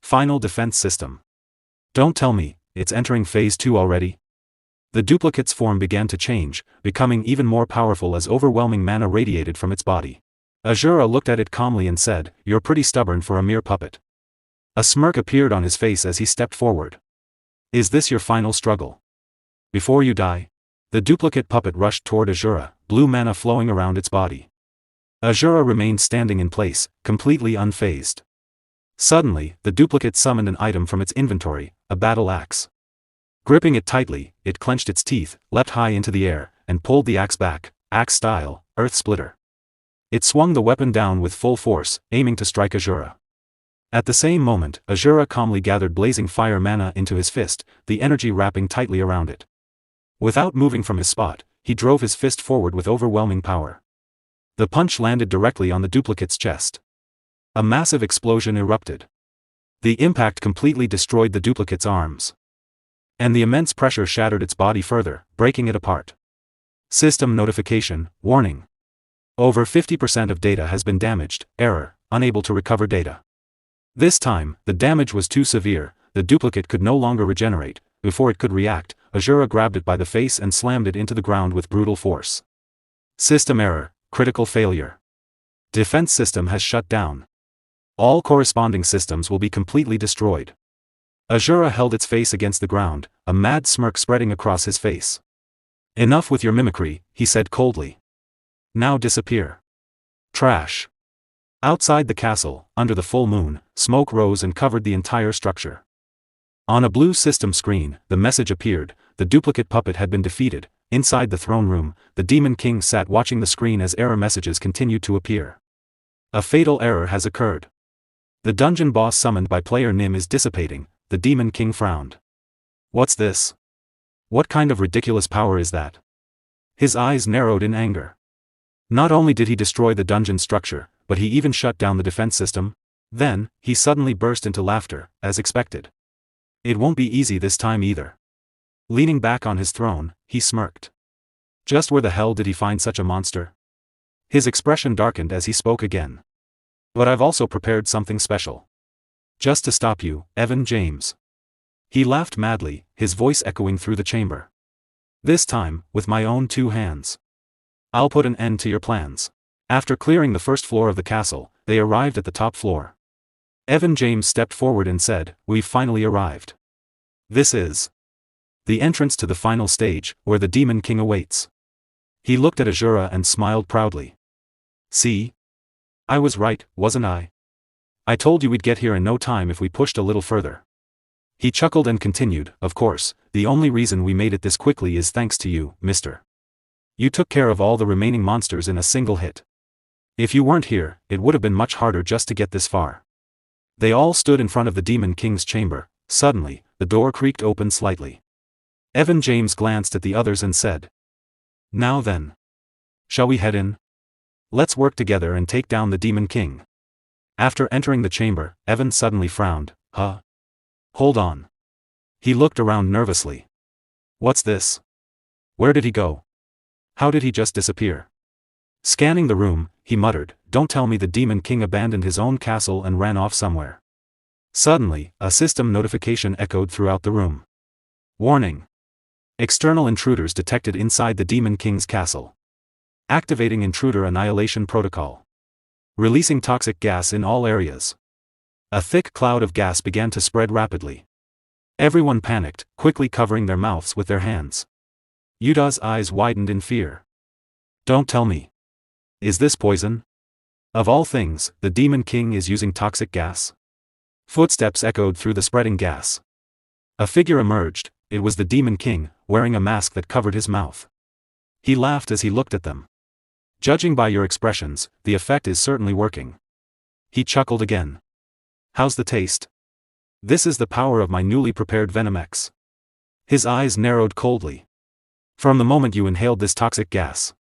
Final defense system. Don't tell me, it's entering phase 2 already? The duplicate's form began to change, becoming even more powerful as overwhelming mana radiated from its body. Asura looked at it calmly and said, "You're pretty stubborn for a mere puppet." A smirk appeared on his face as he stepped forward. "Is this your final struggle? Before you die?" The duplicate puppet rushed toward Asura, blue mana flowing around its body. Asura remained standing in place, completely unfazed. Suddenly, the duplicate summoned an item from its inventory, a battle axe. Gripping it tightly, it clenched its teeth, leapt high into the air, and pulled the axe back, axe style, earth splitter. It swung the weapon down with full force, aiming to strike Asura. At the same moment, Asura calmly gathered blazing fire mana into his fist, the energy wrapping tightly around it. Without moving from his spot, he drove his fist forward with overwhelming power. The punch landed directly on the duplicate's chest. A massive explosion erupted. The impact completely destroyed the duplicate's arms. And the immense pressure shattered its body further, breaking it apart. System notification, warning. Over 50% of data has been damaged, error, unable to recover data. This time, the damage was too severe, the duplicate could no longer regenerate. Before it could react, Asura grabbed it by the face and slammed it into the ground with brutal force. System error, critical failure. Defense system has shut down. All corresponding systems will be completely destroyed. Asura held its face against the ground, a mad smirk spreading across his face. "Enough with your mimicry," he said coldly. "Now disappear." Trash. Outside the castle, under the full moon, smoke rose and covered the entire structure. On a blue system screen, the message appeared, the duplicate puppet had been defeated. Inside the throne room, the Demon King sat watching the screen as error messages continued to appear. A fatal error has occurred. The dungeon boss summoned by player Nim is dissipating. The Demon King frowned. "What's this? What kind of ridiculous power is that?" His eyes narrowed in anger. Not only did he destroy the dungeon structure, but he even shut down the defense system. Then, he suddenly burst into laughter, as expected. "It won't be easy this time either." Leaning back on his throne, he smirked. Just where the hell did he find such a monster? His expression darkened as he spoke again. "But I've also prepared something special. Just to stop you, Evan James." He laughed madly, his voice echoing through the chamber. "This time, with my own 2 hands. I'll put an end to your plans." After clearing the first floor of the castle, they arrived at the top floor. Evan James stepped forward and said, "We've finally arrived. This is the entrance to the final stage, where the Demon King awaits." He looked at Asura and smiled proudly. "See? I was right, wasn't I? I told you we'd get here in no time if we pushed a little further." He chuckled and continued, "Of course, the only reason we made it this quickly is thanks to you, mister. You took care of all the remaining monsters in a single hit. If you weren't here, it would have been much harder just to get this far." They all stood in front of the Demon King's chamber. Suddenly, the door creaked open slightly. Evan James glanced at the others and said, "Now then. Shall we head in? Let's work together and take down the Demon King." After entering the chamber, Evan suddenly frowned. "Huh? Hold on." He looked around nervously. "What's this? Where did he go? How did he just disappear?" Scanning the room, he muttered, "Don't tell me the Demon King abandoned his own castle and ran off somewhere." Suddenly, a system notification echoed throughout the room. "Warning. External intruders detected inside the Demon King's castle. Activating intruder annihilation protocol. Releasing toxic gas in all areas." A thick cloud of gas began to spread rapidly. Everyone panicked, quickly covering their mouths with their hands. Yuta's eyes widened in fear. "Don't tell me. Is this poison?" Of all things, the Demon King is using toxic gas? Footsteps echoed through the spreading gas. A figure emerged. It was the Demon King, wearing a mask that covered his mouth. He laughed as he looked at them. Judging by your expressions, the effect is certainly working. He chuckled again. How's the taste? This is the power of my newly prepared Venom X. His eyes narrowed coldly. From the moment you inhaled this toxic gas,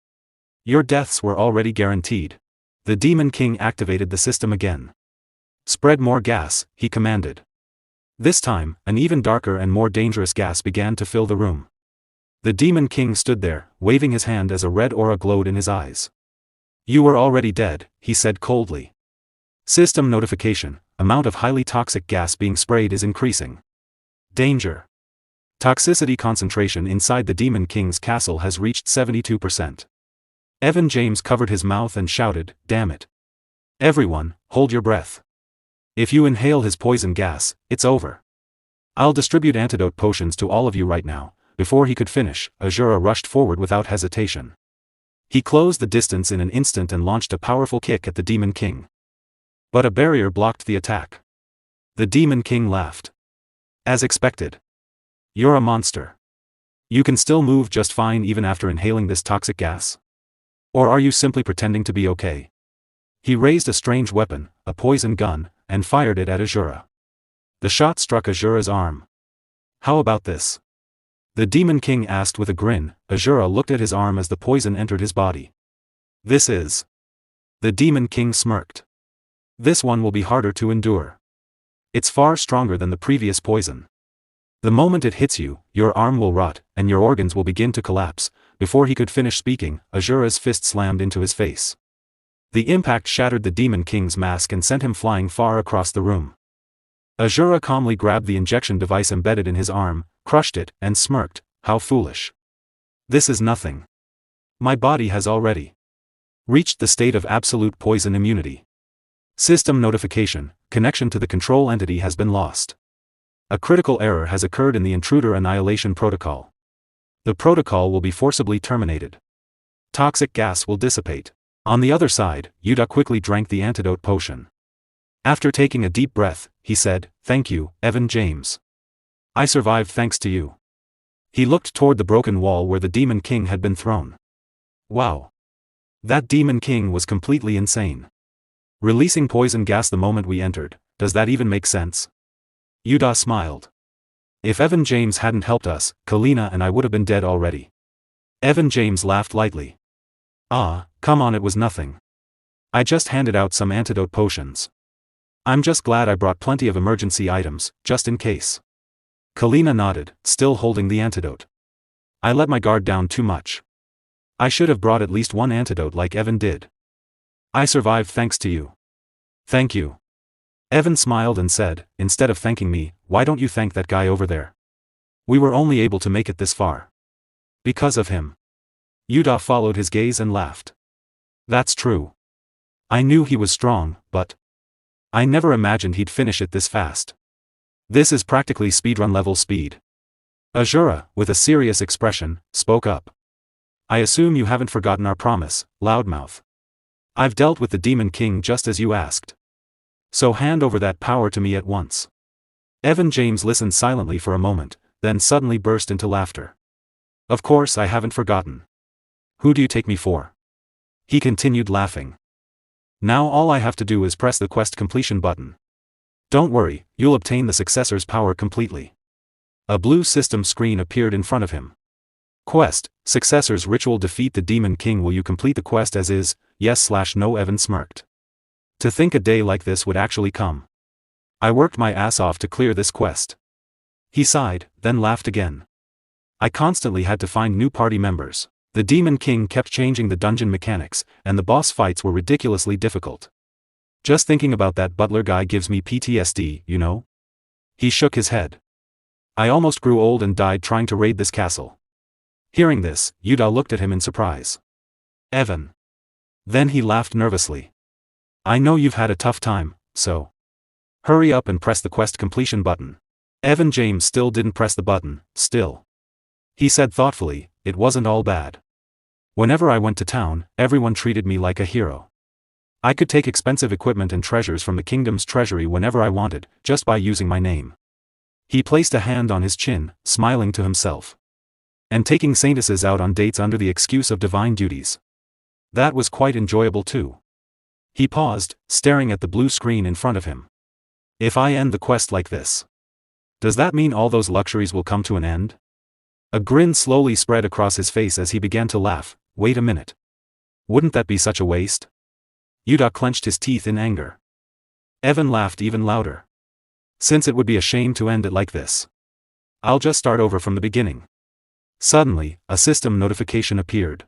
your deaths were already guaranteed. The Demon King activated the system again. Spread more gas, he commanded. This time, an even darker and more dangerous gas began to fill the room. The Demon King stood there, waving his hand as a red aura glowed in his eyes. You were already dead, he said coldly. System notification, amount of highly toxic gas being sprayed is increasing. Danger. Toxicity concentration inside the Demon King's castle has reached 72%. Evan James covered his mouth and shouted, "Damn it. Everyone, hold your breath. If you inhale his poison gas, it's over. I'll distribute antidote potions to all of you right now." Before he could finish, Asura rushed forward without hesitation. He closed the distance in an instant and launched a powerful kick at the Demon King. But a barrier blocked the attack. The Demon King laughed. As expected. You're a monster. You can still move just fine even after inhaling this toxic gas? Or are you simply pretending to be okay? He raised a strange weapon, a poison gun, and fired it at Asura. The shot struck Asura's arm. How about this? The Demon King asked with a grin. Asura looked at his arm as the poison entered his body. This is. The Demon King smirked. This one will be harder to endure. It's far stronger than the previous poison. The moment it hits you, your arm will rot, and your organs will begin to collapse. Before he could finish speaking, Asura's fist slammed into his face. The impact shattered the Demon King's mask and sent him flying far across the room. Asura calmly grabbed the injection device embedded in his arm, crushed it, and smirked. How foolish. This is nothing. My body has already reached the state of absolute poison immunity. System notification, connection to the control entity has been lost. A critical error has occurred in the intruder annihilation protocol. The protocol will be forcibly terminated. Toxic gas will dissipate. On the other side, Yuda quickly drank the antidote potion. After taking a deep breath, he said, "Thank you, Evan James. I survived thanks to you." He looked toward the broken wall where the Demon King had been thrown. Wow. That Demon King was completely insane. Releasing poison gas the moment we entered, does that even make sense? Yuda smiled. If Evan James hadn't helped us, Kalina and I would have been dead already. Evan James laughed lightly. Ah, come on, it was nothing. I just handed out some antidote potions. I'm just glad I brought plenty of emergency items, just in case. Kalina nodded, still holding the antidote. I let my guard down too much. I should have brought at least one antidote like Evan did. I survived thanks to you. Thank you. Evan smiled and said, instead of thanking me, why don't you thank that guy over there? We were only able to make it this far because of him. Yuda followed his gaze and laughed. That's true. I knew he was strong, but I never imagined he'd finish it this fast. This is practically speedrun level speed. Asura, with a serious expression, spoke up. I assume you haven't forgotten our promise, Loudmouth. I've dealt with the Demon King just as you asked. So hand over that power to me at once. Evan James listened silently for a moment, then suddenly burst into laughter. Of course I haven't forgotten. Who do you take me for? He continued laughing. Now all I have to do is press the quest completion button. Don't worry, you'll obtain the successor's power completely. A blue system screen appeared in front of him. Quest, Successor's Ritual, defeat the Demon King. Will you complete the quest as is? Yes/no. Evan smirked. To think a day like this would actually come. I worked my ass off to clear this quest. He sighed, then laughed again. I constantly had to find new party members. The Demon King kept changing the dungeon mechanics, and the boss fights were ridiculously difficult. Just thinking about that butler guy gives me PTSD, you know? He shook his head. I almost grew old and died trying to raid this castle. Hearing this, Yuda looked at him in surprise. Evan. Then he laughed nervously. I know you've had a tough time, so hurry up and press the quest completion button. Evan James still didn't press the button, still. He said thoughtfully, it wasn't all bad. Whenever I went to town, everyone treated me like a hero. I could take expensive equipment and treasures from the kingdom's treasury whenever I wanted, just by using my name. He placed a hand on his chin, smiling to himself. And taking saintesses out on dates under the excuse of divine duties. That was quite enjoyable too. He paused, staring at the blue screen in front of him. If I end the quest like this, does that mean all those luxuries will come to an end? A grin slowly spread across his face as he began to laugh. Wait a minute. Wouldn't that be such a waste? Yuda clenched his teeth in anger. Evan laughed even louder. Since it would be a shame to end it like this, I'll just start over from the beginning. Suddenly, a system notification appeared.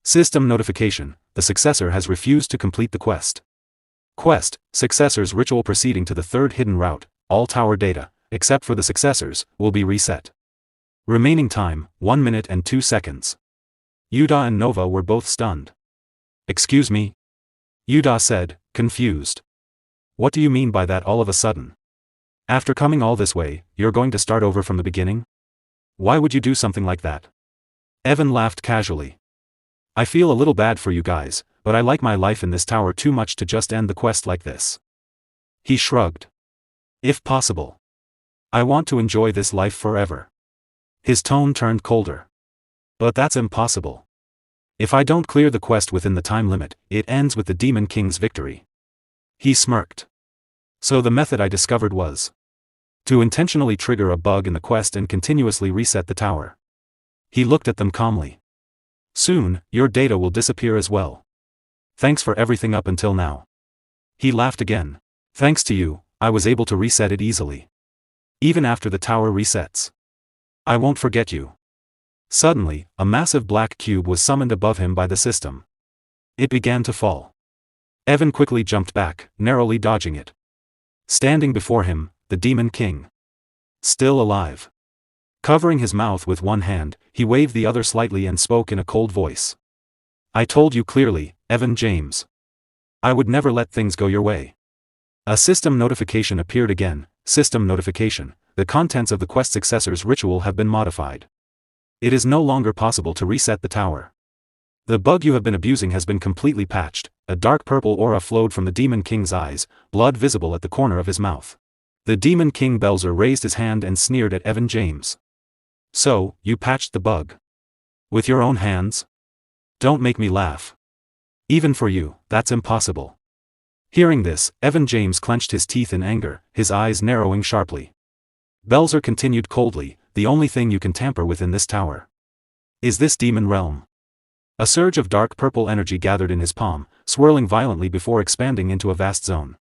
System notification: the successor has refused to complete the quest. Quest: successor's ritual proceeding to the third hidden route. All tower data, except for the successors, will be reset. Remaining time, 1 minute and 2 seconds. Yuda and Nova were both stunned. Excuse me? Yuda said, confused. What do you mean by that all of a sudden? After coming all this way, you're going to start over from the beginning? Why would you do something like that? Evan laughed casually. I feel a little bad for you guys, but I like my life in this tower too much to just end the quest like this. He shrugged. If possible, I want to enjoy this life forever. His tone turned colder. But that's impossible. If I don't clear the quest within the time limit, it ends with the Demon King's victory. He smirked. So the method I discovered was to intentionally trigger a bug in the quest and continuously reset the tower. He looked at them calmly. Soon, your data will disappear as well. Thanks for everything up until now. He laughed again. Thanks to you, I was able to reset it easily. Even after the tower resets. I won't forget you. Suddenly, a massive black cube was summoned above him by the system. It began to fall. Evan quickly jumped back, narrowly dodging it. Standing before him, the Demon King. Still alive. Covering his mouth with one hand, he waved the other slightly and spoke in a cold voice. I told you clearly, Evan James. I would never let things go your way. A system notification appeared again. System notification: the contents of the quest successor's ritual have been modified. It is no longer possible to reset the tower. The bug you have been abusing has been completely patched. A dark purple aura flowed from the Demon King's eyes, blood visible at the corner of his mouth. The Demon King Belzer raised his hand and sneered at Evan James. So, you patched the bug? With your own hands? Don't make me laugh. Even for you, that's impossible. Hearing this, Evan James clenched his teeth in anger, his eyes narrowing sharply. Belzer continued coldly, the only thing you can tamper with in this tower is this demon realm. A surge of dark purple energy gathered in his palm, swirling violently before expanding into a vast zone.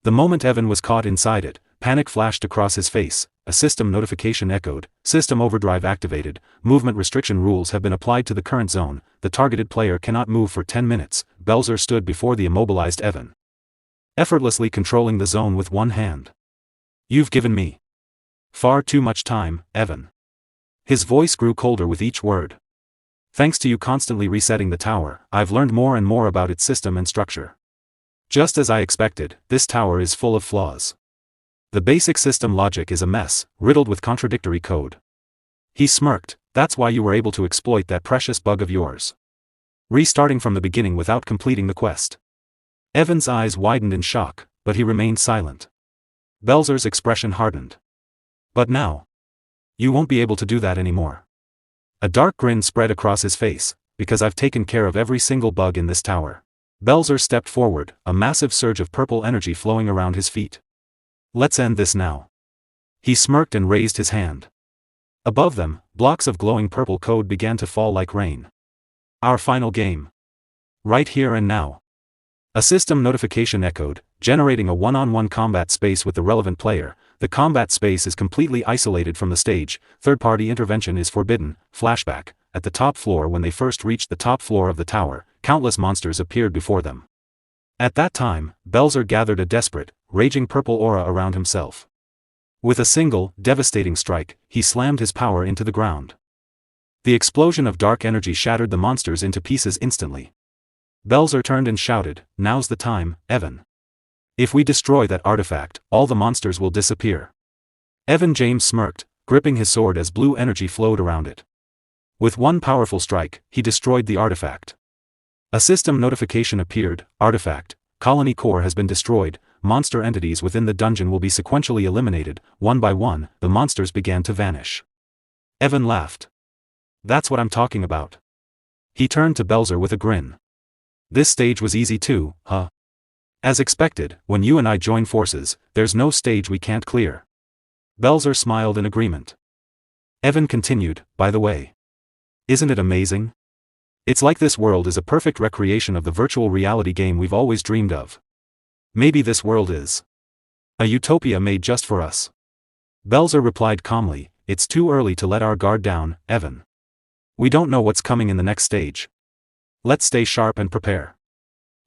The moment Evan was caught inside it, panic flashed across his face, a system notification echoed, system overdrive activated, movement restriction rules have been applied to the current zone, the targeted player cannot move for 10 minutes, Belzer stood before the immobilized Evan, effortlessly controlling the zone with one hand. You've given me far too much time, Evan. His voice grew colder with each word. Thanks to you constantly resetting the tower, I've learned more and more about its system and structure. Just as I expected, this tower is full of flaws. The basic system logic is a mess, riddled with contradictory code. He smirked. That's why you were able to exploit that precious bug of yours. Restarting from the beginning without completing the quest. Evan's eyes widened in shock, but he remained silent. Belzer's expression hardened. But now, you won't be able to do that anymore. A dark grin spread across his face, because I've taken care of every single bug in this tower. Belzer stepped forward, a massive surge of purple energy flowing around his feet. Let's end this now. He smirked and raised his hand. Above them, blocks of glowing purple code began to fall like rain. Our final game. Right here and now. A system notification echoed, generating a one-on-one combat space with the relevant player. The combat space is completely isolated from the stage, third-party intervention is forbidden. Flashback: at the top floor, when they first reached the top floor of the tower, countless monsters appeared before them. At that time, Belzer gathered a desperate, raging purple aura around himself. With a single, devastating strike, he slammed his power into the ground. The explosion of dark energy shattered the monsters into pieces instantly. Belzer turned and shouted, "Now's the time, Evan. If we destroy that artifact, all the monsters will disappear." Evan James smirked, gripping his sword as blue energy flowed around it. With one powerful strike, he destroyed the artifact. A system notification appeared, artifact, colony core has been destroyed, monster entities within the dungeon will be sequentially eliminated, one by one, the monsters began to vanish. Evan laughed. That's what I'm talking about. He turned to Belzer with a grin. This stage was easy too, huh? As expected, when you and I join forces, there's no stage we can't clear. Belzer smiled in agreement. Evan continued, by the way. Isn't it amazing? It's like this world is a perfect recreation of the virtual reality game we've always dreamed of. Maybe this world is a utopia made just for us. Belzer replied calmly, it's too early to let our guard down, Evan. We don't know what's coming in the next stage. Let's stay sharp and prepare.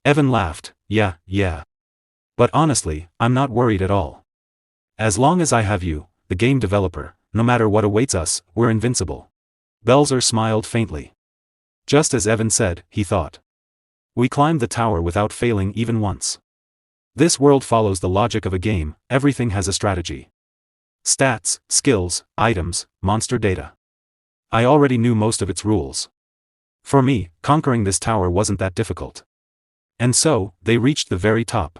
Evan laughed, yeah. But honestly, I'm not worried at all. As long as I have you, the game developer, no matter what awaits us, we're invincible. Belzer smiled faintly. Just as Evan said, he thought. We climbed the tower without failing even once. This world follows the logic of a game, everything has a strategy. Stats, skills, items, monster data. I already knew most of its rules. For me, conquering this tower wasn't that difficult. And so, they reached the very top.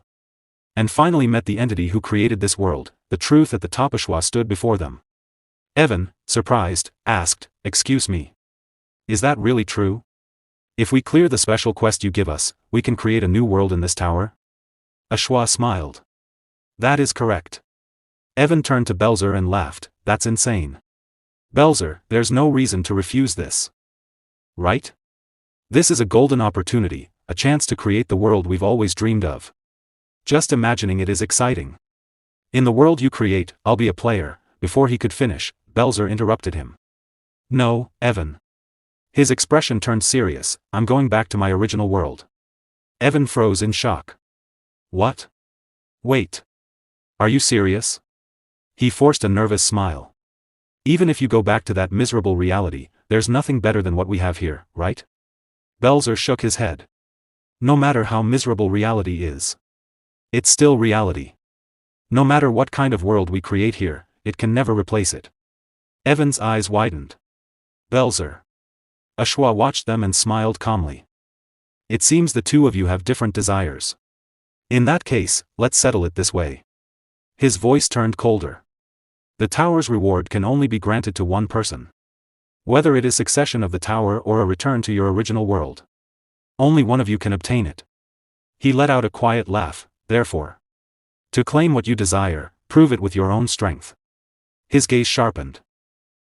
And finally met the entity who created this world, the truth at the top. Eshua stood before them. Evan, surprised, asked, excuse me. Is that really true? If we clear the special quest you give us, we can create a new world in this tower? Eshua smiled. That is correct. Evan turned to Belzer and laughed, that's insane. Belzer, there's no reason to refuse this. Right? This is a golden opportunity, a chance to create the world we've always dreamed of. Just imagining it is exciting. In the world you create, I'll be a player. Before he could finish, Belzer interrupted him. No, Evan. His expression turned serious, I'm going back to my original world. Evan froze in shock. What? Wait. Are you serious? He forced a nervous smile. Even if you go back to that miserable reality, there's nothing better than what we have here, right? Belzer shook his head. No matter how miserable reality is. It's still reality. No matter what kind of world we create here, it can never replace it. Evan's eyes widened. Belzer. Eshua watched them and smiled calmly. It seems the two of you have different desires. In that case, let's settle it this way. His voice turned colder. The tower's reward can only be granted to one person. Whether it is succession of the tower or a return to your original world. Only one of you can obtain it. He let out a quiet laugh, therefore. To claim what you desire, prove it with your own strength. His gaze sharpened.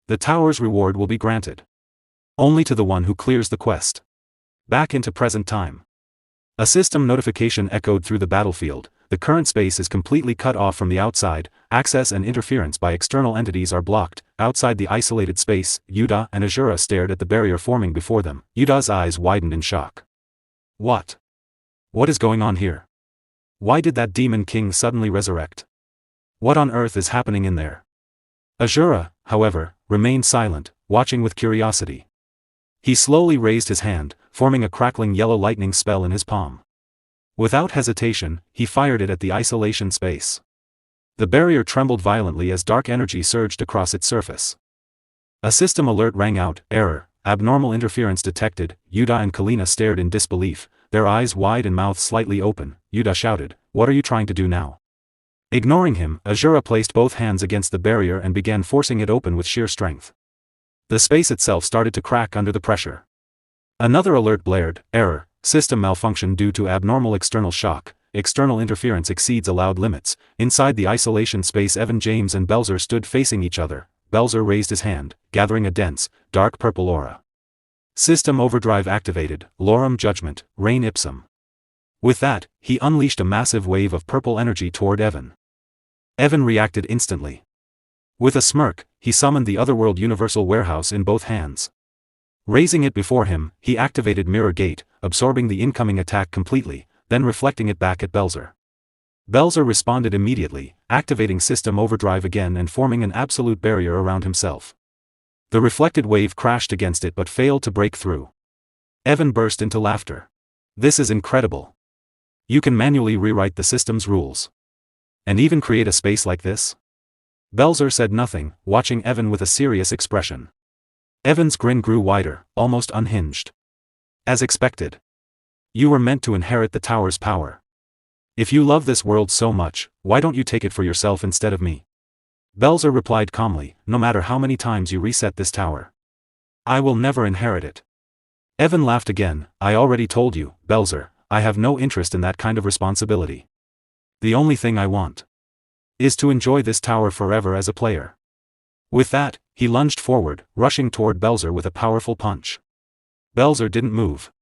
The tower's reward will be granted. Only to the one who clears the quest. Back into present time. A system notification echoed through the battlefield. The current space is completely cut off from the outside, access and interference by external entities are blocked. Outside the isolated space, Yuda and Asura stared at the barrier forming before them. Yuda's eyes widened in shock. What? What is going on here? Why did that demon king suddenly resurrect? What on earth is happening in there? Asura, however, remained silent, watching with curiosity. He slowly raised his hand, forming a crackling yellow lightning spell in his palm. Without hesitation, he fired it at the isolation space. The barrier trembled violently as dark energy surged across its surface. A system alert rang out, error, abnormal interference detected. Yuda and Kalina stared in disbelief, their eyes wide and mouths slightly open. Yuda shouted, what are you trying to do now? Ignoring him, Asura placed both hands against the barrier and began forcing it open with sheer strength. The space itself started to crack under the pressure. Another alert blared, error, system malfunction due to abnormal external shock, external interference exceeds allowed limits. Inside the isolation space, Evan, James and Belzer stood facing each other. Belzer raised his hand, gathering a dense, dark purple aura. System overdrive activated, Lorem Judgment, Reign Ipsum. With that, he unleashed a massive wave of purple energy toward Evan. Evan reacted instantly. With a smirk, he summoned the Otherworld Universal Warehouse in both hands. Raising it before him, he activated Mirror Gate, absorbing the incoming attack completely, then reflecting it back at Belzer. Belzer responded immediately, activating System Overdrive again and forming an absolute barrier around himself. The reflected wave crashed against it but failed to break through. Evan burst into laughter. This is incredible. You can manually rewrite the system's rules. And even create a space like this? Belzer said nothing, watching Evan with a serious expression. Evan's grin grew wider, almost unhinged. As expected. You were meant to inherit the tower's power. If you love this world so much, why don't you take it for yourself instead of me? Belzer replied calmly, no matter how many times you reset this tower, I will never inherit it. Evan laughed again. I already told you, Belzer, I have no interest in that kind of responsibility. The only thing I want is to enjoy this tower forever as a player. With that, he lunged forward, rushing toward Belzer with a powerful punch. Belzer didn't move.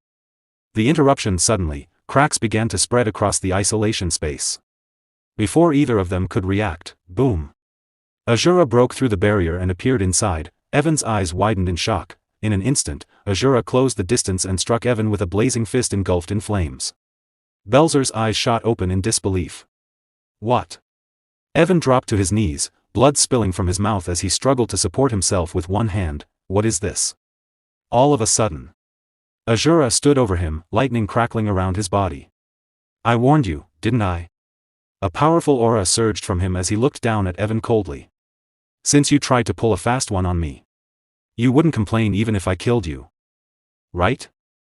The interruption suddenly, cracks began to spread across the isolation space. Before either of them could react, boom. Asura broke through the barrier and appeared inside. Evan's eyes widened in shock. In an instant, Asura closed the distance and struck Evan with a blazing fist engulfed in flames. Belzer's eyes shot open in disbelief. What? Evan dropped to his knees, blood spilling from his mouth as he struggled to support himself with one hand. What is this? All of a sudden, Asura stood over him, lightning crackling around his body. I warned you, didn't I? A powerful aura surged from him as he looked down at Evan coldly. Since you tried to pull a fast one on me, you wouldn't complain even if I killed you. Right?